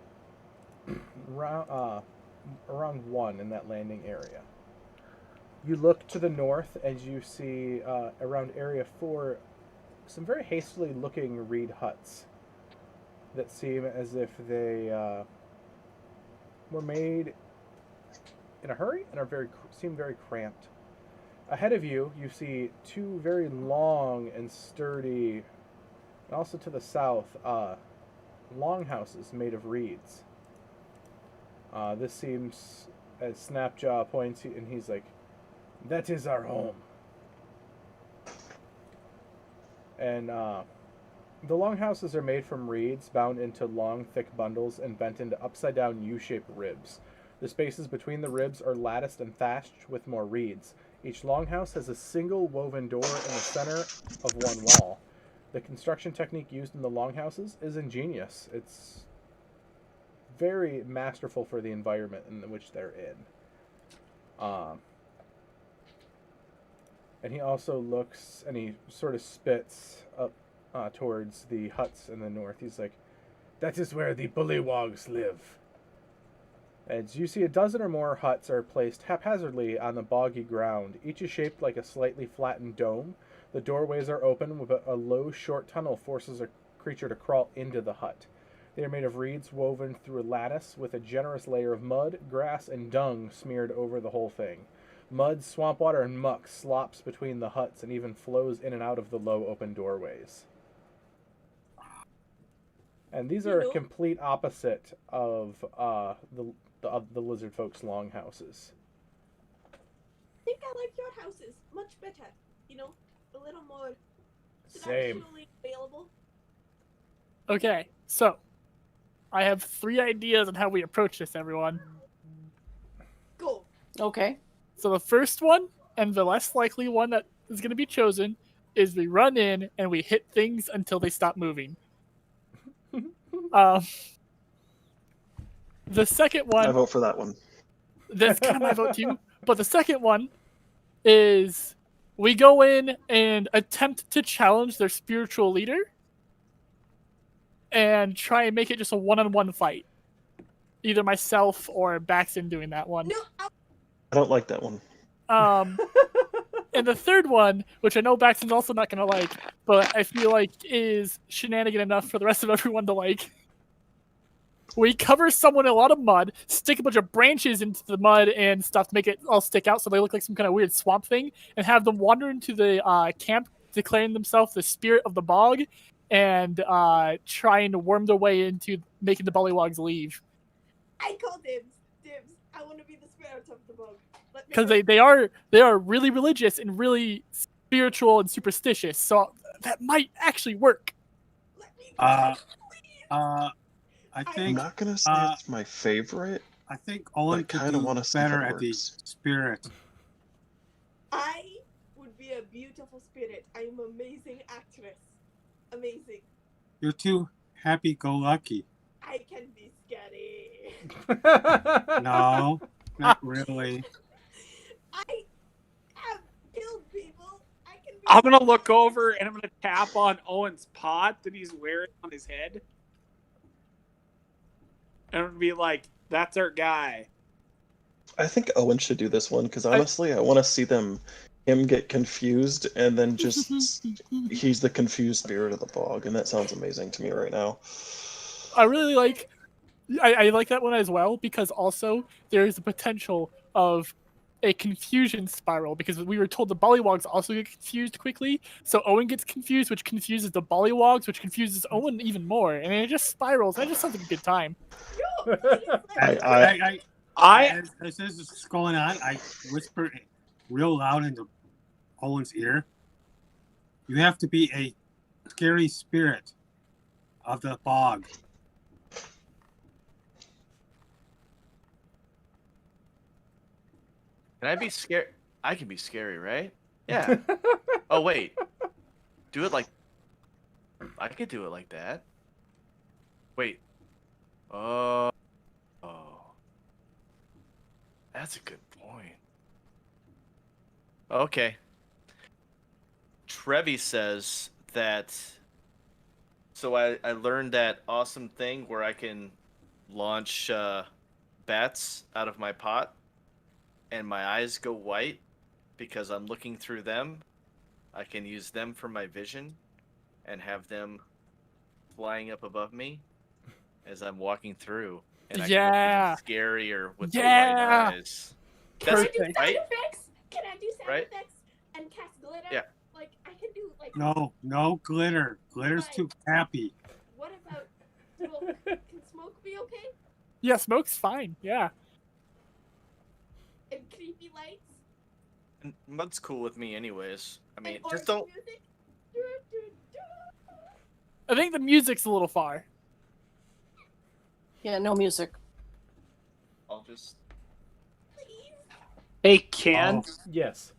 1 in that landing area. You look to the north as you see around area 4 some very hastily looking reed huts that seem as if they were made in a hurry and seem very cramped. Ahead of you, you see 2 very long and sturdy, and also to the south, longhouses made of reeds. This seems, as Snapjaw points, and he's like, "That is our home." And the longhouses are made from reeds, bound into long, thick bundles, and bent into upside-down U-shaped ribs. The spaces between the ribs are latticed and thatched with more reeds. Each longhouse has a single woven door in the center of one wall. The construction technique used in the longhouses is ingenious. It's very masterful for the environment in which they're in. And he also looks, and he sort of spits up towards the huts in the north. He's like, "That is where the bullywogs live." As you see, 12 or more huts are placed haphazardly on the boggy ground. Each is shaped like a slightly flattened dome. The doorways are open, but a low, short tunnel forces a creature to crawl into the hut. They are made of reeds woven through a lattice with a generous layer of mud, grass, and dung smeared over the whole thing. Mud, swamp water, and muck slops between the huts and even flows in and out of the low open doorways. And these are a complete opposite of the lizard folks' longhouses.
I think I like your houses much better. You know, a little more
Same.
traditionally available.
Okay, so I have 3 ideas on how we approach this, everyone.
Go.
Okay.
So the first one, and the less likely one that is going to be chosen, is we run in and we hit things until they stop moving. The second one...
I vote for that one.
That's kind of my vote too. But the second one is we go in and attempt to challenge their spiritual leader and try and make it just a one-on-one fight. Either myself or Baxton doing that one.
No,
I don't like that one.
And the third one, which I know Baxton's also not going to like, but I feel like is shenanigan enough for the rest of everyone to like. We cover someone in a lot of mud, stick a bunch of branches into the mud and stuff to make it all stick out so they look like some kind of weird swamp thing, and have them wander into the camp, declaring themselves the spirit of the bog, and trying to worm their way into making the bullywogs leave.
I call dibs. Dibs. I want to be the spirit of the bug.
Because they are really religious and really spiritual and superstitious, so that might actually work.
Let me
I
I'm
think
not gonna say it's my favorite.
I think Owen
I
could
kinda
do
wanna see if
better
it
at the
works.
spirit.
I would be a beautiful spirit. I am an amazing actress. Amazing.
You're too happy-go-lucky.
I can be scary.
No, not really.
I have killed people. I can be
I'm gonna look over and I'm gonna tap on Owen's pot that he's wearing on his head. And I'm gonna be like, "That's our guy."
I think Owen should do this one because honestly, I want to see him get confused and then just he's the confused spirit of the bog, and that sounds amazing to me right now.
I really like I like that one as well, because also there's the potential of a confusion spiral, because we were told the bullywogs also get confused quickly, so Owen gets confused, which confuses the bullywogs, which confuses Owen even more, and it just spirals. That just sounds like a good time.
No, please, let me-
As this is going on, I whisper real loud into Owen's ear. You have to be a scary spirit of the bog.
Can I be scared? I can be scary, right? Yeah. Oh wait. Do it like. I could do it like that. Wait. Oh. That's a good point. Okay. Trevi says that. So I learned that awesome thing where I can launch bats out of my pot, and my eyes go white because I'm looking through them. I can use them for my vision, and have them flying up above me as I'm walking through, and I can look
Yeah.
even scarier with
Yeah.
the white eyes.
Can I do
Perfect.
sound
Right?
effects? Can I do sound
Right?
effects and cast glitter?
Yeah.
Like I can do like.
No glitter. Glitter's too happy.
What about smoke? Can smoke be okay?
Yeah, smoke's fine. Yeah.
And creepy lights.
And Mud's cool with me, anyways. I mean,
And
just
organ
don't.
music.
I think the music's a little far.
Yeah, no music.
I'll just.
Please.
Hey, Ken,
Yes.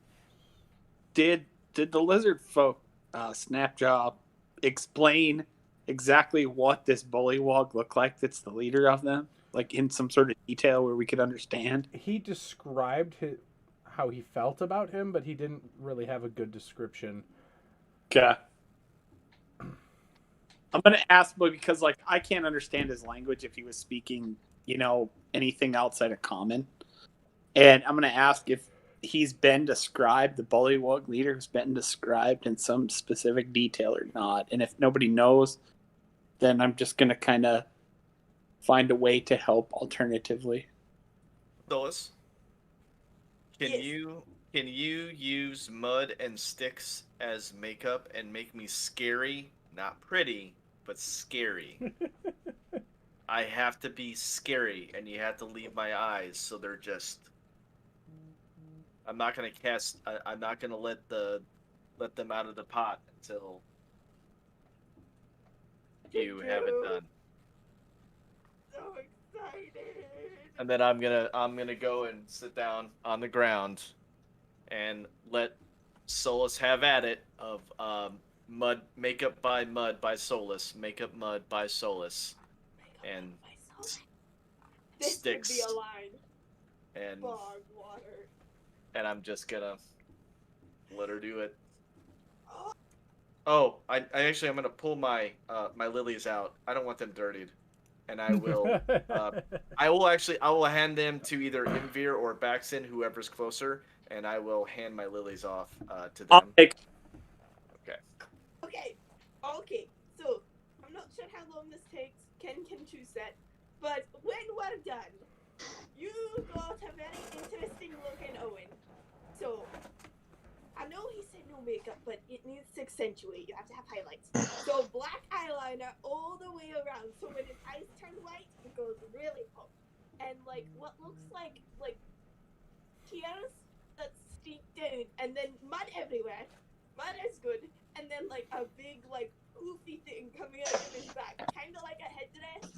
did the lizard folk Snapjaw explain exactly what this bullywog looked like that's the leader of them? Like in some sort of detail where we could understand?
He described how he felt about him, but he didn't really have a good description.
Okay. I'm going to ask because like I can't understand his language if he was speaking, anything outside of common. And I'm going to ask if he's been described, the bullywug leader has been described in some specific detail or not. And if nobody knows, then I'm just going to kind of find a way to help alternatively.
Solace, can
Yes.
you use mud and sticks as makeup and make me scary? Not pretty, but scary. I have to be scary, and you have to leave my eyes so they're just. I'm not gonna cast. I'm not gonna let them out of the pot until you have it done.
So excited.
And then I'm gonna go and sit down on the ground, and let Solace have at it of mud makeup by mud by Solace, makeup mud by Solace, and
This
sticks
would be a line.
and
Bog water.
and I'm just gonna let her do it. Oh, I'm gonna pull my my lilies out. I don't want them dirtied, and I will I will hand them to either Imvir or Baxin, whoever's closer, and I will hand my lilies off to
I'll
them.
take.
Okay. So I'm not sure how long this takes. Ken can choose that, but when we're done, you got a very interesting looking Owen. So I know he said no makeup, but it needs to accentuate. You have to have highlights. So black eyeliner all the way around. So when his eyes turn white, it goes really pop. And like what looks like tears that streak down, and then mud everywhere. Mud is good. And then like a big like poofy thing coming out of his back, kind of like a headdress,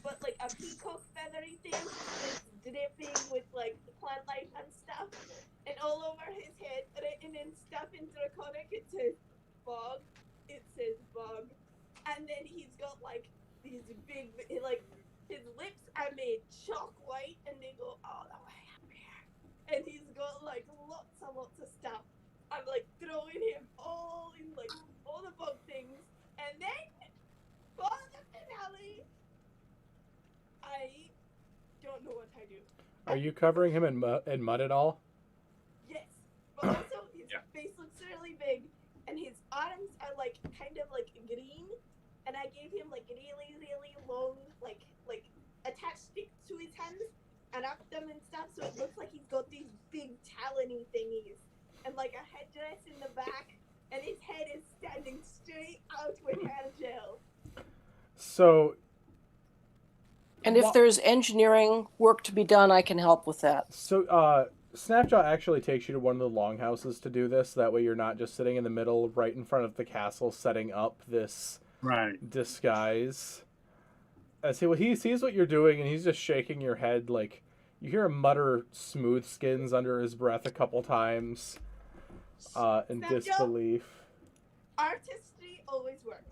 but like a peacock feathery thing that's dripping with like plant life and stuff. And all over his head, written in stuff in Draconic, it says bog. It says bog. And then he's got like these big, like his lips are made chalk white, and they go all the way up here. And he's got like lots of stuff. I'm like throwing him all in like all the bug things, and then for the finale, I don't know what I do.
Are you covering him in mud at all?
Yes, but also his face looks really big, and his arms are like kind of like green, and I gave him like really long like attached sticks to his hands and up them and stuff, so it looks like he's got these big talony thingies. And like a headdress in the back, and his head is standing straight out with hair gel.
So.
And if there's engineering work to be done, I can help with that.
So, Snapjaw actually takes you to one of the longhouses to do this. That way you're not just sitting in the middle, right in front of the castle, setting up this disguise. As he sees what you're doing, and he's just shaking your head, like, you hear him mutter smooth skins under his breath a couple times. in
Snap job.
disbelief.
Artistry always works.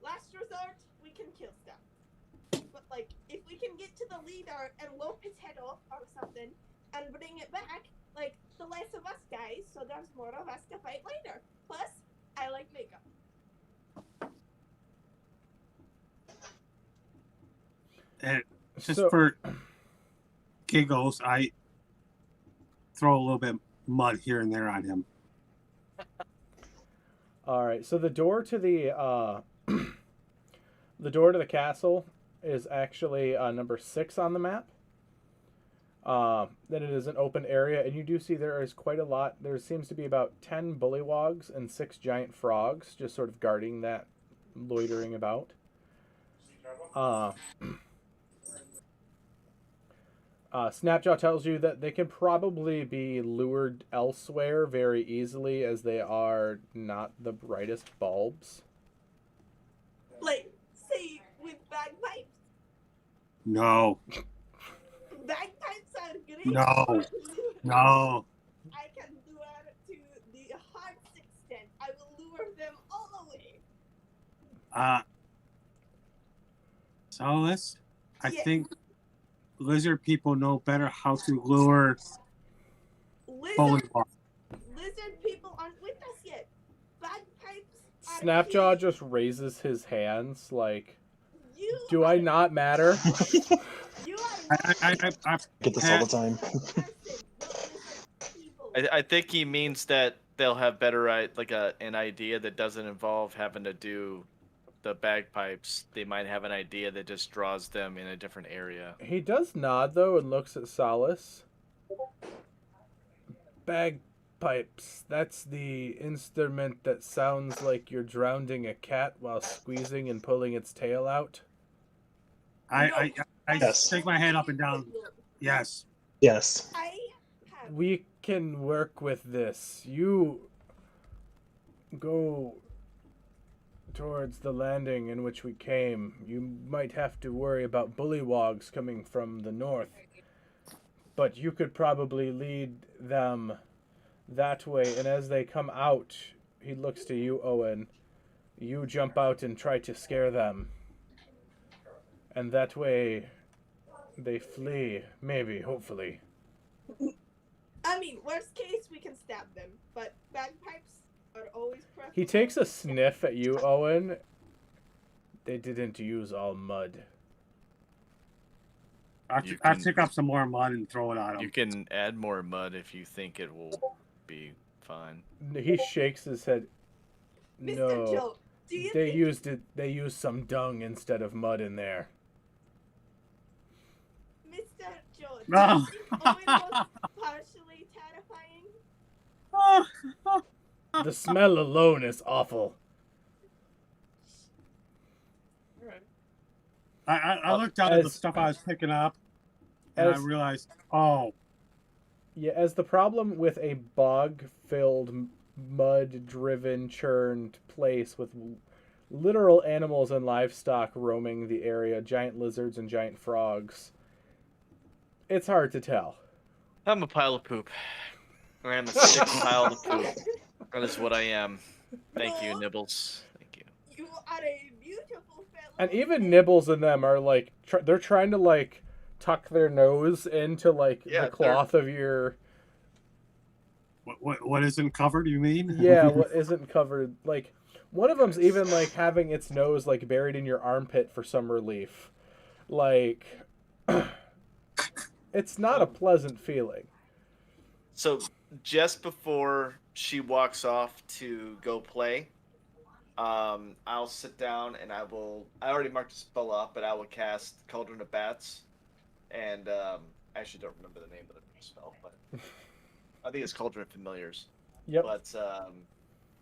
Last resort, we can kill stuff. But like, if we can get to the leader and lop his head off or something and bring it back, like, the less of us guys, so there's more of us to fight later. Plus, I like makeup.
And just
So-
for giggles, I throw a little bit of mud here and there on him.
All right, so the door to the the door to the castle is actually number 6 on the map. Then it is an open area, and you do see there is quite a lot. There seems to be about 10 bullywogs and 6 giant frogs, just sort of guarding that, loitering about. Snapjaw tells you that they can probably be lured elsewhere very easily, as they are not the brightest bulbs.
Like, say, with bagpipes.
No,
Bagpipes are great.
No. no.
I can lure to the heart's extent. I will lure them all away.
Solace, I
Yes.
think lizard people know better how to lure bullywog.
Lizard people aren't with us yet. Bagpipes are
Snapjaw
key.
just raises his hands like,
You
do I not matter?
You are
I
Get this all the time.
person, not lizard people.
I think he means that they'll have better an idea that doesn't involve having to do the bagpipes. They might have an idea that just draws them in a different area.
He does nod, though, and looks at Solace. Bagpipes. That's the instrument that sounds like you're drowning a cat while squeezing and pulling its tail out.
I
Yes.
shake my head up and down. Yes.
Yes.
I have
We can work with this. You go towards the landing in which we came. You might have to worry about bullywogs coming from the north, but you could probably lead them that way. And as they come out, he looks to you, Owen. You jump out and try to scare them, and that way they flee. Maybe, hopefully.
I mean, worst case, we can stab them, but bagpipes are always preferable.
He takes a sniff at you, Owen. They didn't use all mud.
I'll
You
I'll
can-
pick up some more mud and throw it on him.
You can add more mud if you think it will be fine.
He shakes his head.
Mr.
No,
Joe, do you
they
think
used it. They used some dung instead of mud in there.
Mr. Joe, do
No.
you think Owen was partially terrifying?
The smell alone is awful.
I looked down at the
As-
stuff I was picking up, and I
as-
realized, oh,
Yeah, as the problem with a bog-filled, mud-driven, churned place with literal animals and livestock roaming the area, giant lizards and giant frogs, it's hard to tell.
I'm a pile of poop. I am a sick pile of poop. That is what I am. Thank you,
No.
Nibbles. Thank you.
You are a beautiful fellow.
And even Nibbles and them are like, they're trying to like tuck their nose into like
Yeah,
the cloth of your,
what isn't covered, you mean?
yeah, what isn't covered. Like, one of them's even like having its nose like buried in your armpit for some relief. Like, it's not a pleasant feeling.
So just before she walks off to go play, I'll sit down and I already marked the spell up, but I will cast Cauldron of Bats. And I actually don't remember the name of the spell, but I think it's Cauldron of Familiars.
Yep.
But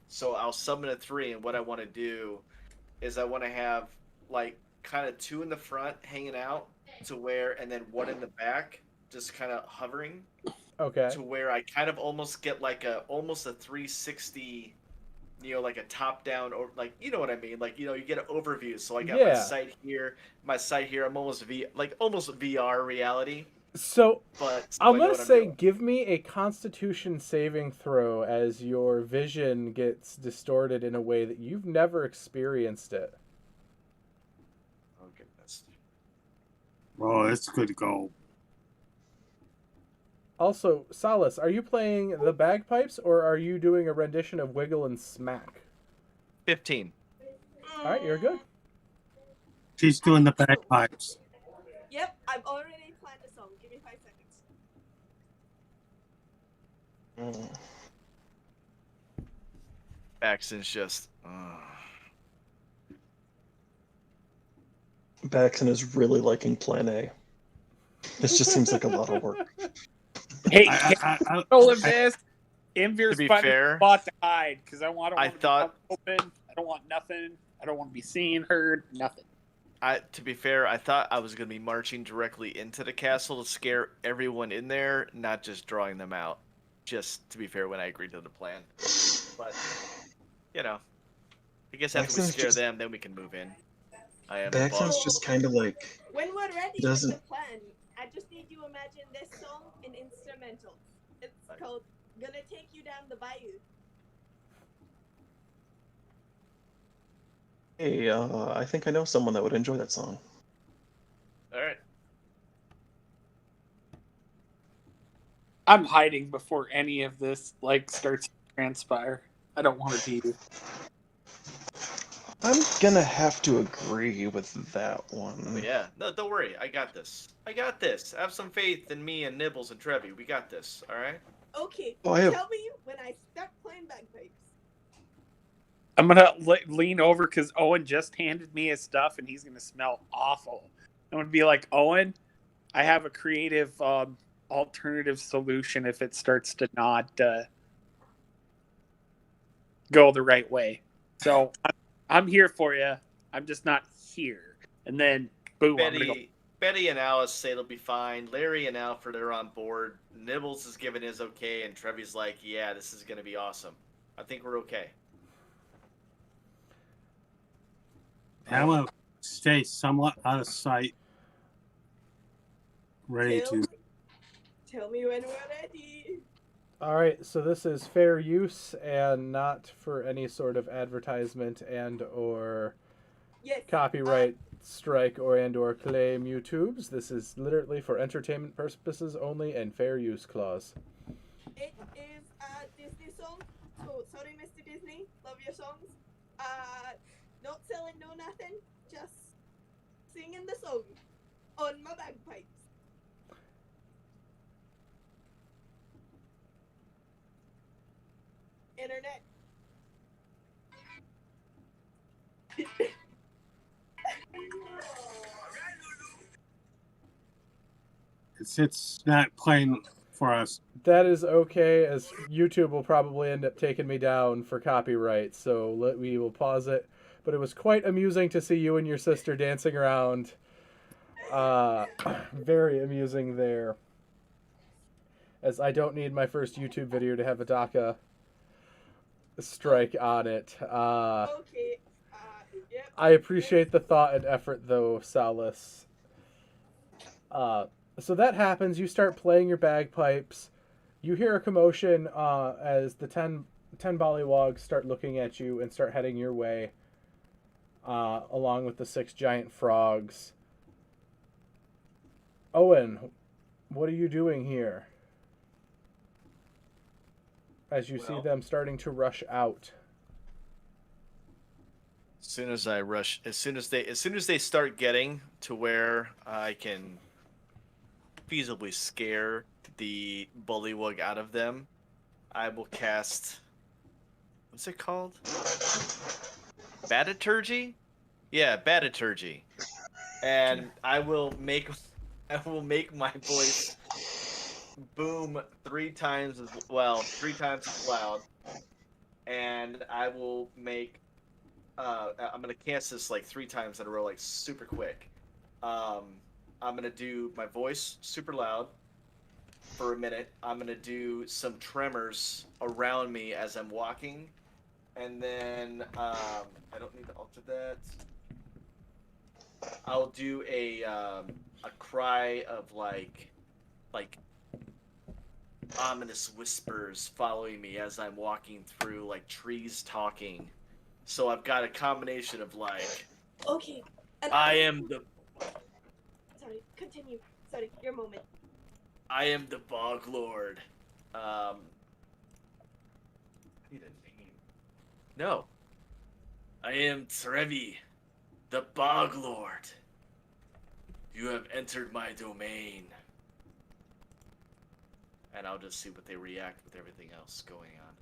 so I'll summon a 3, and what I want to do is I want to have like kind of 2 in the front hanging out to where, and then 1 in the back just kind of hovering
Okay.
to where I kind of almost get like almost a 360, like a top down, or like, you know what I mean? Like, you get an overview. So I got
Yeah.
my sight here. I'm almost almost VR reality.
So
but
I'm
I know
gonna
what I'm
say,
doing.
give me a Constitution saving throw as your vision gets distorted in a way that you've never experienced it.
Oh goodness.
Oh, that's good to go.
Also, Solace, are you playing the bagpipes or are you doing a rendition of Wiggle and Smack?
15.
All right, you're good.
She's doing the bagpipes.
Yep, I've already planned a song. Give me 5 seconds.
Baxton's just.
Baxton is really liking Plan A. This just seems like a lot of work.
Hey,
I-
all of this. Envir's
To be
finding
fair,
a spot to hide because I want to
I thought-
open. I don't want nothing. I don't want to be seen, heard, nothing.
To be fair, I thought I was going to be marching directly into the castle to scare everyone in there, not just drawing them out. Just to be fair, when I agreed to the plan. But, you know, I guess after we
Baxton's
scare
just-
them, then we can move in. I am
Baxton's
involved.
just kind of like,
When we're ready with
doesn't-
the plan, I just need you to imagine this song an instrumental. It's called Gonna Take You Down the Bayou.
hey, I think I know someone that would enjoy that song.
All right.
I'm hiding before any of this starts to transpire. I don't want to be.
I'm gonna have to agree with that one.
But yeah. No, don't worry. I got this. I got this. Have some faith in me and Nibbles and Trevi. We got this. All right?
Okay,
Oh, I have-
tell me when I start playing bagpipes.
I'm gonna lean over because Owen just handed me his stuff and he's gonna smell awful. I'm gonna be like, Owen, I have a creative alternative solution if it starts to not go the right way. So I'm here for you. I'm just not here. And then boom, I'm gonna go.
Betty and Alice say they'll be fine. Larry and Alfred are on board. Nibbles is giving his okay, and Trevi's like, yeah, this is going to be awesome. I think we're okay.
I'm gonna stay somewhat out of sight. Ready to.
Tell me when we're ready.
All right, so this is fair use and not for any sort of advertisement and or
Yes.
copyright strike or claim YouTubes. This is literally for entertainment purposes only and fair use clause.
It is a Disney song. So sorry, Mr. Disney. Love your songs. Not selling no nothing. Just singing the song on my bagpipes. Internet.
It's not playing for us.
That is okay, as YouTube will probably end up taking me down for copyright, so we will pause it. But it was quite amusing to see you and your sister dancing around. Very amusing there. As I don't need my first YouTube video to have a DACA strike on it.
Okay. Yep.
I appreciate the thought and effort, though, Solace. So that happens. You start playing your bagpipes. You hear a commotion as the 10 bollywogs start looking at you and start heading your way, along with the 6 giant frogs. Owen, what are you doing here? As you see them starting to rush out.
As soon as I rush, as soon as they start getting to where I can feasibly scare the bullywug out of them, I will cast. What's it called? Bataturgy? Yeah, Bataturgy. And I will make my voice boom 3 times as loud, and I will make. I'm gonna cast this 3 times in a row, super quick. I'm gonna do my voice super loud for a minute. I'm gonna do some tremors around me as I'm walking, and then I don't need to alter that. I'll do a cry of like ominous whispers following me as I'm walking through, like trees talking. So I've got a combination of like,
Okay. And
I am the
Sorry, continue. Sorry, your moment.
Bog Lord. I need a name. No. I am Trevi, the Bog Lord. You have entered my domain. And I'll just see what they react with everything else going on.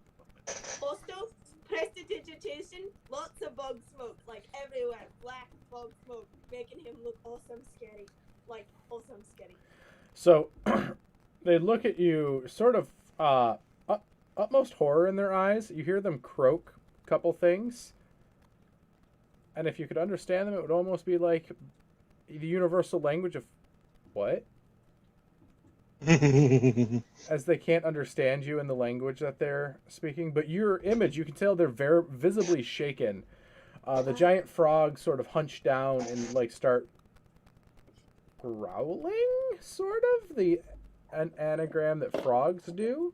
Also, prestidigitation, lots of bug smoke, like everywhere. Black bug smoke, making him look awesome scary. Like, awesome scary.
So they look at you, sort of utmost horror in their eyes. You hear them croak a couple things. And if you could understand them, it would almost be like the universal language of what? As they can't understand you in the language that they're speaking. But your image, you can tell they're very visibly shaken. The giant frogs sort of hunch down and like start growling, sort of, an anagram that frogs do.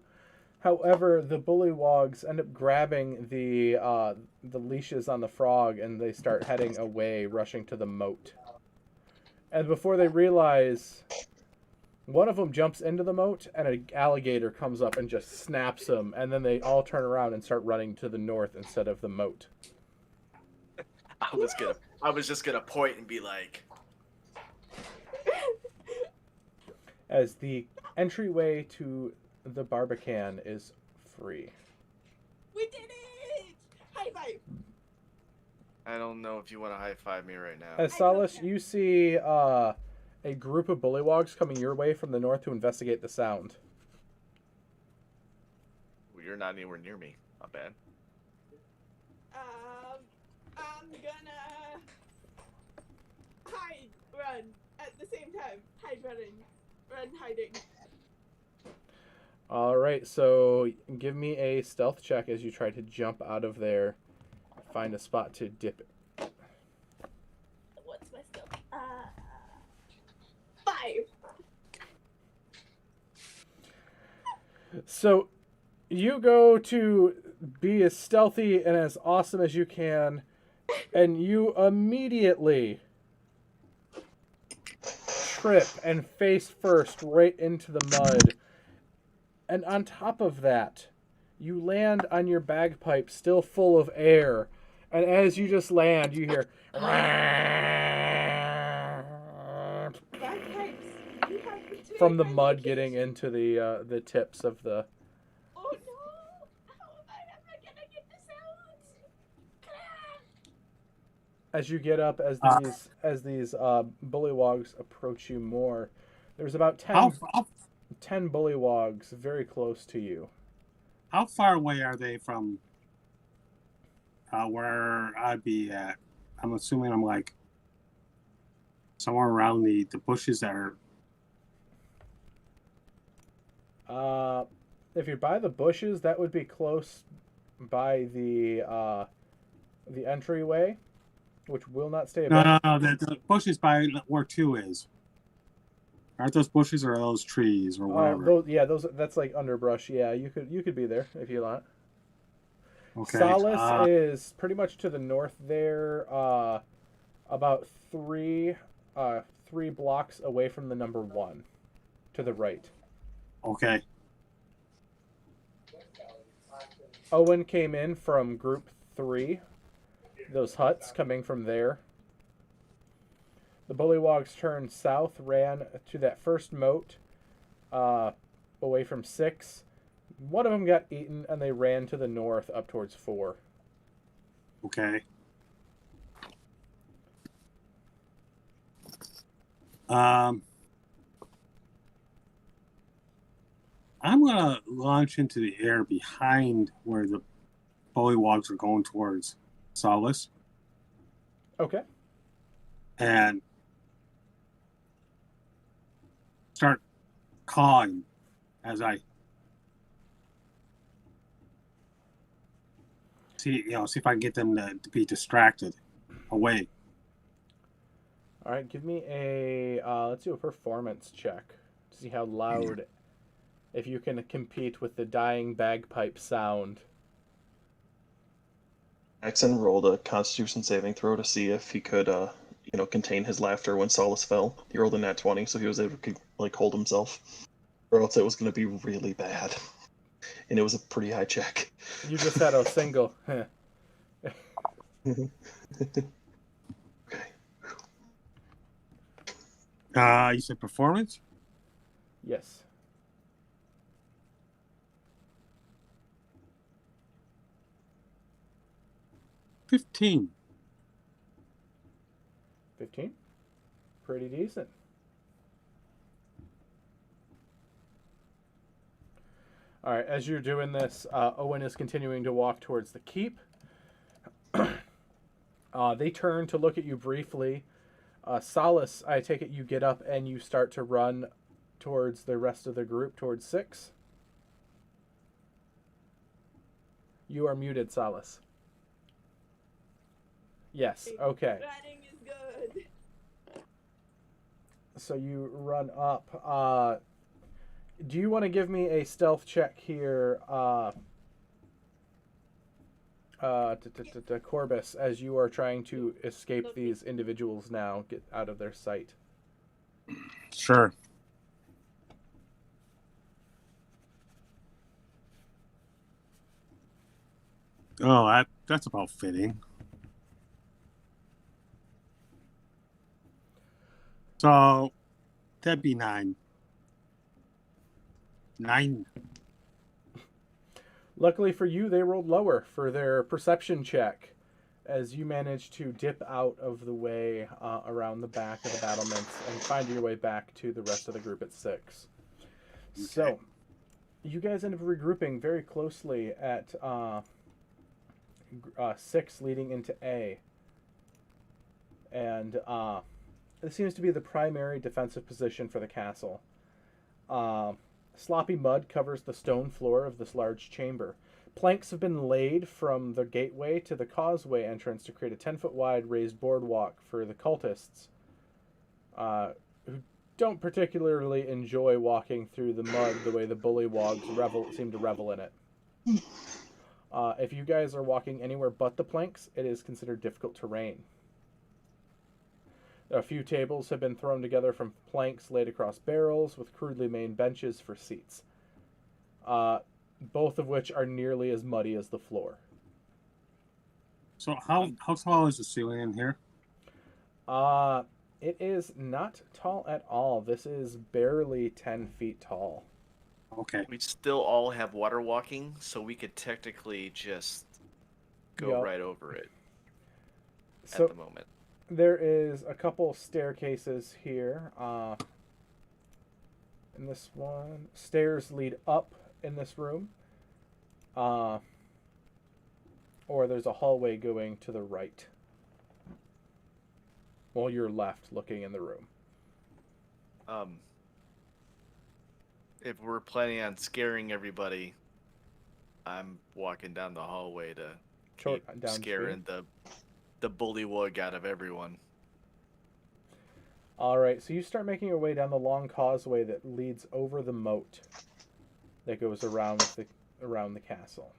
However, the bullywogs end up grabbing the leashes on the frog, and they start heading away, rushing to the moat. And before they realize, one of them jumps into the moat, and an alligator comes up and just snaps them, and then they all turn around and start running to the north instead of the moat.
I was just gonna point and be like,
as the entryway to the Barbican is free.
We did it! High five!
I don't know if you want to high five me right now.
As Solace, you see a group of bullywogs coming your way from the north to investigate the sound.
Well, you're not anywhere near me. Not bad.
I'm gonna hide, run at the same time. Hide, running, run, hiding.
All right, so give me a stealth check as you try to jump out of there. Find a spot to dip it.
What's my skill? 5.
So you go to be as stealthy and as awesome as you can, and you immediately trip and face first right into the mud. And on top of that, you land on your bagpipe still full of air. And as you just land, you hear
Bagpipes. You have to take
from the
my
mud
location.
getting into the tips of the.
Oh no! How am I ever gonna get this out?
As you get up, as these bullywogs approach you more, there's about 10 bullywogs very close to you.
How far away are they from where I'd be at? I'm assuming I'm like somewhere around the bushes that are.
If you're by the bushes, that would be close by the entryway, which will not stay above.
No. The bushes by where 2 is. Aren't those bushes or are those trees or whatever?
Those that's like underbrush. Yeah, you could be there if you want.
Okay.
Solace is pretty much to the north there, about three blocks away from the number 1, to the right.
Okay.
Owen came in from group 3. Those huts coming from there. The bullywogs turned south, ran to that first moat, away from 6. One of them got eaten, and they ran to the north up towards 4.
Okay. I'm gonna launch into the air behind where the bullywogs are going towards Solace.
Okay.
And start calling as I see if I can get them to be distracted away.
All right, give me a let's do a performance check. See how loud, if you can compete with the dying bagpipe sound.
Jackson rolled a Constitution saving throw to see if he could, contain his laughter when Solace fell. He rolled a nat 20, so he was able to hold himself, or else it was going to be really bad. And it was a pretty high check.
You just had a single.
Okay.
You said performance?
Yes.
$15.
15? Pretty decent. All right, as you're doing this, Owen is continuing to walk towards the keep. They turn to look at you briefly. Solace, I take it you get up and you start to run towards the rest of the group, towards 6. You are muted, Solace. Yes, okay.
Running is good.
So you run up. Do you want to give me a stealth check here, Corvus, as you are trying to escape these individuals now, get out of their sight?
Sure. Oh, that's about fitting. So, that'd be 9. 9.
Luckily for you, they rolled lower for their perception check, as you managed to dip out of the way around the back of the battlements and find your way back to the rest of the group at 6. Okay. So, you guys end up regrouping very closely at 6, leading into A. And this seems to be the primary defensive position for the castle. Sloppy mud covers the stone floor of this large chamber. Planks have been laid from the gateway to the causeway entrance to create a 10-foot wide raised boardwalk for the cultists, who don't particularly enjoy walking through the mud the way the bullywogs seem to revel in it. If you guys are walking anywhere but the planks, it is considered difficult terrain. A few tables have been thrown together from planks laid across barrels with crudely made benches for seats, both of which are nearly as muddy as the floor.
So how tall is the ceiling in here?
It is not tall at all. This is barely 10 feet tall.
Okay.
We still all have water walking, so we could technically just go right over it at the moment.
There is a couple staircases here. In this one, stairs lead up in this room. Or there's a hallway going to the right. While you're left looking in the room.
If we're planning on scaring everybody, I'm walking down the hallway to keep scaring the bullywug out of everyone.
Alright, so you start making your way down the long causeway that leads over the moat that goes around the castle.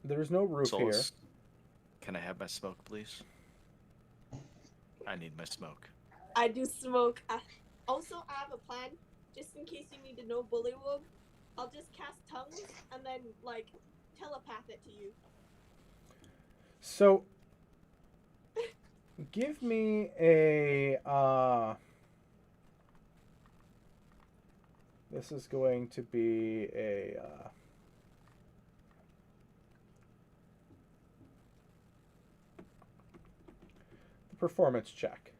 There's no roof here.
Can I have my smoke, please? I need my smoke.
I do smoke. Also, I have a plan. Just in case you need to know bullywug, I'll just cast tongues and then, telepath it to you.
So, give me a, this is going to be a, performance check.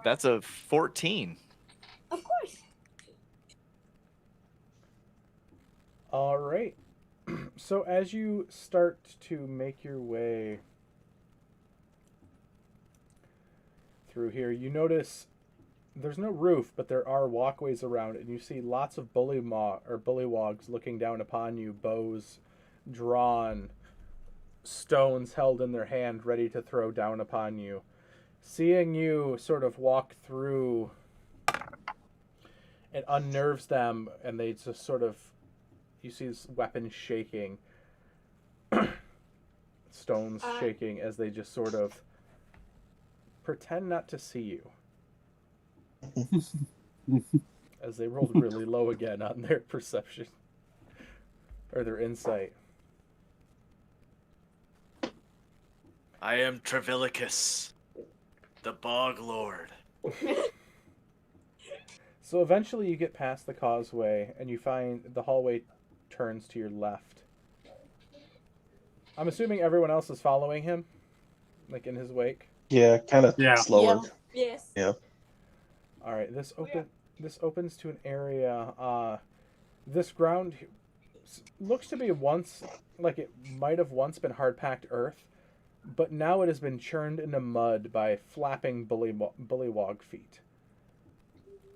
That's a 14.
Of course.
All right. So as you start to make your way through here, you notice there's no roof, but there are walkways around, and you see lots of bullywogs looking down upon you, bows drawn, stones held in their hand, ready to throw down upon you. Seeing you sort of walk through, it unnerves them, and they just sort of, you see this weapon shaking, stones shaking as they just sort of pretend not to see you. As they rolled really low again on their perception or their insight.
I am Trevilicus, the Bog Lord.
So eventually you get past the causeway and you find the hallway turns to your left. I'm assuming everyone else is following him, like in his wake.
Yeah, kind of slower.
Yes.
Yeah.
All right, this opens to an area. This ground looks to be once, like it might have once been hard-packed earth, but now it has been churned into mud by flapping bullywog feet.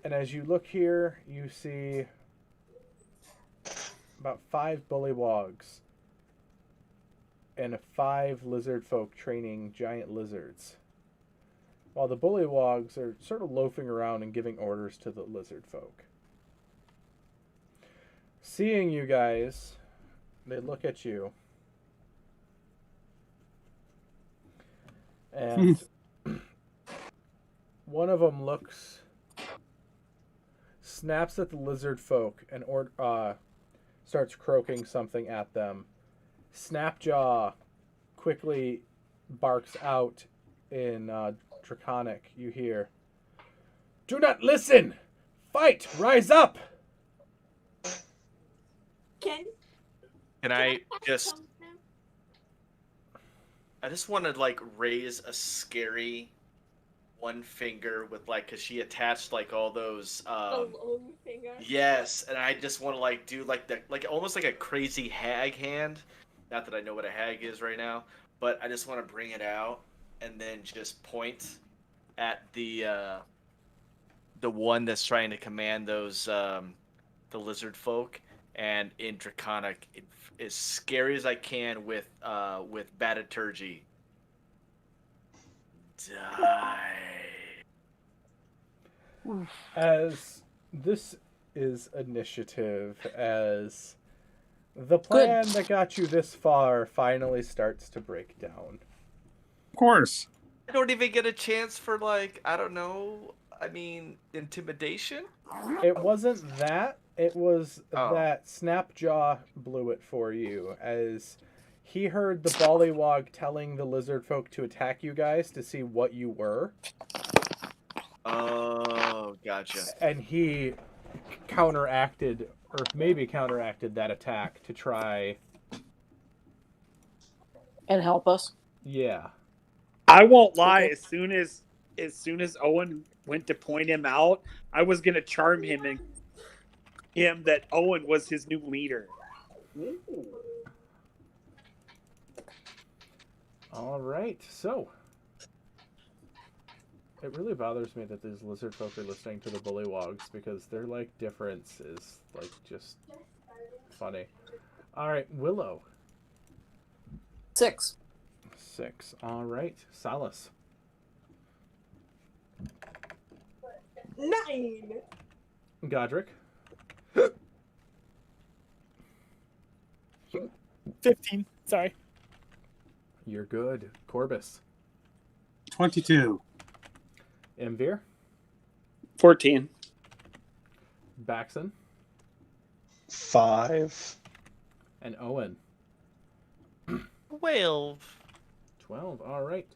And as you look here, you see about 5 bullywogs and 5 lizard folk training giant lizards, while the bullywogs are sort of loafing around and giving orders to the lizard folk. Seeing you guys, they look at you. And one of them snaps at the lizard folk and starts croaking something at them. Snapjaw quickly barks out in Draconic. You hear, "Do not listen! Fight! Rise up!"
Can
I just... I just want to, like, raise a scary one finger with, like, because she attached, like, all those...
long finger.
Yes, and I just want to, like, do, like, almost like a crazy hag hand. Not that I know what a hag is right now, but I just want to bring it out and then just point at the one that's trying to command those, the lizard folk, and in Draconic, as scary as I can with Bataturgy. Die.
As this is initiative, as the plan that got you this far finally starts to break down.
Of course.
I don't even get a chance for, like, I don't know, I mean, intimidation?
It wasn't that. It was that Snapjaw blew it for you, as he heard the Bollywog telling the lizard folk to attack you guys to see what you were.
Oh, gotcha.
And he counteracted that attack to try
and help us.
Yeah.
I won't lie. As soon as Owen went to point him out, I was gonna charm him and him that Owen was his new leader.
Ooh.
All right, so it really bothers me that these lizard folk are listening to the bullywogs, because their like difference is like just funny. All right, Willow.
6.
All right, Solace.
9.
Godric.
15. Sorry.
You're good. Corvus.
22.
Imvir.
14.
Baxon.
5.
And Owen.
12.
12. All right.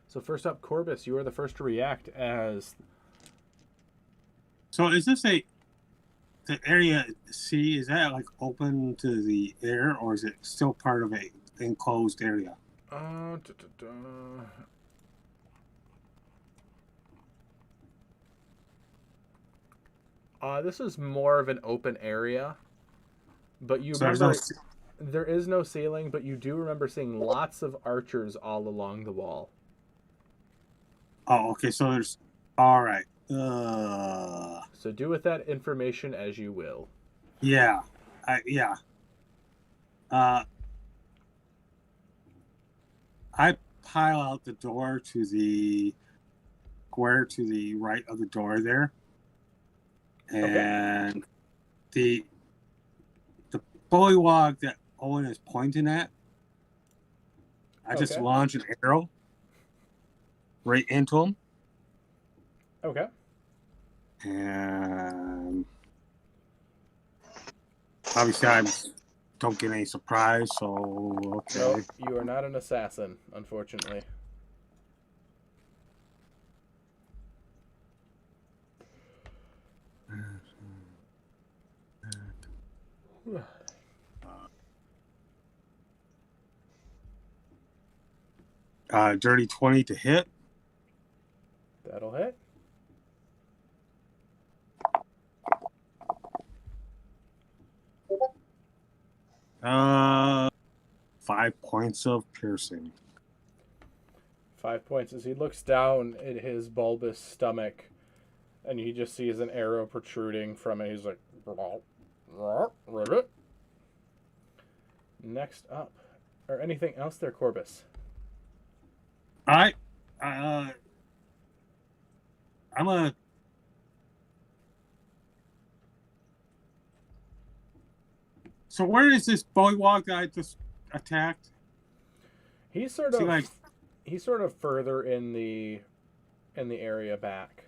So first up, Corvus, you are the first to react as...
So is this the area C, is that like open to the air, or is it still part of a enclosed area?
This is more of an open area, but you
So
remember There is no ceiling, but you do remember seeing lots of archers all along the wall.
Oh, okay. So there's. All right.
So do with that information as you will.
Yeah. Yeah. I pile out the door to the square to the right of the door there, and the bullywog that Owen is pointing at. I just launch an arrow right into him.
Okay.
And obviously I don't get any surprise, so okay.
Nope, you are not an assassin, unfortunately.
Dirty 20 to hit.
That'll hit.
Uh, 5 points of piercing.
5 points as he looks down at his bulbous stomach, and he just sees an arrow protruding from it. He's like, ribbit. Next up, or anything else there, Corvus?
I'm a. So where is this bullywog that I just attacked?
He's sort of further in the area back.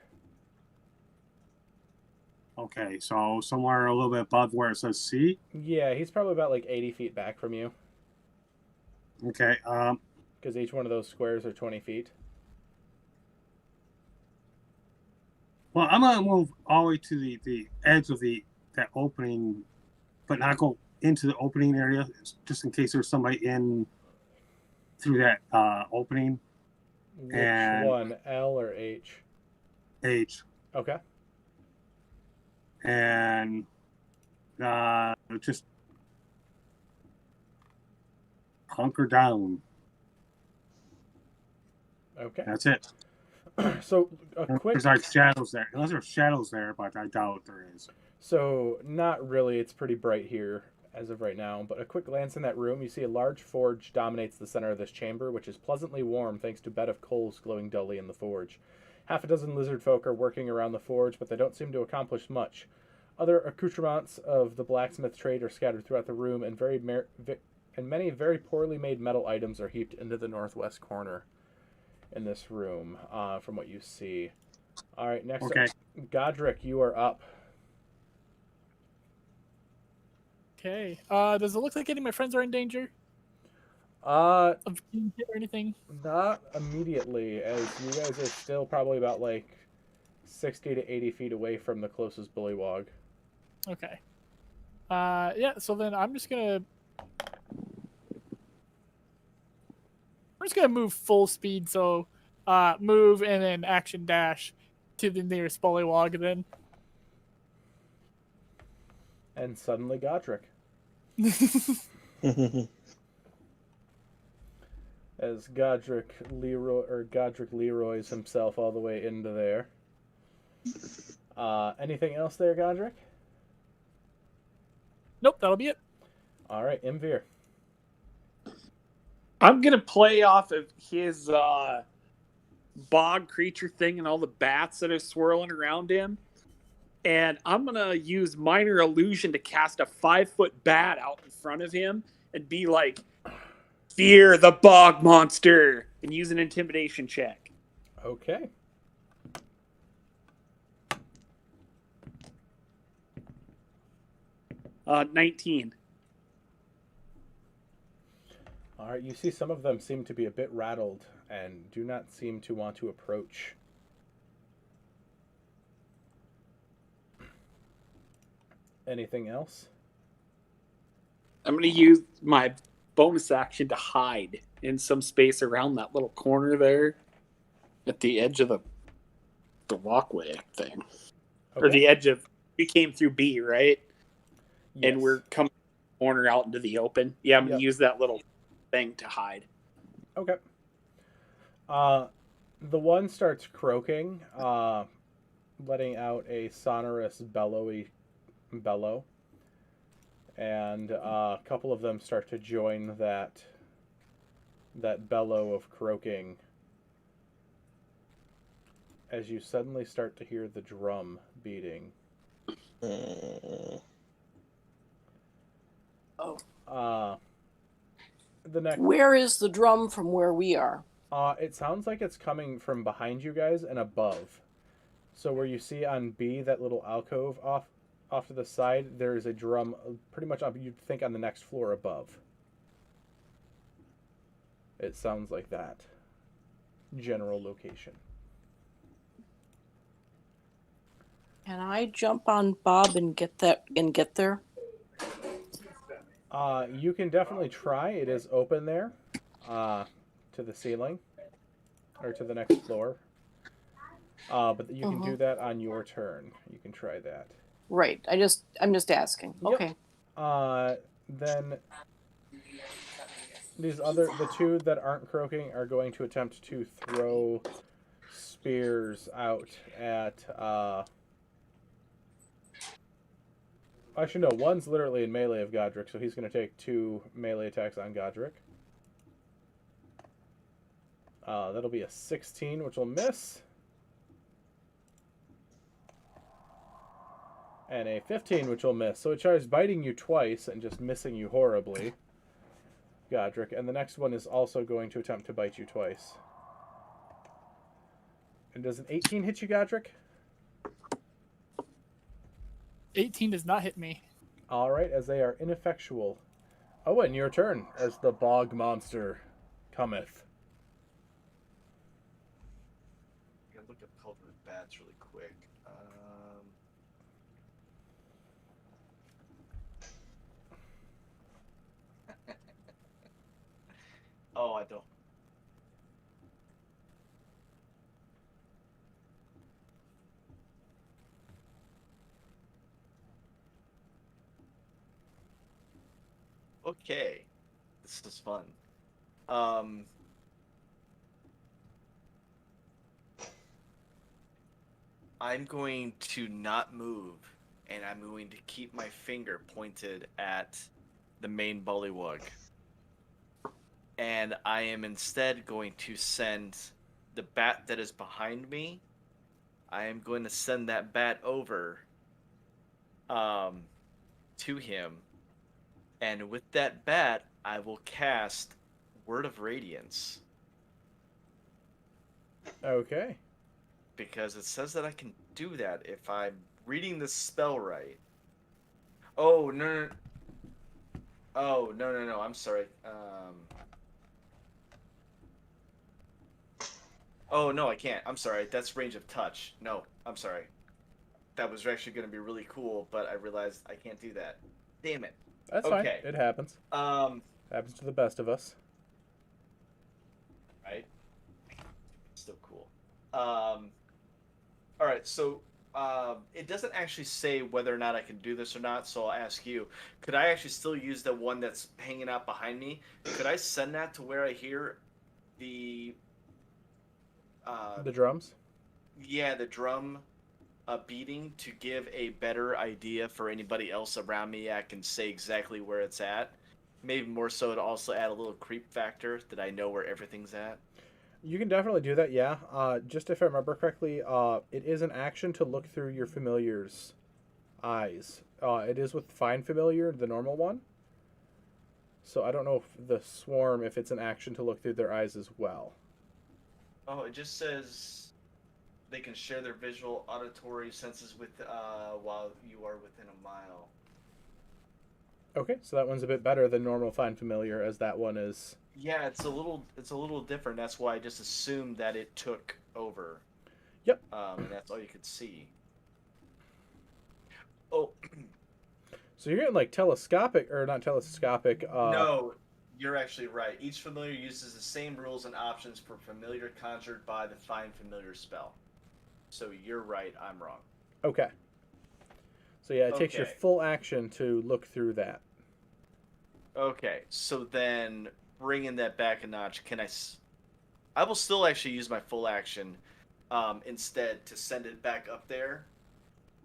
Okay, so somewhere a little bit above where it says C.
Yeah, he's probably about like 80 feet back from you.
Okay.
Because each one of those squares are 20 feet.
Well, I'm gonna move all the way to the edge of that opening, but not go into the opening area, just in case there's somebody in through that opening.
Which one, L or H?
H.
Okay.
And just hunker down.
Okay.
That's it.
So a quick.
There's like shadows there, unless there's shadows there, but I doubt there is.
So not really. It's pretty bright here as of right now. But a quick glance in that room, you see a large forge dominates the center of this chamber, which is pleasantly warm thanks to a bed of coals glowing dully in the forge. Half a dozen lizard folk are working around the forge, but they don't seem to accomplish much. Other accoutrements of the blacksmith trade are scattered throughout the room, and many very poorly made metal items are heaped into the northwest corner in this room, from what you see. All right, next up, Godric, you are up.
Okay. Does it look like any of my friends are in danger?
Of
being hit or anything?
Not immediately, as you guys are still probably about like 60 to 80 feet away from the closest bullywog.
Okay. Yeah, so then I'm just gonna move full speed, so move and then action dash to the nearest bullywog then.
And suddenly Godric. As Godric Leroy's himself all the way into there. Anything else there, Godric?
Nope, that'll be it.
All right, Imvir.
I'm gonna play off of his bog creature thing and all the bats that are swirling around him, and I'm gonna use minor illusion to cast a 5-foot bat out in front of him and be like, "Fear the bog monster," and use an intimidation check.
Okay.
Uh, 19.
All right, you see some of them seem to be a bit rattled and do not seem to want to approach. Anything else?
I'm going to use my bonus action to hide in some space around that little corner there at the edge of the walkway thing. Okay. Or the edge of... We came through B, right?
Yes.
And we're coming corner out into the open. Yeah, I'm
Yep.
gonna use that little thing to hide.
Okay. The one starts croaking, letting out a sonorous bellow, and a couple of them start to join that bellow of croaking as you suddenly start to hear the drum beating.
Oh.
The next.
Where is the drum from where we are?
It sounds like it's coming from behind you guys and above. So where you see on B that little alcove off to the side, there is a drum pretty much up. You'd think on the next floor above. It sounds like that. General location.
Can I jump on Bob and get there?
You can definitely try. It is open there, to the ceiling, or to the next floor. But you can do that on your turn. You can try that.
Right. I'm just asking.
Yep.
Okay.
Then the two that aren't croaking are going to attempt to throw spears out at. Actually, no. One's literally in melee of Godric, so he's going to take 2 melee attacks on Godric. That'll be a 16, which will miss. And a 15, which will miss. So it tries biting you twice and just missing you horribly, Godric. And the next one is also going to attempt to bite you twice. And does an 18 hit you, Godric?
18 does not hit me.
All right, as they are ineffectual. Oh, and your turn as the bog monster cometh.
I'm gonna look up culprit bats really quick. Oh, I don't. Okay, this is fun. I'm going to not move, and I'm going to keep my finger pointed at the main bullywug. And I am instead going to send the bat that is behind me. I am going to send that bat over to him. And with that bat, I will cast Word of Radiance.
Okay.
Because it says that I can do that if I'm reading the spell right. Oh, no. Oh, no. I'm sorry. Oh, no, I can't. I'm sorry. That's range of touch. No, I'm sorry. That was actually going to be really cool, but I realized I can't do that. Damn it.
That's
Okay.
fine. It happens. Happens to the best of us.
Right? Still cool. All right, so it doesn't actually say whether or not I can do this or not, so I'll ask you. Could I actually still use the one that's hanging out behind me? Could I send that to where I hear the
drums?
Yeah, the drum beating to give a better idea for anybody else around me. I can say exactly where it's at. Maybe more so to also add a little creep factor that I know where everything's at.
You can definitely do that, yeah. Just if I remember correctly, it is an action to look through your familiar's eyes. It is with Find Familiar, the normal one. So I don't know if the Swarm, if it's an action to look through their eyes as well.
Oh, it just says they can share their visual auditory senses with while you are within a mile.
Okay, so that one's a bit better than normal Find Familiar, as that one is.
Yeah, it's a little different. That's why I just assumed that it took over.
Yep.
And that's all you could see. Oh.
So you're getting like telescopic, or not telescopic.
No, you're actually right. Each familiar uses the same rules and options for familiar conjured by the Find Familiar spell. So you're right, I'm wrong.
Okay. So yeah, it takes your
Okay.
full action to look through that.
Okay, so then bringing that back a notch, I will still actually use my full action instead to send it back up there,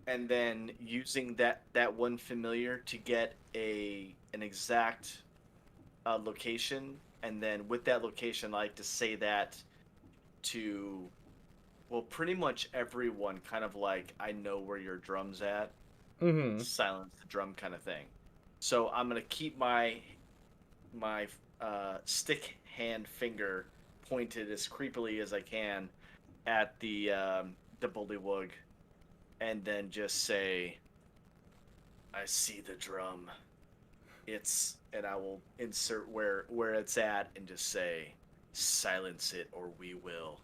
and then using that one familiar to get an exact location, and then with that location, I like to say that to, well, pretty much everyone, kind of like, I know where your drum's at,
Mm-hmm.
silence the drum kind of thing. So I'm gonna keep my stick hand finger pointed as creepily as I can at the bullywug, and then just say, "I see the drum. And I will insert where it's at and just say, silence it or we will."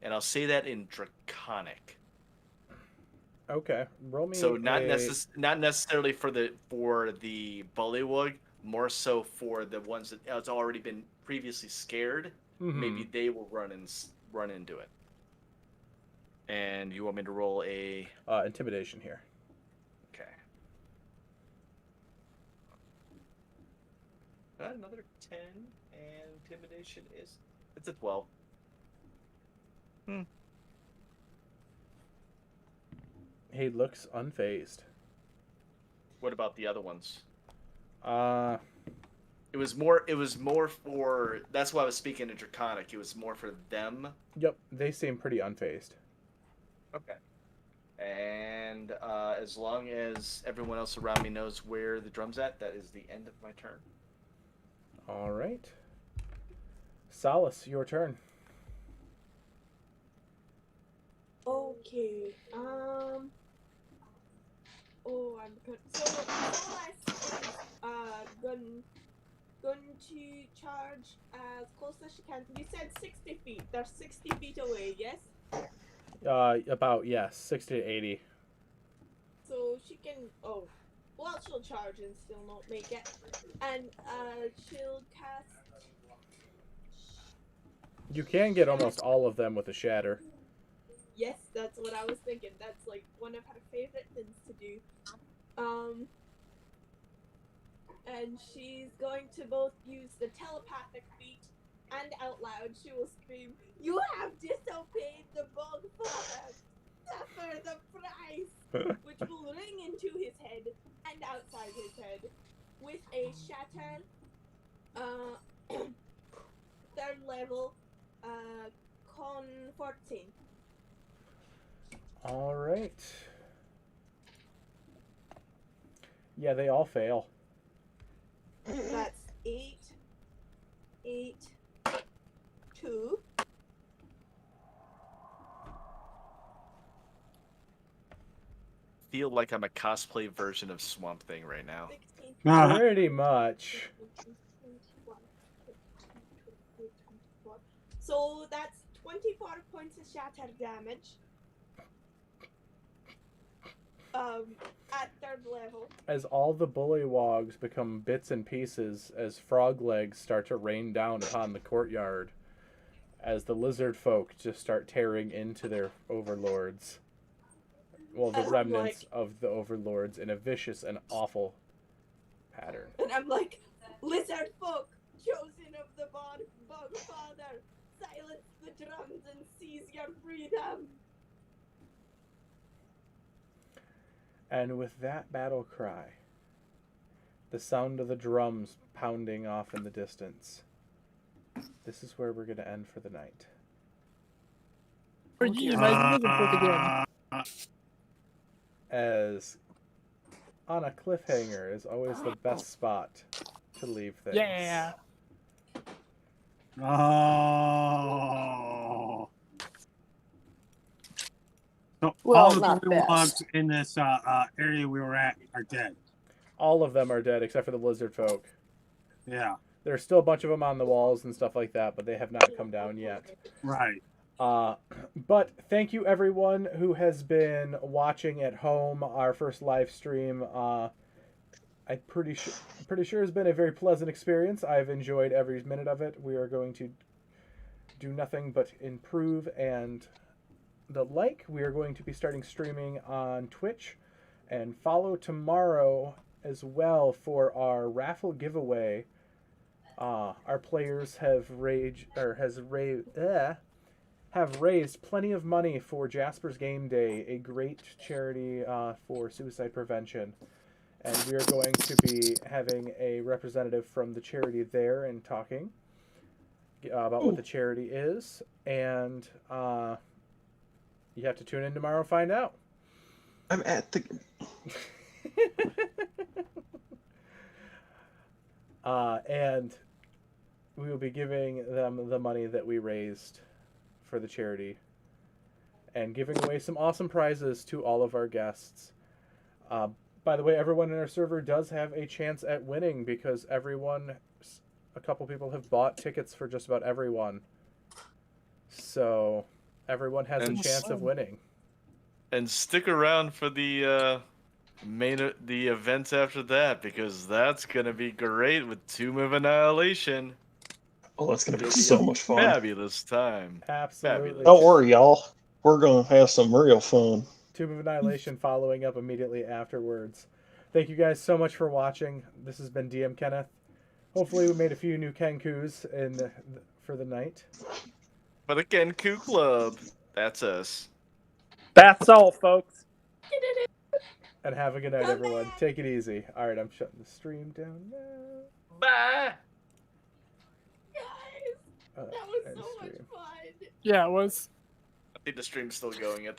And I'll say that in Draconic.
Okay. Roll me
So not
a...
not necessarily for the bullywug, more so for the ones that has already been previously scared.
Mhm.
Maybe they will run into it. And you want me to roll a
intimidation here.
Okay. Another 10, and intimidation it's a 12.
He looks unfazed.
What about the other ones?
It
was more for, that's why I was speaking in Draconic. It was more for them.
Yep, they seem pretty unfazed.
Okay. And as long as everyone else around me knows where the drum's at, that is the end of my turn.
All right. Solace, your turn.
Okay. Oh, I'm good. So Solace is going to charge as close as she can. You said 60 feet. They're 60 feet away, yes?
About, yes, 60 to 80.
So she can, well, she'll charge and still not make it. And she'll cast...
You can get almost all of them with a shatter.
Yes, that's what I was thinking. That's like one of her favorite things to do. And she's going to both use the telepathic feat and out loud she will scream, "You have disobeyed the Bog Father! Suffer the price!" which will ring into his head and outside his head with a shatter, 3rd level, con 14.
All right. Yeah, they all fail.
That's 8, 2.
Feel like I'm a cosplay version of Swamp Thing right now.
16,
Pretty much.
21, 22, 24. So that's 24 points of shatter damage. At 3rd level.
As all the bullywogs become bits and pieces, as frog legs start to rain down upon the courtyard, as the lizard folk just start tearing into their overlords. Well, the remnants of the overlords in a vicious and awful pattern.
And I'm like, lizard folk, chosen of the Bog Father, silence the drums and seize your freedom.
And with that battle cry, the sound of the drums pounding off in the distance, this is where we're going to end for the night. As on a cliffhanger is always the best spot to leave things.
Yeah.
Oh. So
Well,
all the
not
bullywugs
best.
in this area we were at are dead.
All of them are dead except for the lizard folk.
Yeah.
There's still a bunch of them on the walls and stuff like that, but they have not come down yet.
Right.
But thank you everyone who has been watching at home our first live stream. I'm pretty sure it's been a very pleasant experience. I've enjoyed every minute of it. We are going to do nothing but improve and the like. We are going to be starting streaming on Twitch, and follow tomorrow as well for our raffle giveaway. Our players have raised plenty of money for Jasper's Game Day, a great charity for suicide prevention. And we are going to be having a representative from the charity there and talking about what the charity is. And you have to tune in tomorrow and find out.
I'm at the.
And we will be giving them the money that we raised for the charity and giving away some awesome prizes to all of our guests. By the way, everyone in our server does have a chance at winning because a couple people have bought tickets for just about everyone. So everyone has a chance of winning.
And stick around for the events after that, because that's gonna be great with Tomb of Annihilation.
Oh, that's gonna be
It'll
so
a
much fun.
Fabulous time.
Absolutely.
Fabulous.
Don't worry, y'all. We're gonna have some real fun.
Tomb of Annihilation following up immediately afterwards. Thank you guys so much for watching. This has been DM Kenneth. Hopefully we made a few new Kenkus for the night.
For the Kenku Club. That's us.
That's all, folks.
And have a good night, everyone. Take it easy. All right, I'm shutting the stream down now.
Bye.
Guys, that was so much fun.
Yeah, it was.
I think the stream's still going at